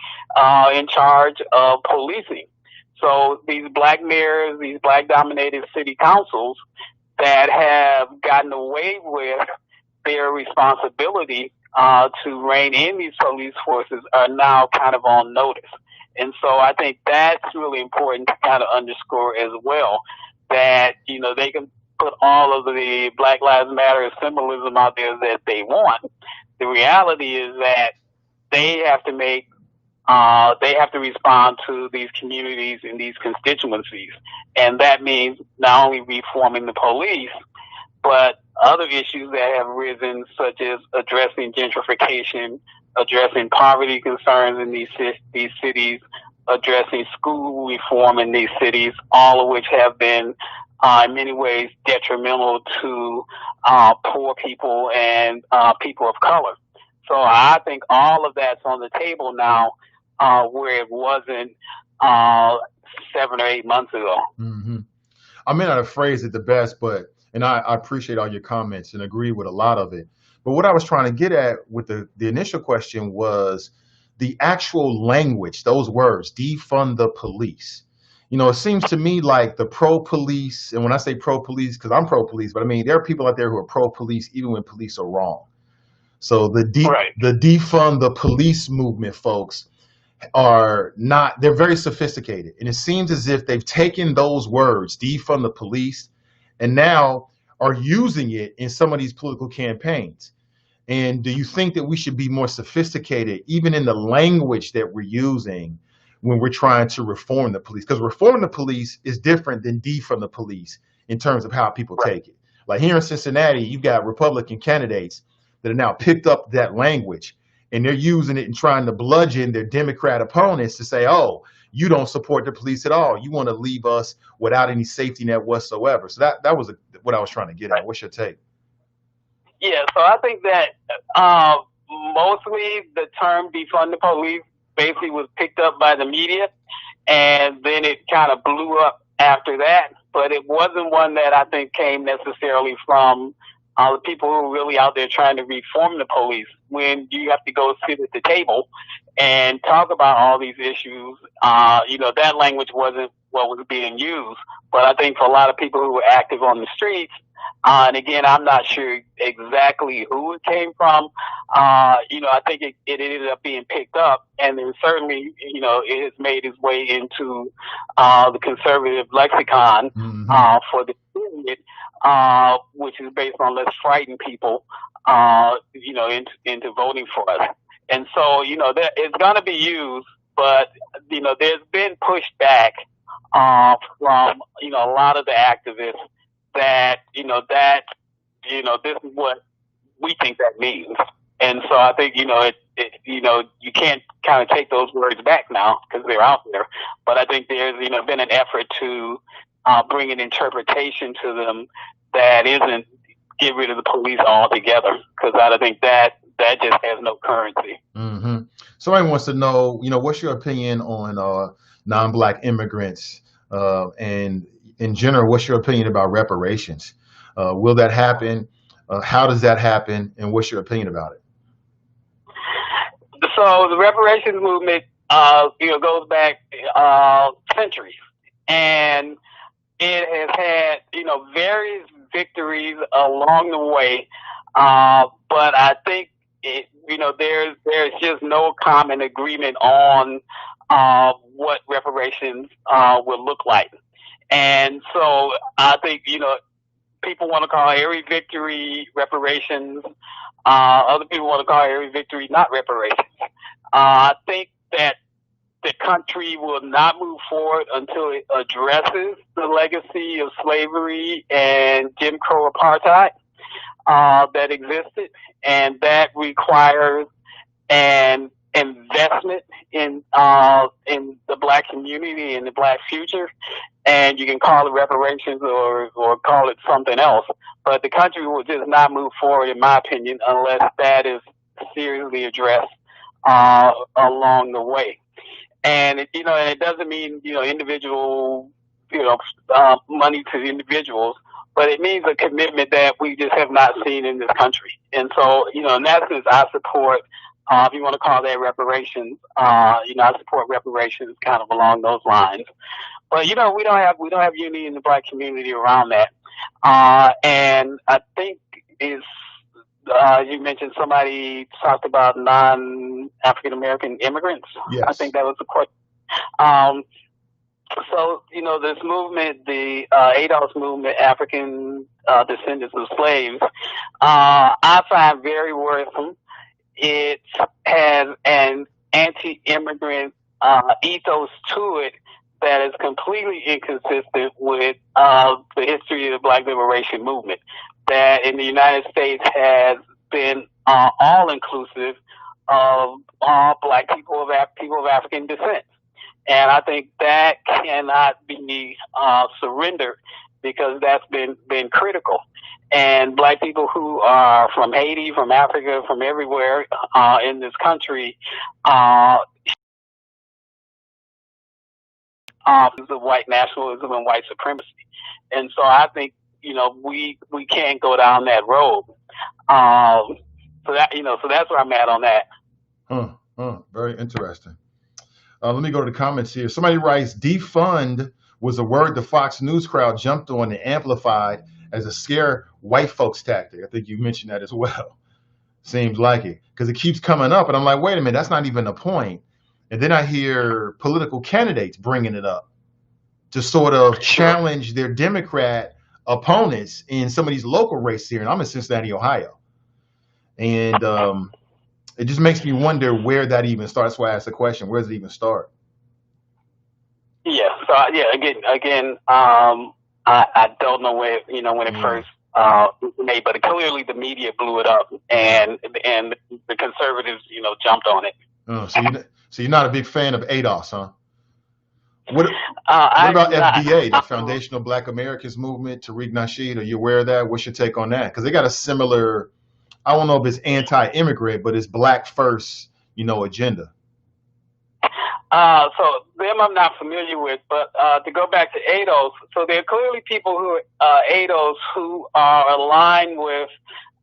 in charge of policing. So these black mayors, these black-dominated city councils that have gotten away with their responsibility to rein in these police forces are now kind of on notice. And so I think that's really important to kind of underscore as well, that, they can put all of the Black Lives Matter symbolism out there that they want. The reality is that they have to respond to these communities and these constituencies. And that means not only reforming the police, but other issues that have risen, such as addressing gentrification, addressing poverty concerns in these cities, addressing school reform in these cities, all of which have been in many ways detrimental to poor people and people of color. So I think all of that's on the table now, where it wasn't 7 or 8 months ago. Mm-hmm. I may not have phrased it the best, but And I appreciate all your comments and agree with a lot of it. But what I was trying to get at with the initial question was the actual language, those words, defund the police. You know, it seems to me like the pro police, and when I say pro police, because I'm pro police, but I mean, there are people out there who are pro police even when police are wrong. So Right. the defund the police movement folks are not, they're very sophisticated. And it seems as if they've taken those words, defund the police, and now are using it in some of these political campaigns. And do you think that we should be more sophisticated, even in the language that we're using when we're trying to reform the police? Because reform the police is different than defund the police in terms of how people Right. take it. Like here in Cincinnati, you've got Republican candidates that have now picked up that language and they're using it and trying to bludgeon their Democrat opponents to say, oh, you don't support the police at all. You want to leave us without any safety net whatsoever. So that was what I was trying to get at. What's your take? Yeah, so I think that mostly the term defund the police basically was picked up by the media, and then it kind of blew up after that. But it wasn't one that I think came necessarily from the people who are really out there trying to reform the police. When you have to go sit at the table and talk about all these issues, that language wasn't what was being used. But I think for a lot of people who were active on the streets, and again, I'm not sure exactly who it came from. I think it ended up being picked up, and then certainly, it has made its way into the conservative lexicon for the period, which is based on let's frighten people, into voting for us. And so, it's going to be used, but there's been pushback from a lot of the activists that this is what we think that means. And so I think you can't kind of take those words back now because they're out there. But I think there's been an effort to bring an interpretation to them that isn't get rid of the police altogether, because I think that just has no currency. Mm-hmm. Somebody wants to know, what's your opinion on non-black immigrants, and in general, what's your opinion about reparations? Will that happen? How does that happen? And what's your opinion about it? So the reparations movement, goes back centuries, and it has had, various victories along the way. But I think there's just no common agreement on what reparations will look like. And so I think, people want to call every victory reparations. Other people want to call every victory not reparations. I think that the country will not move forward until it addresses the legacy of slavery and Jim Crow apartheid that existed, and that requires an investment in the black community and the black future. And you can call it reparations or call it something else, but the country will just not move forward, in my opinion, unless that is seriously addressed along the way. And it doesn't mean individual money to individuals, but it means a commitment that we just have not seen in this country. And so, in that sense, I support, if you want to call that reparations, I support reparations kind of along those lines. But we don't have unity in the black community around that. And I think you mentioned somebody talked about non-African American immigrants. Yes. I think that was the question. So, this movement, the ADOS movement, African descendants of slaves, I find very worrisome. It has an anti-immigrant ethos to it that is completely inconsistent with the history of the Black Liberation Movement, that in the United States has been all-inclusive of all black people of African descent. And I think that cannot be surrendered, because that's been critical. And black people who are from Haiti, from Africa, from everywhere in this country, of white nationalism and white supremacy. And so I think, we can't go down that road. So that's where I'm at on that. Very interesting. Let me go to the comments here. Somebody writes, defund was a word the Fox News crowd jumped on and amplified as a scare white folks tactic. I think you mentioned that as well. Seems like it, because it keeps coming up, and I'm like, wait a minute, that's not even the point. And then I hear political candidates bringing it up to sort of challenge their Democrat opponents in some of these local races here. And I'm in Cincinnati, Ohio. And it just makes me wonder where that even starts. That's why I asked the question, where does it even start? Yeah. So again, I don't know where, when it first made, but clearly the media blew it up, and the conservatives, jumped on it. So you're not a big fan of ADOS, huh? What about FBA, the Foundational Black Americans Movement, Tariq Nasheed? Are you aware of that? What's your take on that? Because they got a similar, I don't know if it's anti-immigrant, but it's black first, agenda. So them I'm not familiar with, but to go back to ADOS, so there are clearly people who ADOS who are aligned with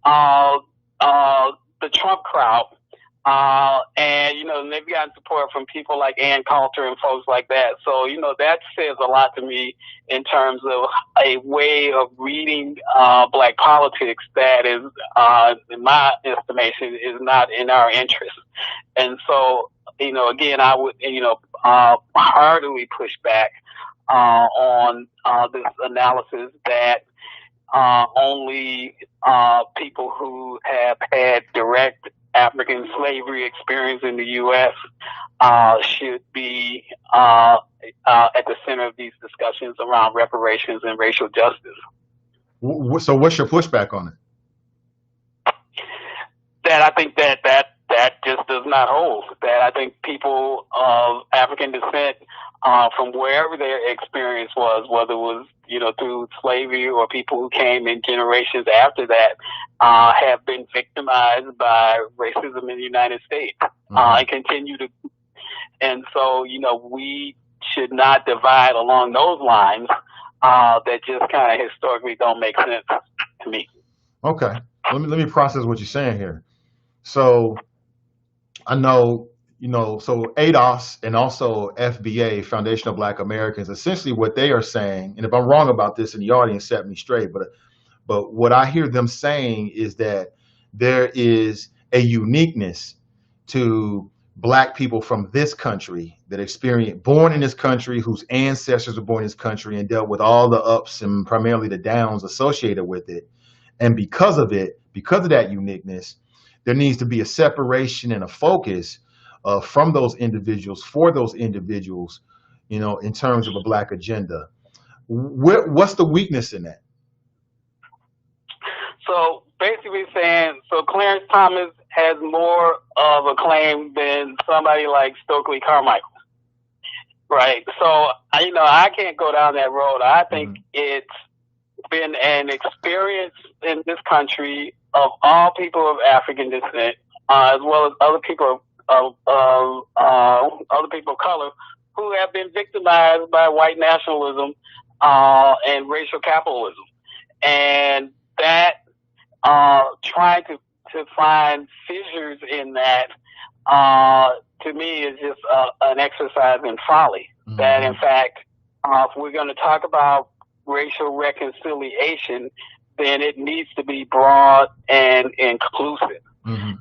the Trump crowd, and they've gotten support from people like Ann Coulter and folks like that. So that says a lot to me in terms of a way of reading black politics that is, in my estimation, is not in our interest. And so, again, I would, heartily push back on this analysis that only people who have had direct African slavery experience in the U.S. Should be at the center of these discussions around reparations and racial justice. So what's your pushback on it? That I think that just does not hold. That I think people of African descent, from wherever their experience was, whether it was through slavery or people who came in generations after that, have been victimized by racism in the United States, and continue to. And so we should not divide along those lines that just kind of historically don't make sense to me. Okay, let me process what you're saying here. So I know, so ADOS and also FBA, Foundational Black Americans, essentially what they are saying, and if I'm wrong about this in the audience, set me straight, but what I hear them saying is that there is a uniqueness to black people from this country that born in this country, whose ancestors were born in this country and dealt with all the ups and primarily the downs associated with it. And because of that uniqueness, there needs to be a separation and a focus from those individuals, for those individuals, in terms of a black agenda. What's the weakness in that? So basically saying, Clarence Thomas has more of a claim than somebody like Stokely Carmichael, right? So, I can't go down that road. I think it's been an experience in this country of all people of African descent, as well as other people of color who have been victimized by white nationalism and racial capitalism, and that trying to find fissures in that to me is just an exercise in folly. That in fact, if we're going to talk about racial reconciliation, then it needs to be broad and inclusive.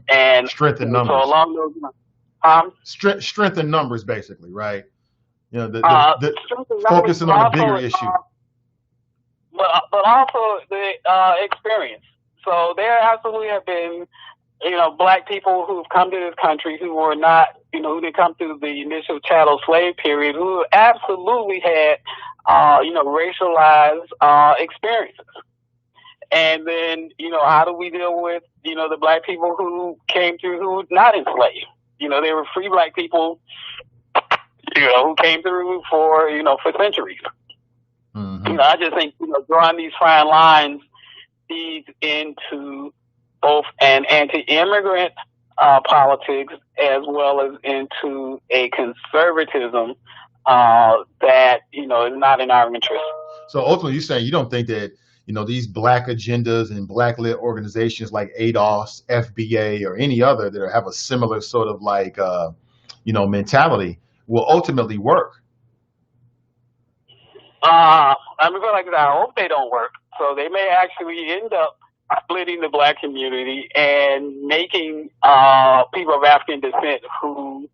And strength in numbers. So along those lines, strength in numbers, basically, right? The focusing on the bigger issue. But also the experience. So there absolutely have been, black people who've come to this country who were not, who didn't come through the initial chattel slave period, who absolutely had, racialized experiences. And then, how do we deal with, the black people who came through who were not enslaved? They were free black people, who came through for centuries. I just think, drawing these fine lines feeds into both an anti-immigrant politics as well as into a conservatism that, is not in our interest. So ultimately, you're saying you don't think that, these black agendas and black lit organizations like ADOS, FBA, or any other that have a similar sort of like, mentality will ultimately work. I'm going like that. I hope they don't work. So they may actually end up splitting the black community and making people of African descent who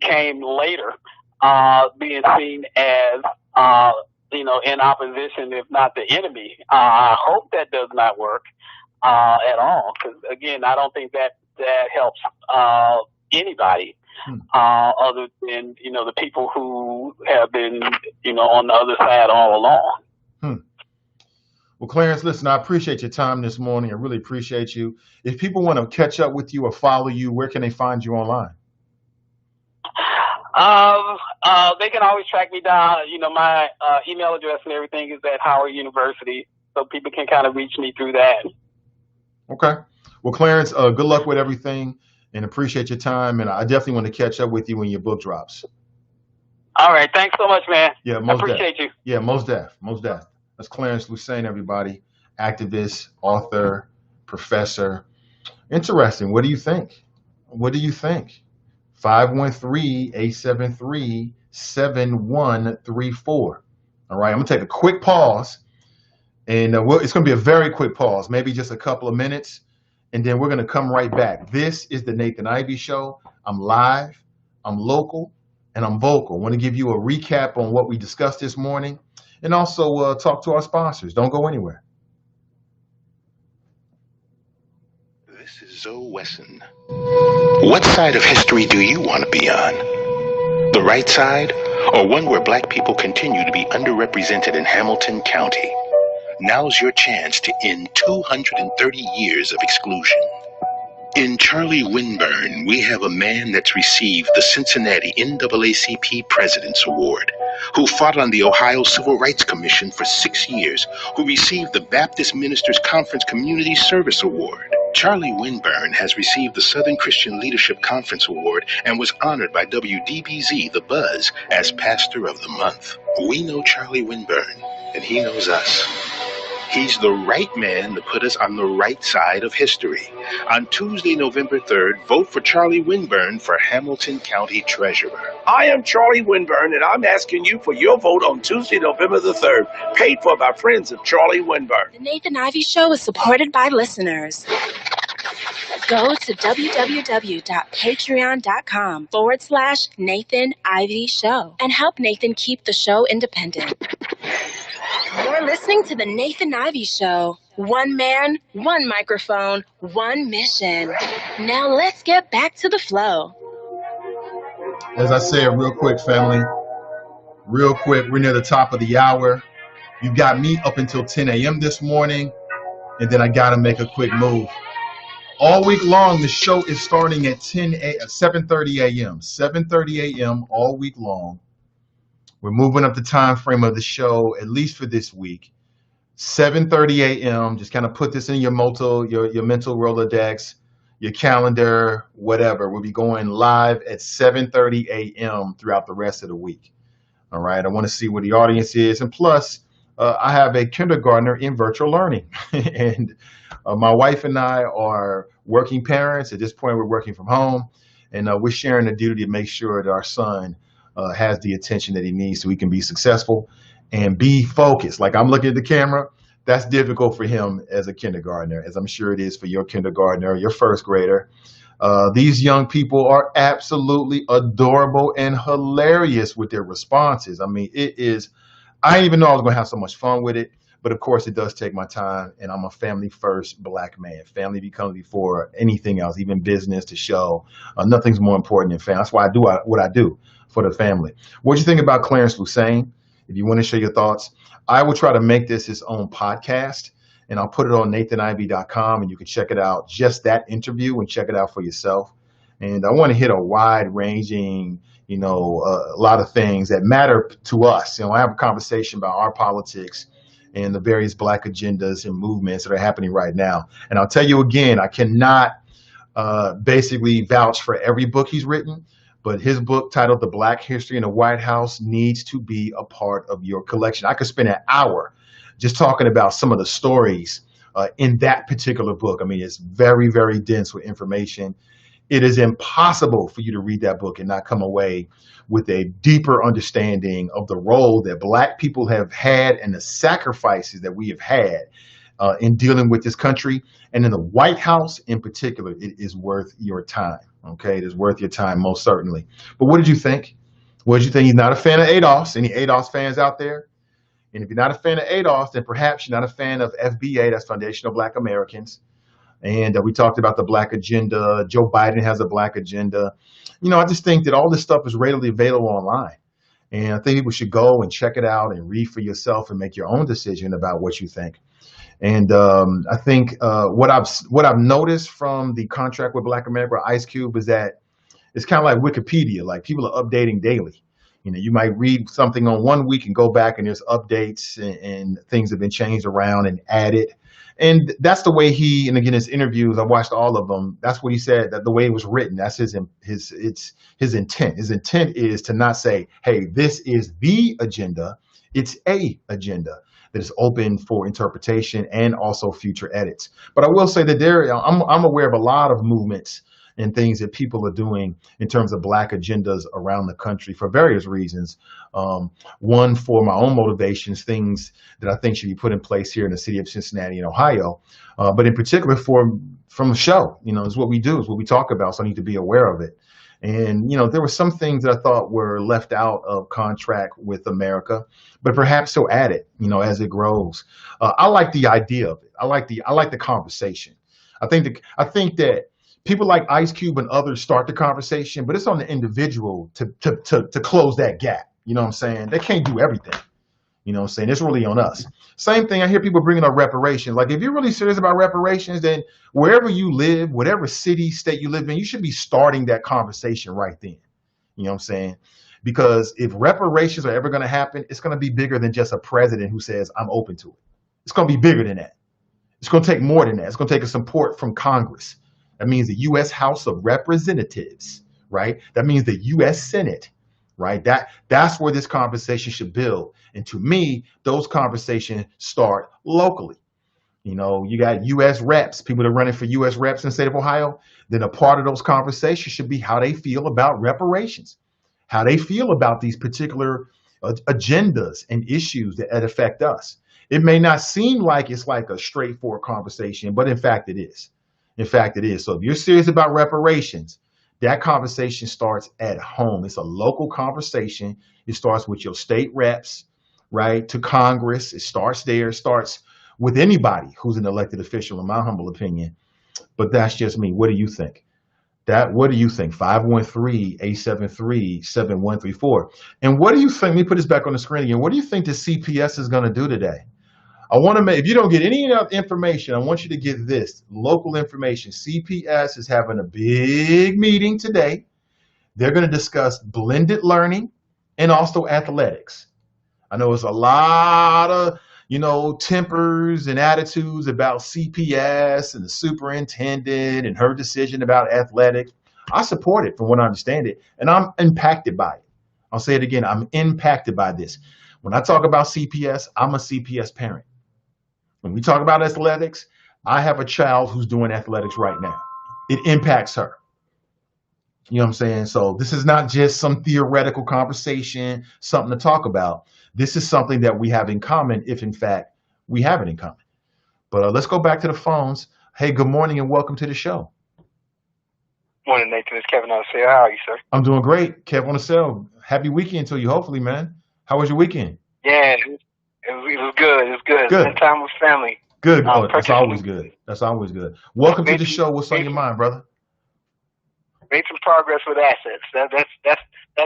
came later being seen as in opposition, if not the enemy. I hope that does not work at all, because again, I don't think that helps anybody other than the people who have been on the other side all along. Well, Clarence, listen, I appreciate your time this morning. I really appreciate you. If people want to catch up with you or follow you, where can they find you online? They can always track me down. My email address and everything is at Howard University, so people can kind of reach me through that. Okay. Well, Clarence, good luck with everything, and appreciate your time. And I definitely want to catch up with you when your book drops. All right. Thanks so much, man. Yeah, I appreciate you. Yeah, most def. That's Clarence Lusane, everybody. Activist, author, professor. Interesting. What do you think? 513-873-7134. All right, I'm going to take a quick pause. And it's going to be a very quick pause, maybe just a couple of minutes. And then we're going to come right back. This is the Nathan Ivey Show. I'm live, I'm local, and I'm vocal. I want to give you a recap on what we discussed this morning and also talk to our sponsors. Don't go anywhere. This is Zoe Wesson. What side of history do you want to be on? The right side, or one where black people continue to be underrepresented in Hamilton County? Now's your chance to end 230 years of exclusion. In Charlie Winburn, we have a man that's received the Cincinnati NAACP President's Award, who fought on the Ohio Civil Rights Commission for 6 years, who received the Baptist Ministers Conference Community Service Award. Charlie Winburn has received the Southern Christian Leadership Conference Award and was honored by WDBZ The Buzz as Pastor of the Month. We know Charlie Winburn, and he knows us. He's the right man to put us on the right side of history. On Tuesday, November 3rd, vote for Charlie Winburn for Hamilton County Treasurer. I am Charlie Winburn, and I'm asking you for your vote on Tuesday, November the 3rd, paid for by friends of Charlie Winburn. The Nathan Ivey Show is supported by listeners. Go to www.patreon.com/Nathan Ivey Show and help Nathan keep the show independent. You're listening to the Nathan Ivey Show. One man, one microphone, one mission. Now let's get back to the flow. As I said, real quick, family. Real quick, we're near the top of the hour. You've got me up until 10 a.m. this morning, and then I got to make a quick move. All week long, the show is starting at 7:30 a.m. 7:30 a.m. all week long. We're moving up the time frame of the show, at least for this week. 7:30 a.m. Just kind of put this in your mental Rolodex, your calendar, whatever. We'll be going live at 7:30 a.m. throughout the rest of the week. All right. I want to see where the audience is. And plus, I have a kindergartner in virtual learning. And my wife and I are working parents. At this point, we're working from home. And we're sharing the duty to make sure that our son has the attention that he needs so he can be successful and be focused. Like I'm looking at the camera, that's difficult for him as a kindergartner, as I'm sure it is for your kindergartner, your first grader. These young people are absolutely adorable and hilarious with their responses. I mean, I didn't even know I was going to have so much fun with it. But of course, it does take my time, and I'm a family first black man. Family becomes before anything else, even business to show. Nothing's more important than family. That's why I do what I do for the family. What do you think about Clarence Lusane? If you want to share your thoughts, I will try to make this his own podcast, and I'll put it on nathanivey.com, and you can check it out, just that interview, and check it out for yourself. And I want to hit a wide-ranging, a lot of things that matter to us. I have a conversation about our politics and the various black agendas and movements that are happening right now. And I'll tell you again, I cannot basically vouch for every book he's written, but his book titled The Black History in the White House needs to be a part of your collection. I could spend an hour just talking about some of the stories in that particular book. I mean, it's very, very dense with information. It is impossible for you to read that book and not come away with a deeper understanding of the role that Black people have had and the sacrifices that we have had in dealing with this country. And in the White House in particular, it is worth your time. Okay, it is worth your time, most certainly. But what did you think? What did you think? He's not a fan of ADOS. Any ADOS fans out there? And if you're not a fan of ADOS, then perhaps you're not a fan of FBA, that's Foundational Black Americans. And we talked about the Black agenda. Joe Biden has a Black agenda. You know, I just think that all this stuff is readily available online. And I think people should go and check it out and read for yourself and make your own decision about what you think. And I think what I've noticed from the contract with Black America, Ice Cube, is that it's kind of like Wikipedia. Like, people are updating daily. You know, you might read something on one week and go back and there's updates and things have been changed around and added. And that's the way he, and again, his interviews, I watched all of them. That's what he said, that the way it was written, that's his intent. His intent is to not say, hey, this is the agenda. It's a agenda that is open for interpretation and also future edits. But I will say that I'm aware of a lot of movements and things that people are doing in terms of Black agendas around the country for various reasons. One, for my own motivations, things that I think should be put in place here in the city of Cincinnati and Ohio. But in particular from the show, you know, is what we do, is what we talk about. So I need to be aware of it. And, you know, there were some things that I thought were left out of contract with America, but perhaps so added, you know, as it grows. I like the idea of it. I like the conversation. I think that people like Ice Cube and others start the conversation, but it's on the individual to close that gap. You know what I'm saying? They can't do everything. You know what I'm saying? It's really on us. Same thing, I hear people bringing up reparations. Like, if you're really serious about reparations, then wherever you live, whatever city, state you live in, you should be starting that conversation right then. You know what I'm saying? Because if reparations are ever going to happen, it's going to be bigger than just a president who says, I'm open to it. It's going to be bigger than that. It's going to take more than that. It's going to take a support from Congress. That means the U.S. House of Representatives, right? That means the U.S. Senate, right? That's where this conversation should build. And to me, those conversations start locally. You know, you got U.S. reps, people that are running for U.S. reps in the state of Ohio. Then a part of those conversations should be how they feel about reparations, how they feel about these particular agendas and issues that affect us. It may not seem like it's like a straightforward conversation, but in fact it is. In fact, it is. So if you're serious about reparations, that conversation starts at home. It's a local conversation. It starts with your state reps, right, to Congress. It starts there. It starts with anybody who's an elected official, in my humble opinion. But that's just me. What do you think? What do you think? 513-873-7134. And what do you think? Let me put this back on the screen again. What do you think the CPS is going to do today? I want to make, if you don't get any information, I want you to get this local information. CPS is having a big meeting today. They're going to discuss blended learning and also athletics. I know it's a lot of, you know, tempers and attitudes about CPS and the superintendent and her decision about athletics. I support it from what I understand it, and I'm impacted by it. I'll say it again. I'm impacted by this. When I talk about CPS, I'm a CPS parent. When we talk about athletics, I have a child who's doing athletics right now. It impacts her. You know what I'm saying? So this is not just some theoretical conversation, something to talk about. This is something that we have in common, if in fact we have it in common. But let's go back to the phones. Hey, good morning and welcome to the show. Morning, Nathan. It's Kevin on the cell. How are you, sir? I'm doing great. Kev on the cell. Happy weekend to you, hopefully, man. How was your weekend? Yeah, it was good. It was good. Spend time with family. Good. That's always good. That's always good. Welcome to the show. What's on your mind, brother? Made some progress with assets. That's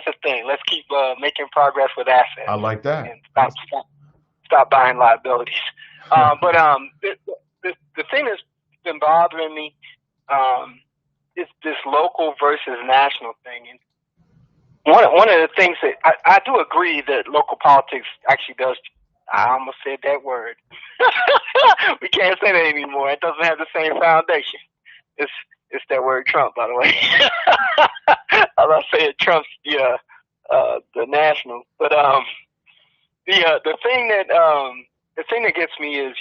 a thing. Let's keep making progress with assets. I like that. And stop buying liabilities. But the thing that's been bothering me is this local versus national thing. And one of the things that I do agree that local politics actually does. I almost said that word. We can't say that anymore. It doesn't have the same foundation. It's that word Trump, by the way. I'm not saying Trump's the national, but the thing that the thing that gets me is,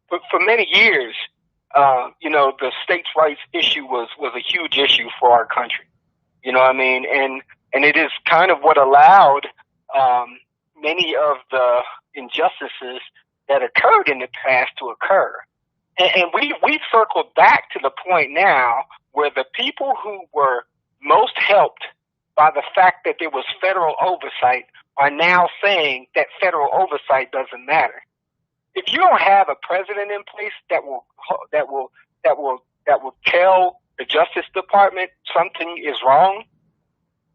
for many years, the states' rights issue was a huge issue for our country. You know what I mean? And it is kind of what allowed many of the injustices that occurred in the past to occur. And we've circled back to the point now where the people who were most helped by the fact that there was federal oversight are now saying that federal oversight doesn't matter. If you don't have a president in place that will tell the Justice Department something is wrong,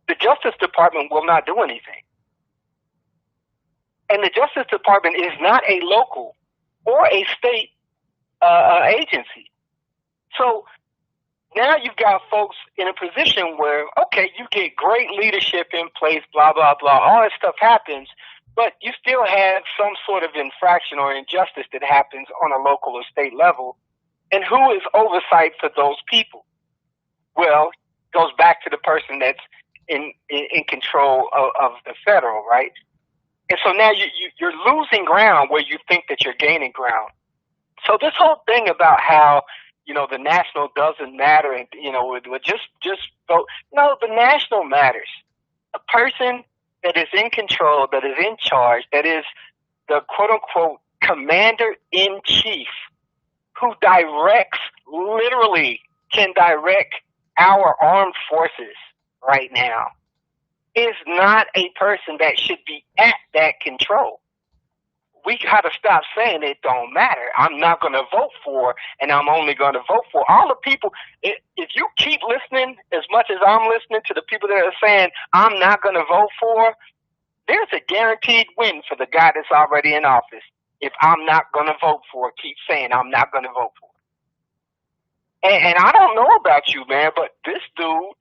the Justice Department will not do anything. And the Justice Department is not a local or a state agency. So now you've got folks in a position where, okay, you get great leadership in place, blah, blah, blah, all that stuff happens, but you still have some sort of infraction or injustice that happens on a local or state level. And who is oversight for those people? Well, it goes back to the person that's in control of the federal, right? And so now you're losing ground where you think that you're gaining ground. So this whole thing about how, the national doesn't matter and, just go, no, the national matters. A person that is in control, that is in charge, that is the quote unquote commander-in-chief who literally can direct our armed forces right now, is not a person that should be at that control. We got to stop saying it don't matter. I'm not going to vote for, and I'm only going to vote for. All the people, if you keep listening as much as I'm listening to the people that are saying I'm not going to vote for, there's a guaranteed win for the guy that's already in office. If I'm not going to vote for, keep saying I'm not going to vote for. And I don't know about you, man, but this dude,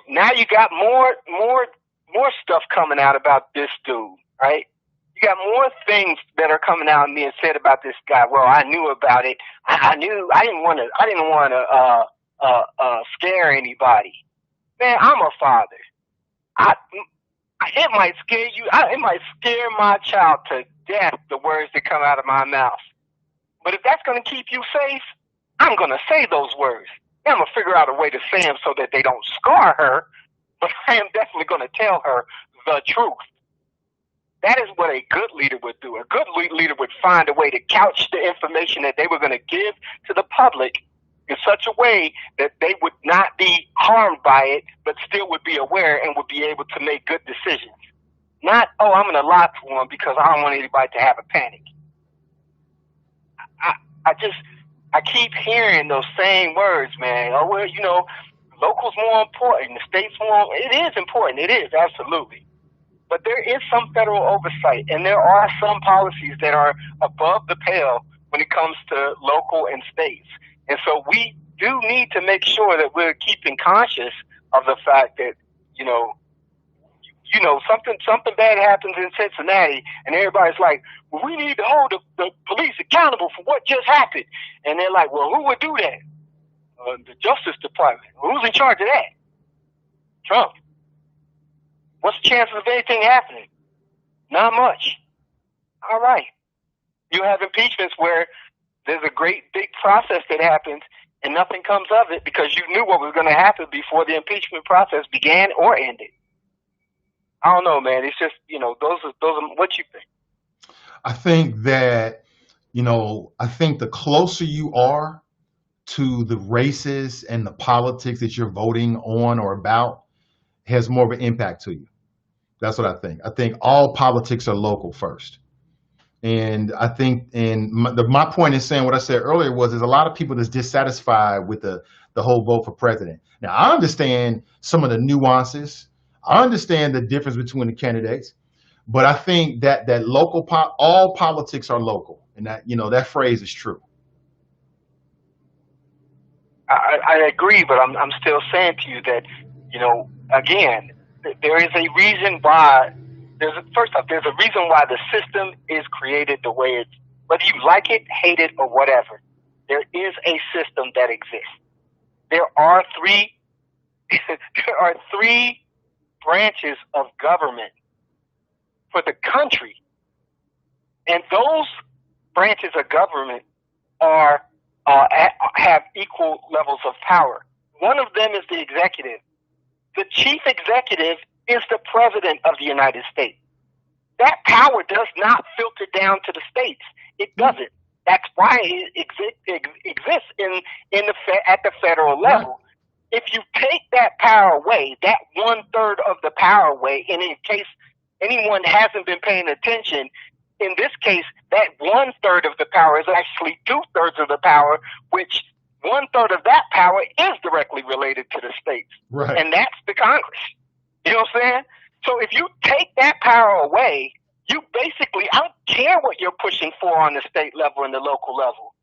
now you got more stuff coming out about this dude, right? You got more things that are coming out and being said about this guy. Well, I knew about it. I didn't want to scare anybody. Man, I'm a father. It might scare you. It might scare my child to death, the words that come out of my mouth. But if that's going to keep you safe, I'm going to say those words. I'm going to figure out a way to say them so that they don't scar her, but I am definitely going to tell her the truth. That is what a good leader would do. A good leader would find a way to couch the information that they were going to give to the public in such a way that they would not be harmed by it, but still would be aware and would be able to make good decisions. Not, I'm going to lie to them because I don't want anybody to have a panic. I keep hearing those same words, man. Oh, well, local's more important, the state's more. It is important. It is, absolutely. But there is some federal oversight, and there are some policies that are above the pale when it comes to local and states. And so we do need to make sure that we're keeping conscious of the fact that, something bad happens in Cincinnati, and everybody's like, well, we need to hold the police accountable for what just happened. And they're like, well, who would do that? The Justice Department. Who's in charge of that? Trump. What's the chances of anything happening? Not much. All right. You have impeachments where there's a great big process that happens and nothing comes of it because you knew what was going to happen before the impeachment process began or ended. I don't know, man. It's just, those are what you think. I think that, I think the closer you are to the races and the politics that you're voting on or about has more of an impact to you. That's what I think. I think all politics are local first. And I think, my point in saying what I said earlier was there's a lot of people that's dissatisfied with the whole vote for president. Now, I understand some of the nuances. I understand the difference between the candidates, but I think that all politics are local, and that phrase is true. I agree, but I'm still saying to you that, again, there is a reason why. There's a reason why the system is created the way it's. Whether you like it, hate it, or whatever, there is a system that exists. There are three branches of government for the country, And those branches of government are have equal levels of power. One of them is the executive. The chief executive is the president of the United States. That power does not filter down to the states. It doesn't. That's why it exists at the federal level. If you take that power away, that 1/3 of the power away, and in case anyone hasn't been paying attention, in this case, that 1/3 of the power is actually 2/3 of the power, which 1/3 of that power is directly related to the states. Right. And that's the Congress. You know what I'm saying? So if you take that power away, you basically, I don't care what you're pushing for on the state level and the local level,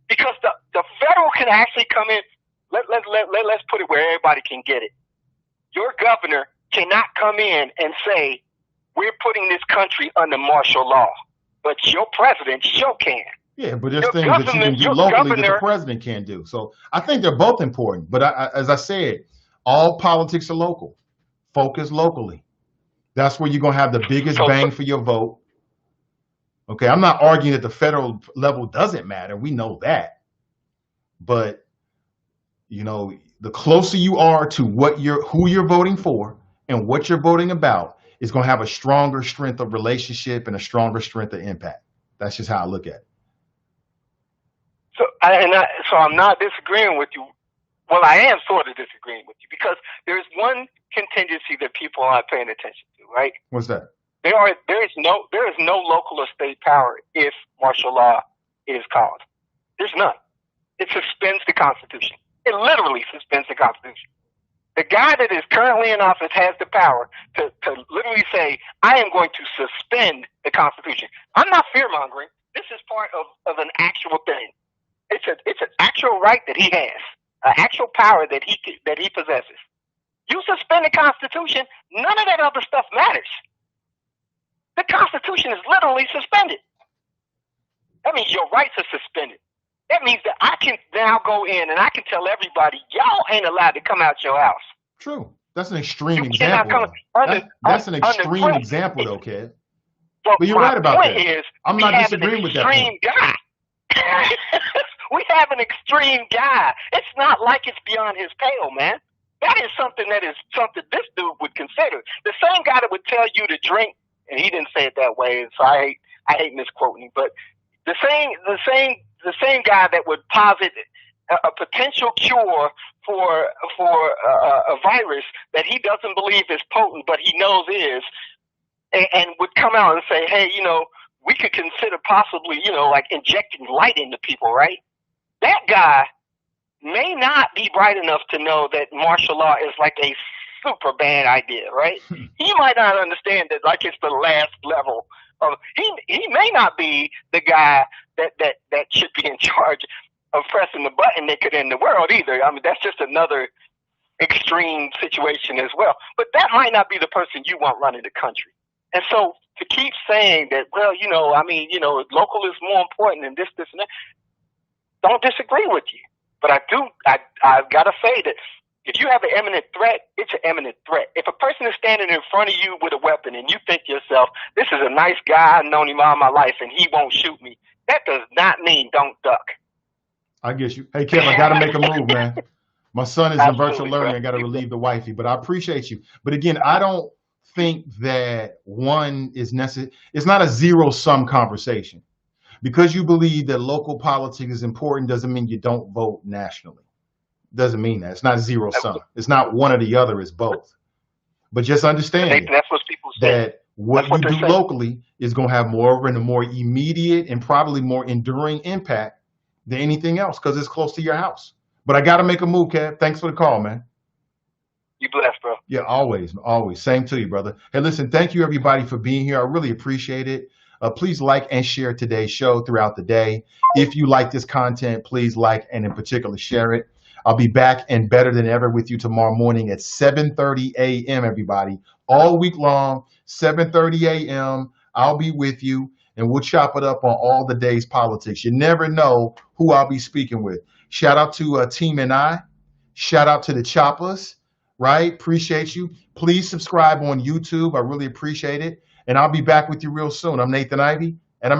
because the federal can actually come in. Let's put it where everybody can get it. Your governor cannot come in and say, we're putting this country under martial law, but your president sure can. Yeah, but there's things that you can do locally that the president can't do. So I think they're both important. But as I said, all politics are local. Focus locally. That's where you're going to have the biggest bang for your vote. Okay, I'm not arguing that the federal level doesn't matter. We know that. But, you know, the closer you are to who you're voting for and what you're voting about is going to have a stronger strength of relationship and a stronger strength of impact. That's just how I look at it. So I'm not disagreeing with you. Well, I am sort of disagreeing with you, because there's one contingency that people aren't paying attention to, right? What's that? There is no local or state power if martial law is called. There's none. It suspends the Constitution. It literally suspends the Constitution. The guy that is currently in office has the power to literally say, I am going to suspend the Constitution. I'm not fear-mongering. This is part of an actual thing. It's an actual right that he has, an actual power that he possesses. You suspend the Constitution, none of that other stuff matters. The Constitution is literally suspended. That means your rights are suspended. That means that I can now go in and I can tell everybody, y'all ain't allowed to come out your house. True. That's an extreme example. That's an extreme example, though, Kev. But you're right about that. I'm not disagreeing with that point. Guy. We have an extreme guy. It's not like it's beyond his pale, man. That is something this dude would consider. The same guy that would tell you to drink, and he didn't say it that way, so I hate misquoting him, but the same guy that would posit a potential cure for a virus that he doesn't believe is potent, but he knows is, and would come out and say, hey, you know, we could consider possibly, you know, like injecting light into people, right? That guy may not be bright enough to know that martial law is like a super bad idea, right? He might not understand that, like, it's the last level of. He may not be the guy that should be in charge of pressing the button that could end the world either. I mean, that's just another extreme situation as well. But that might not be the person you want running the country. And so to keep saying that, well, you know, I mean, you know, local is more important than this, and that. Don't disagree with you. But I've got to say that if you have an imminent threat, it's an imminent threat. If a person is standing in front of you with a weapon and you think to yourself, this is a nice guy, I've known him all my life and he won't shoot me, that does not mean don't duck. I get you. Hey, Kev, I got to make a move, man. My son is in virtual learning. I got to relieve the wifey, but I appreciate you. But again, I don't think that one is necessary. It's not a zero-sum conversation. Because you believe that local politics is important doesn't mean you don't vote nationally. Doesn't mean that. It's not zero sum. It's not one or the other. It's both. But just understand that's what people say. That what you do locally is going to have more of a more immediate and probably more enduring impact than anything else because it's close to your house. But I got to make a move, Kev. Thanks for the call, man. You blessed, bro. Yeah, always. Same to you, brother. Hey, listen, thank you, everybody, for being here. I really appreciate it. Please like and share today's show throughout the day. If you like this content, please like and in particular share it. I'll be back and better than ever with you tomorrow morning at 7:30 a.m., everybody. All week long, 7:30 a.m. I'll be with you, and we'll chop it up on all the day's politics. You never know who I'll be speaking with. Shout out to Team and I. Shout out to the Choppers, right? Appreciate you. Please subscribe on YouTube. I really appreciate it. And I'll be back with you real soon. I'm Nathan Ivey, and I'm out.